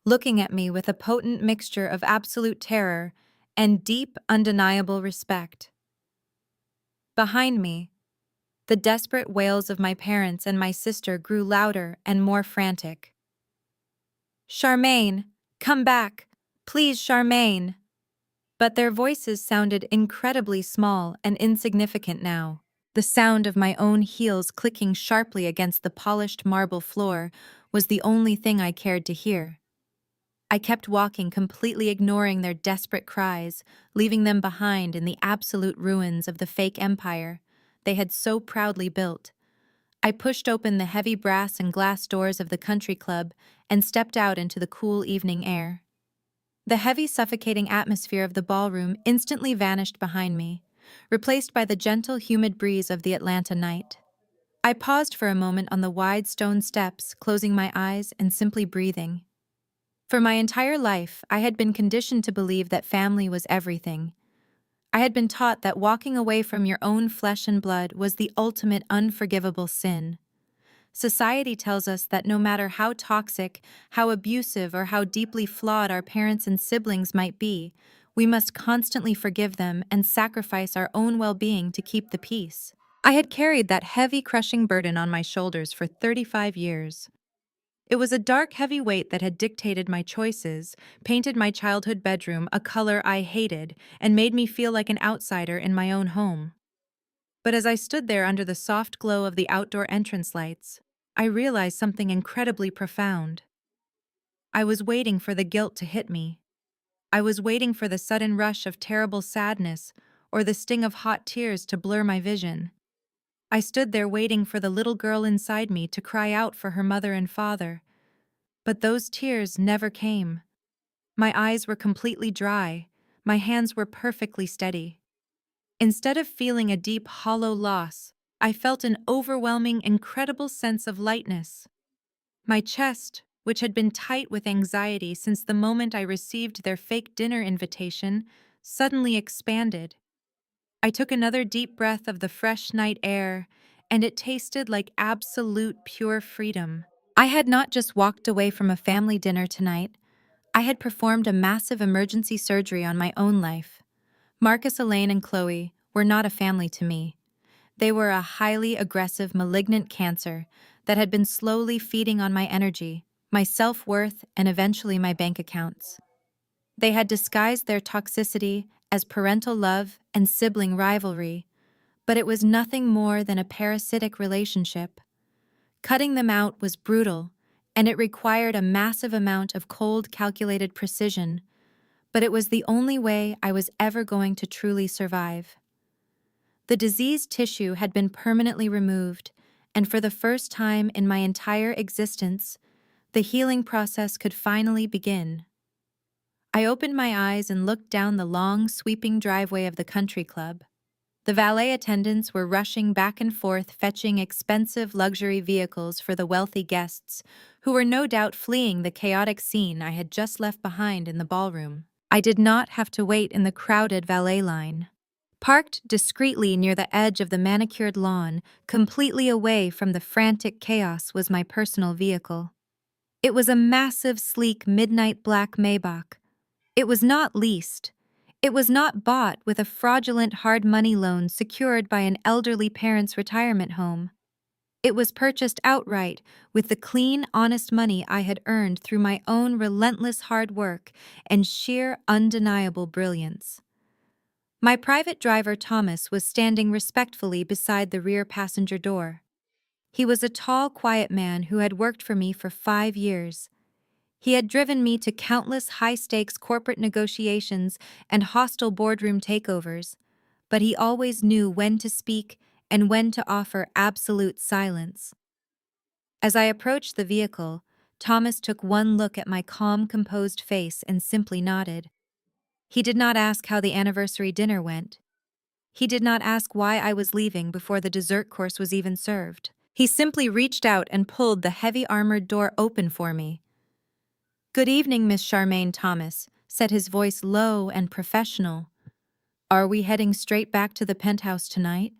looking at me with a potent mixture of absolute terror and deep, undeniable respect. Behind me, the desperate wails of my parents and my sister grew louder and more frantic. Charmaine, come back! Please, Charmaine! But their voices sounded incredibly small and insignificant now. The sound of my own heels clicking sharply against the polished marble floor was the only thing I cared to hear. I kept walking, completely ignoring their desperate cries, leaving them behind in the absolute ruins of the fake empire they had so proudly built. I pushed open the heavy brass and glass doors of the country club and stepped out into the cool evening air. The heavy, suffocating atmosphere of the ballroom instantly vanished behind me, replaced by the gentle, humid breeze of the Atlanta night. I paused for a moment on the wide stone steps, closing my eyes and simply breathing. For my entire life, I had been conditioned to believe that family was everything. I had been taught that walking away from your own flesh and blood was the ultimate unforgivable sin. Society tells us that no matter how toxic, how abusive, or how deeply flawed our parents and siblings might be, we must constantly forgive them and sacrifice our own well-being to keep the peace. I had carried that heavy, crushing burden on my shoulders for 35 years. It was a dark, heavy weight that had dictated my choices, painted my childhood bedroom a color I hated, and made me feel like an outsider in my own home. But as I stood there under the soft glow of the outdoor entrance lights, I realized something incredibly profound. I was waiting for the guilt to hit me. I was waiting for the sudden rush of terrible sadness or the sting of hot tears to blur my vision. I stood there waiting for the little girl inside me to cry out for her mother and father. But those tears never came. My eyes were completely dry. My hands were perfectly steady. Instead of feeling a deep, hollow loss, I felt an overwhelming, incredible sense of lightness. My chest, which had been tight with anxiety since the moment I received their fake dinner invitation, suddenly expanded. I took another deep breath of the fresh night air, and it tasted like absolute pure freedom. I had not just walked away from a family dinner tonight, I had performed a massive emergency surgery on my own life. Marcus, Elaine, and Chloe were not a family to me. They were a highly aggressive, malignant cancer that had been slowly feeding on my energy, my self-worth, and eventually my bank accounts. They had disguised their toxicity as parental love and sibling rivalry, but it was nothing more than a parasitic relationship. Cutting them out was brutal, and it required a massive amount of cold, calculated precision, but it was the only way I was ever going to truly survive. The diseased tissue had been permanently removed, and for the first time in my entire existence, the healing process could finally begin. I opened my eyes and looked down the long, sweeping driveway of the country club. The valet attendants were rushing back and forth fetching expensive luxury vehicles for the wealthy guests, who were no doubt fleeing the chaotic scene I had just left behind in the ballroom. I did not have to wait in the crowded valet line. Parked discreetly near the edge of the manicured lawn, completely away from the frantic chaos, was my personal vehicle. It was a massive, sleek, midnight black Maybach. It was not leased. It was not bought with a fraudulent hard money loan secured by an elderly parent's retirement home. It was purchased outright with the clean, honest money I had earned through my own relentless hard work and sheer, undeniable brilliance. My private driver, Thomas, was standing respectfully beside the rear passenger door. He was a tall, quiet man who had worked for me for 5 years. He had driven me to countless high-stakes corporate negotiations and hostile boardroom takeovers, but he always knew when to speak and when to offer absolute silence. As I approached the vehicle, Thomas took one look at my calm, composed face and simply nodded. He did not ask how the anniversary dinner went. He did not ask why I was leaving before the dessert course was even served. He simply reached out and pulled the heavy armored door open for me. "Good evening, Miss Charmaine Thomas," said his voice low and professional. "Are we heading straight back to the penthouse tonight?"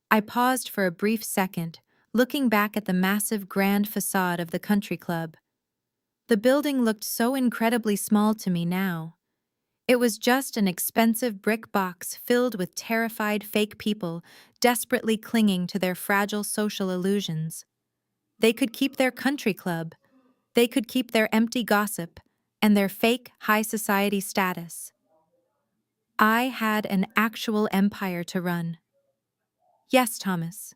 I paused for a brief second, looking back at the massive grand facade of the country club. The building looked so incredibly small to me now. It was just an expensive brick box filled with terrified fake people desperately clinging to their fragile social illusions. They could keep their country club. They could keep their empty gossip and their fake high society status. I had an actual empire to run. "Yes, Thomas,"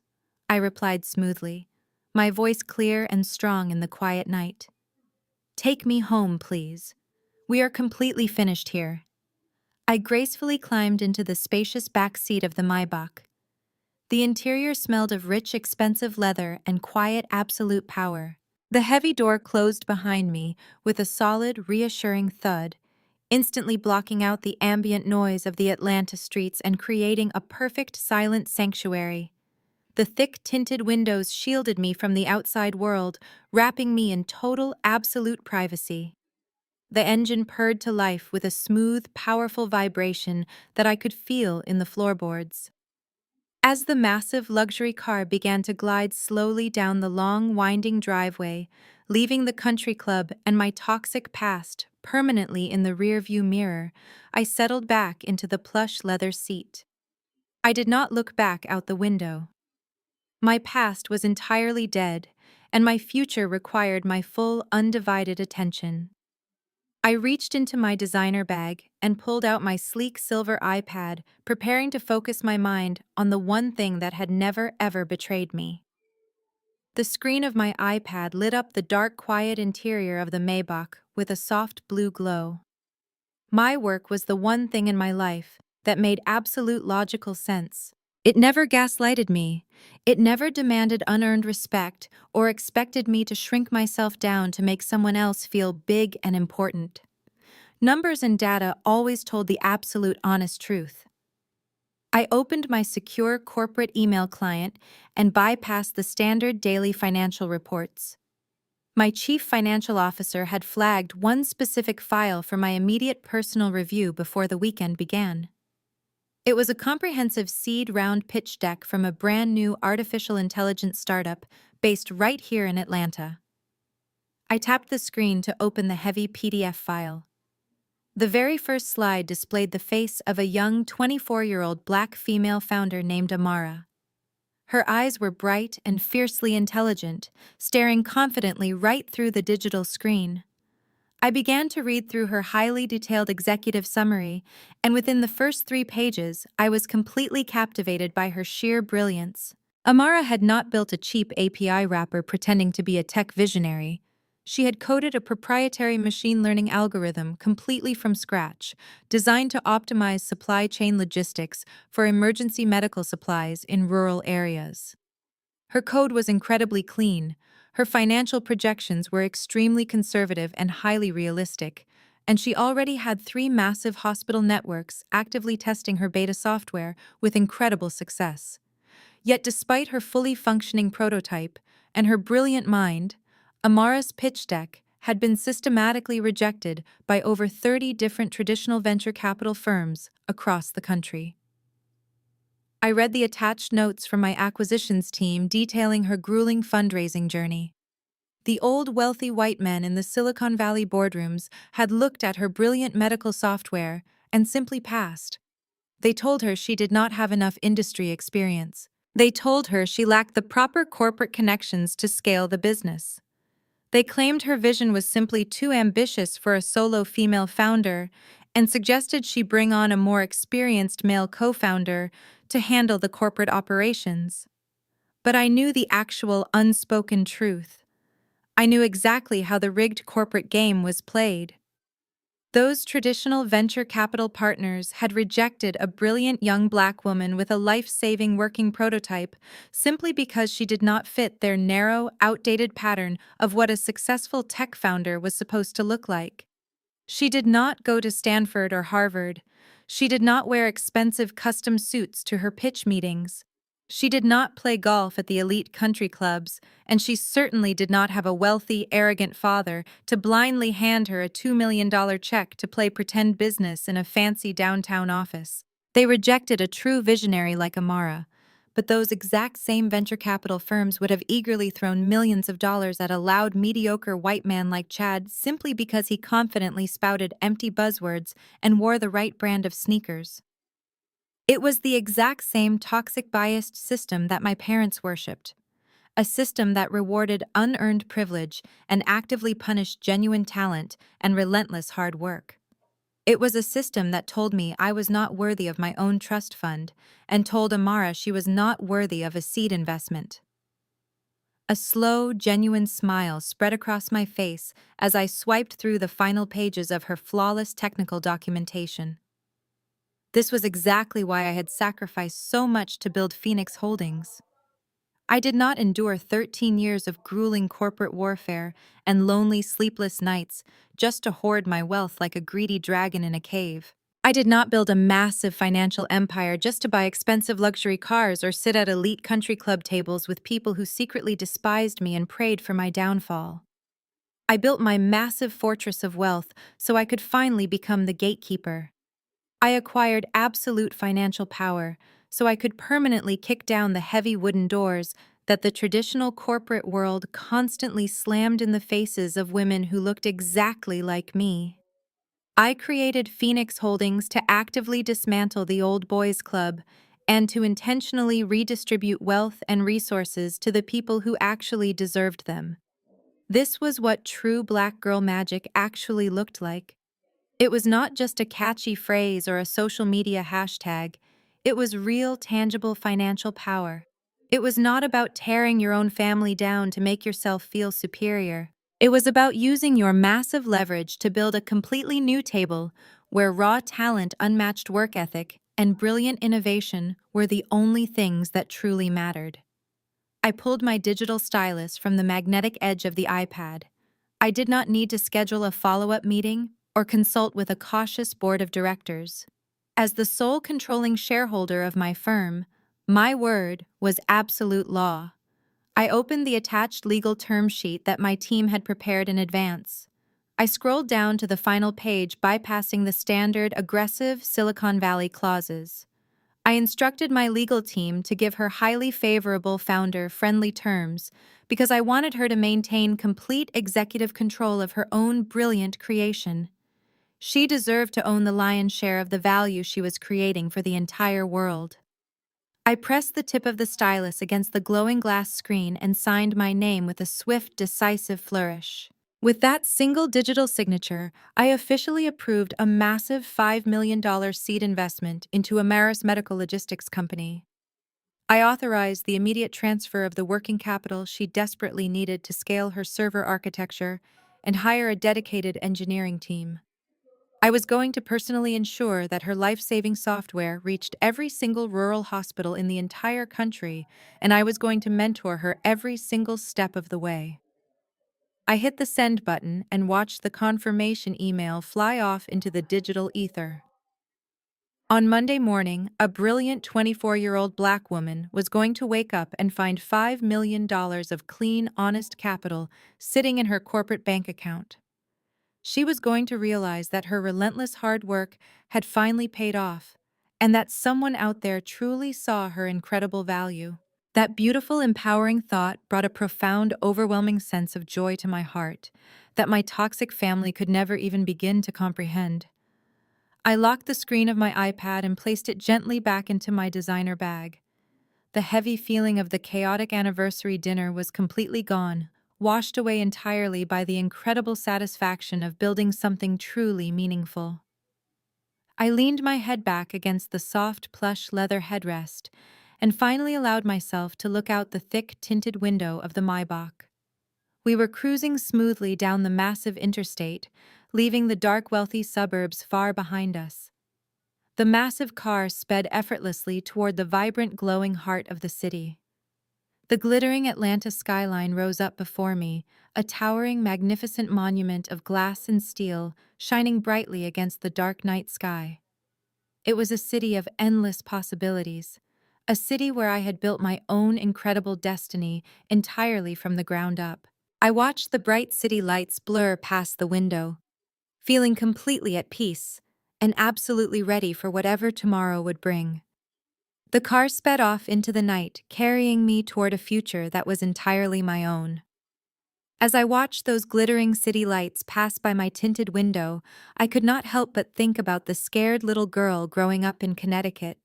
I replied smoothly, my voice clear and strong in the quiet night. "Take me home, please. We are completely finished here." I gracefully climbed into the spacious back seat of the Maybach. The interior smelled of rich, expensive leather and quiet, absolute power. The heavy door closed behind me with a solid, reassuring thud, instantly blocking out the ambient noise of the Atlanta streets and creating a perfect, silent sanctuary. The thick, tinted windows shielded me from the outside world, wrapping me in total, absolute privacy. The engine purred to life with a smooth, powerful vibration that I could feel in the floorboards. As the massive luxury car began to glide slowly down the long, winding driveway, leaving the country club and my toxic past permanently in the rearview mirror, I settled back into the plush leather seat. I did not look back out the window. My past was entirely dead, and my future required my full, undivided attention. I reached into my designer bag and pulled out my sleek silver iPad, preparing to focus my mind on the one thing that had never ever betrayed me. The screen of my iPad lit up the dark, quiet interior of the Maybach with a soft blue glow. My work was the one thing in my life that made absolute logical sense. It never gaslighted me. It never demanded unearned respect or expected me to shrink myself down to make someone else feel big and important. Numbers and data always told the absolute honest truth. I opened my secure corporate email client and bypassed the standard daily financial reports. My chief financial officer had flagged one specific file for my immediate personal review before the weekend began. It was a comprehensive seed round pitch deck from a brand new artificial intelligence startup based right here in Atlanta. I tapped the screen to open the heavy PDF file. The very first slide displayed the face of a young 24-year-old black female founder named Amara. Her eyes were bright and fiercely intelligent, staring confidently right through the digital screen. I began to read through her highly detailed executive summary, and within the first 3 pages, I was completely captivated by her sheer brilliance. Amara had not built a cheap API wrapper pretending to be a tech visionary. She had coded a proprietary machine learning algorithm completely from scratch, designed to optimize supply chain logistics for emergency medical supplies in rural areas. Her code was incredibly clean, her financial projections were extremely conservative and highly realistic, and she already had 3 massive hospital networks actively testing her beta software with incredible success. Yet despite her fully functioning prototype and her brilliant mind, Amara's pitch deck had been systematically rejected by over 30 different traditional venture capital firms across the country. I read the attached notes from my acquisitions team detailing her grueling fundraising journey. The old wealthy white men in the Silicon Valley boardrooms had looked at her brilliant medical software and simply passed. They told her she did not have enough industry experience. They told her she lacked the proper corporate connections to scale the business. They claimed her vision was simply too ambitious for a solo female founder and suggested she bring on a more experienced male co-founder to handle the corporate operations. But I knew the actual unspoken truth. I knew exactly how the rigged corporate game was played. Those traditional venture capital partners had rejected a brilliant young black woman with a life-saving working prototype simply because she did not fit their narrow, outdated pattern of what a successful tech founder was supposed to look like. She did not go to Stanford or Harvard. She did not wear expensive custom suits to her pitch meetings. She did not play golf at the elite country clubs, and she certainly did not have a wealthy, arrogant father to blindly hand her a $2 million check to play pretend business in a fancy downtown office. They rejected a true visionary like Amara, but those exact same venture capital firms would have eagerly thrown millions of dollars at a loud, mediocre white man like Chad simply because he confidently spouted empty buzzwords and wore the right brand of sneakers. It was the exact same toxic biased system that my parents worshipped, a system that rewarded unearned privilege and actively punished genuine talent and relentless hard work. It was a system that told me I was not worthy of my own trust fund and told Amara she was not worthy of a seed investment. A slow, genuine smile spread across my face as I swiped through the final pages of her flawless technical documentation. This was exactly why I had sacrificed so much to build Phoenix Holdings. I did not endure 13 years of grueling corporate warfare and lonely, sleepless nights just to hoard my wealth like a greedy dragon in a cave. I did not build a massive financial empire just to buy expensive luxury cars or sit at elite country club tables with people who secretly despised me and prayed for my downfall. I built my massive fortress of wealth so I could finally become the gatekeeper. I acquired absolute financial power so I could permanently kick down the heavy wooden doors that the traditional corporate world constantly slammed in the faces of women who looked exactly like me. I created Phoenix Holdings to actively dismantle the old boys club and to intentionally redistribute wealth and resources to the people who actually deserved them. This was what true black girl magic actually looked like. It was not just a catchy phrase or a social media hashtag, it was real, tangible financial power. It was not about tearing your own family down to make yourself feel superior. It was about using your massive leverage to build a completely new table where raw talent, unmatched work ethic, and brilliant innovation were the only things that truly mattered. I pulled my digital stylus from the magnetic edge of the iPad. I did not need to schedule a follow-up meeting or consult with a cautious board of directors. As the sole controlling shareholder of my firm, my word was absolute law. I opened the attached legal term sheet that my team had prepared in advance. I scrolled down to the final page, bypassing the standard, aggressive Silicon Valley clauses. I instructed my legal team to give her highly favorable founder-friendly terms because I wanted her to maintain complete executive control of her own brilliant creation. She deserved to own the lion's share of the value she was creating for the entire world. I pressed the tip of the stylus against the glowing glass screen and signed my name with a swift, decisive flourish. With that single digital signature, I officially approved a massive $5 million seed investment into Amaris Medical Logistics Company. I authorized the immediate transfer of the working capital she desperately needed to scale her server architecture and hire a dedicated engineering team. I was going to personally ensure that her life-saving software reached every single rural hospital in the entire country, and I was going to mentor her every single step of the way. I hit the send button and watched the confirmation email fly off into the digital ether. On Monday morning, a brilliant 24-year-old black woman was going to wake up and find $5 million of clean, honest capital sitting in her corporate bank account. She was going to realize that her relentless hard work had finally paid off, and that someone out there truly saw her incredible value. That beautiful, empowering thought brought a profound, overwhelming sense of joy to my heart that my toxic family could never even begin to comprehend. I locked the screen of my iPad and placed it gently back into my designer bag. The heavy feeling of the chaotic anniversary dinner was completely gone, washed away entirely by the incredible satisfaction of building something truly meaningful. I leaned my head back against the soft, plush leather headrest and finally allowed myself to look out the thick, tinted window of the Maybach. We were cruising smoothly down the massive interstate, leaving the dark, wealthy suburbs far behind us. The massive car sped effortlessly toward the vibrant, glowing heart of the city. The glittering Atlanta skyline rose up before me, a towering, magnificent monument of glass and steel shining brightly against the dark night sky. It was a city of endless possibilities, a city where I had built my own incredible destiny entirely from the ground up. I watched the bright city lights blur past the window, feeling completely at peace and absolutely ready for whatever tomorrow would bring. The car sped off into the night, carrying me toward a future that was entirely my own. As I watched those glittering city lights pass by my tinted window, I could not help but think about the scared little girl growing up in Connecticut.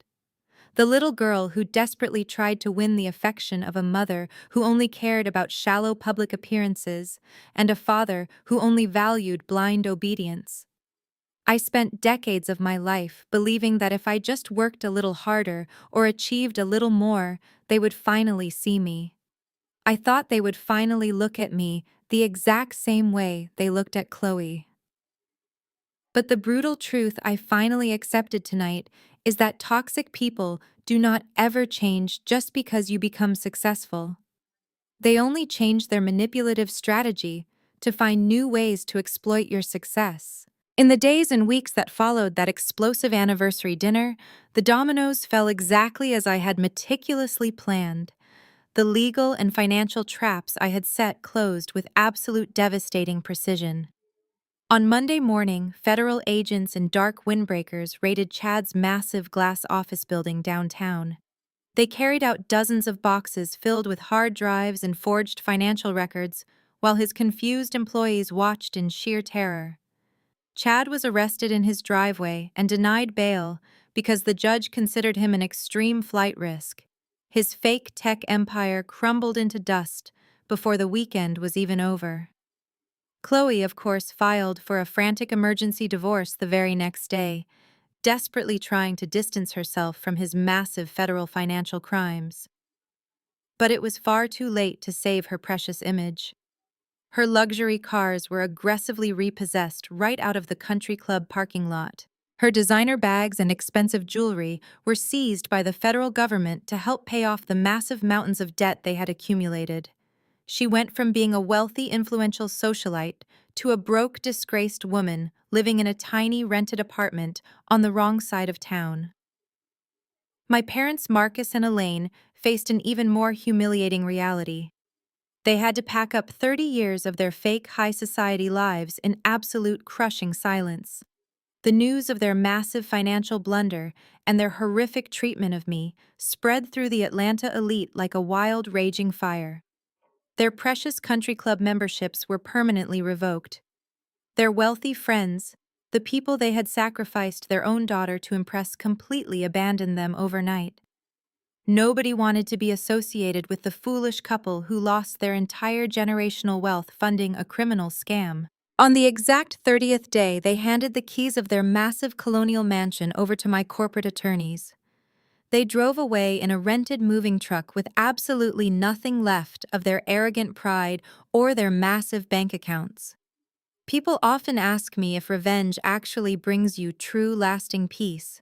The little girl who desperately tried to win the affection of a mother who only cared about shallow public appearances, and a father who only valued blind obedience. I spent decades of my life believing that if I just worked a little harder or achieved a little more, they would finally see me. I thought they would finally look at me the exact same way they looked at Chloe. But the brutal truth I finally accepted tonight is that toxic people do not ever change just because you become successful. They only change their manipulative strategy to find new ways to exploit your success. In the days and weeks that followed that explosive anniversary dinner, the dominoes fell exactly as I had meticulously planned. The legal and financial traps I had set closed with absolute devastating precision. On Monday morning, federal agents and dark windbreakers raided Chad's massive glass office building downtown. They carried out dozens of boxes filled with hard drives and forged financial records, while his confused employees watched in sheer terror. Chad was arrested in his driveway and denied bail because the judge considered him an extreme flight risk. His fake tech empire crumbled into dust before the weekend was even over. Chloe, of course, filed for a frantic emergency divorce the very next day, desperately trying to distance herself from his massive federal financial crimes. But it was far too late to save her precious image. Her luxury cars were aggressively repossessed right out of the country club parking lot. Her designer bags and expensive jewelry were seized by the federal government to help pay off the massive mountains of debt they had accumulated. She went from being a wealthy, influential socialite to a broke, disgraced woman living in a tiny rented apartment on the wrong side of town. My parents, Marcus and Elaine, faced an even more humiliating reality. They had to pack up 30 years of their fake high society lives in absolute crushing silence. The news of their massive financial blunder and their horrific treatment of me spread through the Atlanta elite like a wild, raging fire. Their precious country club memberships were permanently revoked. Their wealthy friends, the people they had sacrificed their own daughter to impress, completely abandoned them overnight. Nobody wanted to be associated with the foolish couple who lost their entire generational wealth funding a criminal scam. On the exact 30th day, they handed the keys of their massive colonial mansion over to my corporate attorneys. They drove away in a rented moving truck with absolutely nothing left of their arrogant pride or their massive bank accounts. People often ask me if revenge actually brings you true, lasting peace.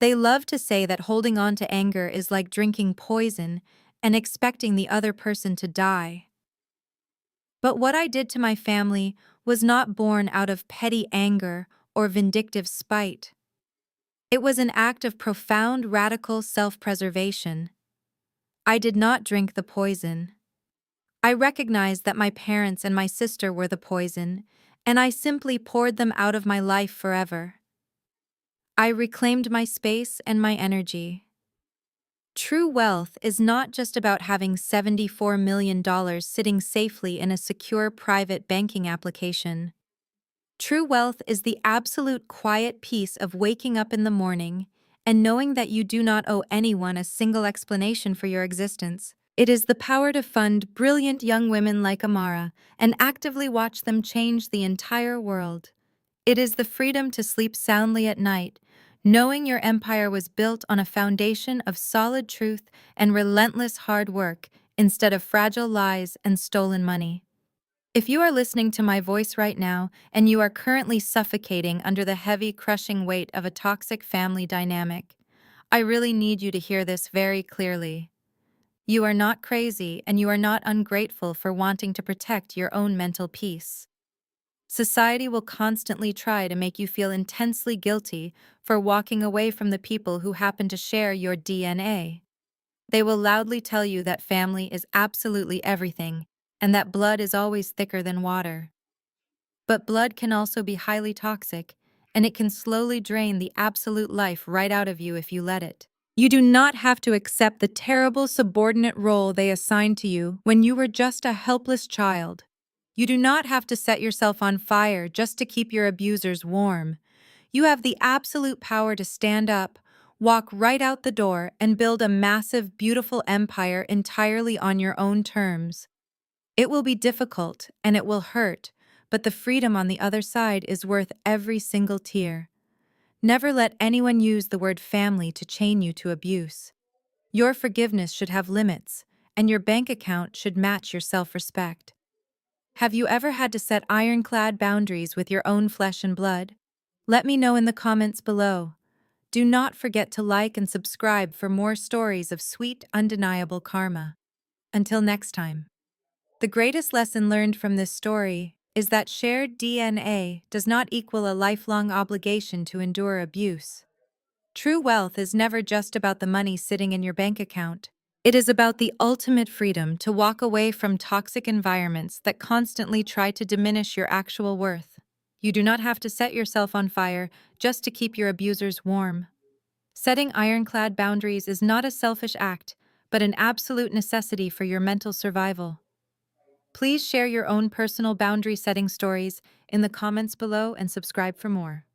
They love to say that holding on to anger is like drinking poison and expecting the other person to die. But what I did to my family was not born out of petty anger or vindictive spite. It was an act of profound, radical self-preservation. I did not drink the poison. I recognized that my parents and my sister were the poison, and I simply poured them out of my life forever. I reclaimed my space and my energy. True wealth is not just about having $74 million sitting safely in a secure private banking application. True wealth is the absolute quiet peace of waking up in the morning and knowing that you do not owe anyone a single explanation for your existence. It is the power to fund brilliant young women like Amara and actively watch them change the entire world. It is the freedom to sleep soundly at night, knowing your empire was built on a foundation of solid truth and relentless hard work instead of fragile lies and stolen money. If you are listening to my voice right now and you are currently suffocating under the heavy, crushing weight of a toxic family dynamic, I really need you to hear this very clearly. You are not crazy and you are not ungrateful for wanting to protect your own mental peace. Society will constantly try to make you feel intensely guilty for walking away from the people who happen to share your DNA. They will loudly tell you that family is absolutely everything and that blood is always thicker than water. But blood can also be highly toxic, and it can slowly drain the absolute life right out of you if you let it. You do not have to accept the terrible subordinate role they assigned to you when you were just a helpless child. You do not have to set yourself on fire just to keep your abusers warm. You have the absolute power to stand up, walk right out the door, and build a massive, beautiful empire entirely on your own terms. It will be difficult and it will hurt, but the freedom on the other side is worth every single tear. Never let anyone use the word family to chain you to abuse. Your forgiveness should have limits, and your bank account should match your self-respect. Have you ever had to set ironclad boundaries with your own flesh and blood? Let me know in the comments below. Do not forget to like and subscribe for more stories of sweet, undeniable karma. Until next time. The greatest lesson learned from this story is that shared DNA does not equal a lifelong obligation to endure abuse. True wealth is never just about the money sitting in your bank account. It is about the ultimate freedom to walk away from toxic environments that constantly try to diminish your actual worth. You do not have to set yourself on fire just to keep your abusers warm. Setting ironclad boundaries is not a selfish act, but an absolute necessity for your mental survival. Please share your own personal boundary setting stories in the comments below and subscribe for more.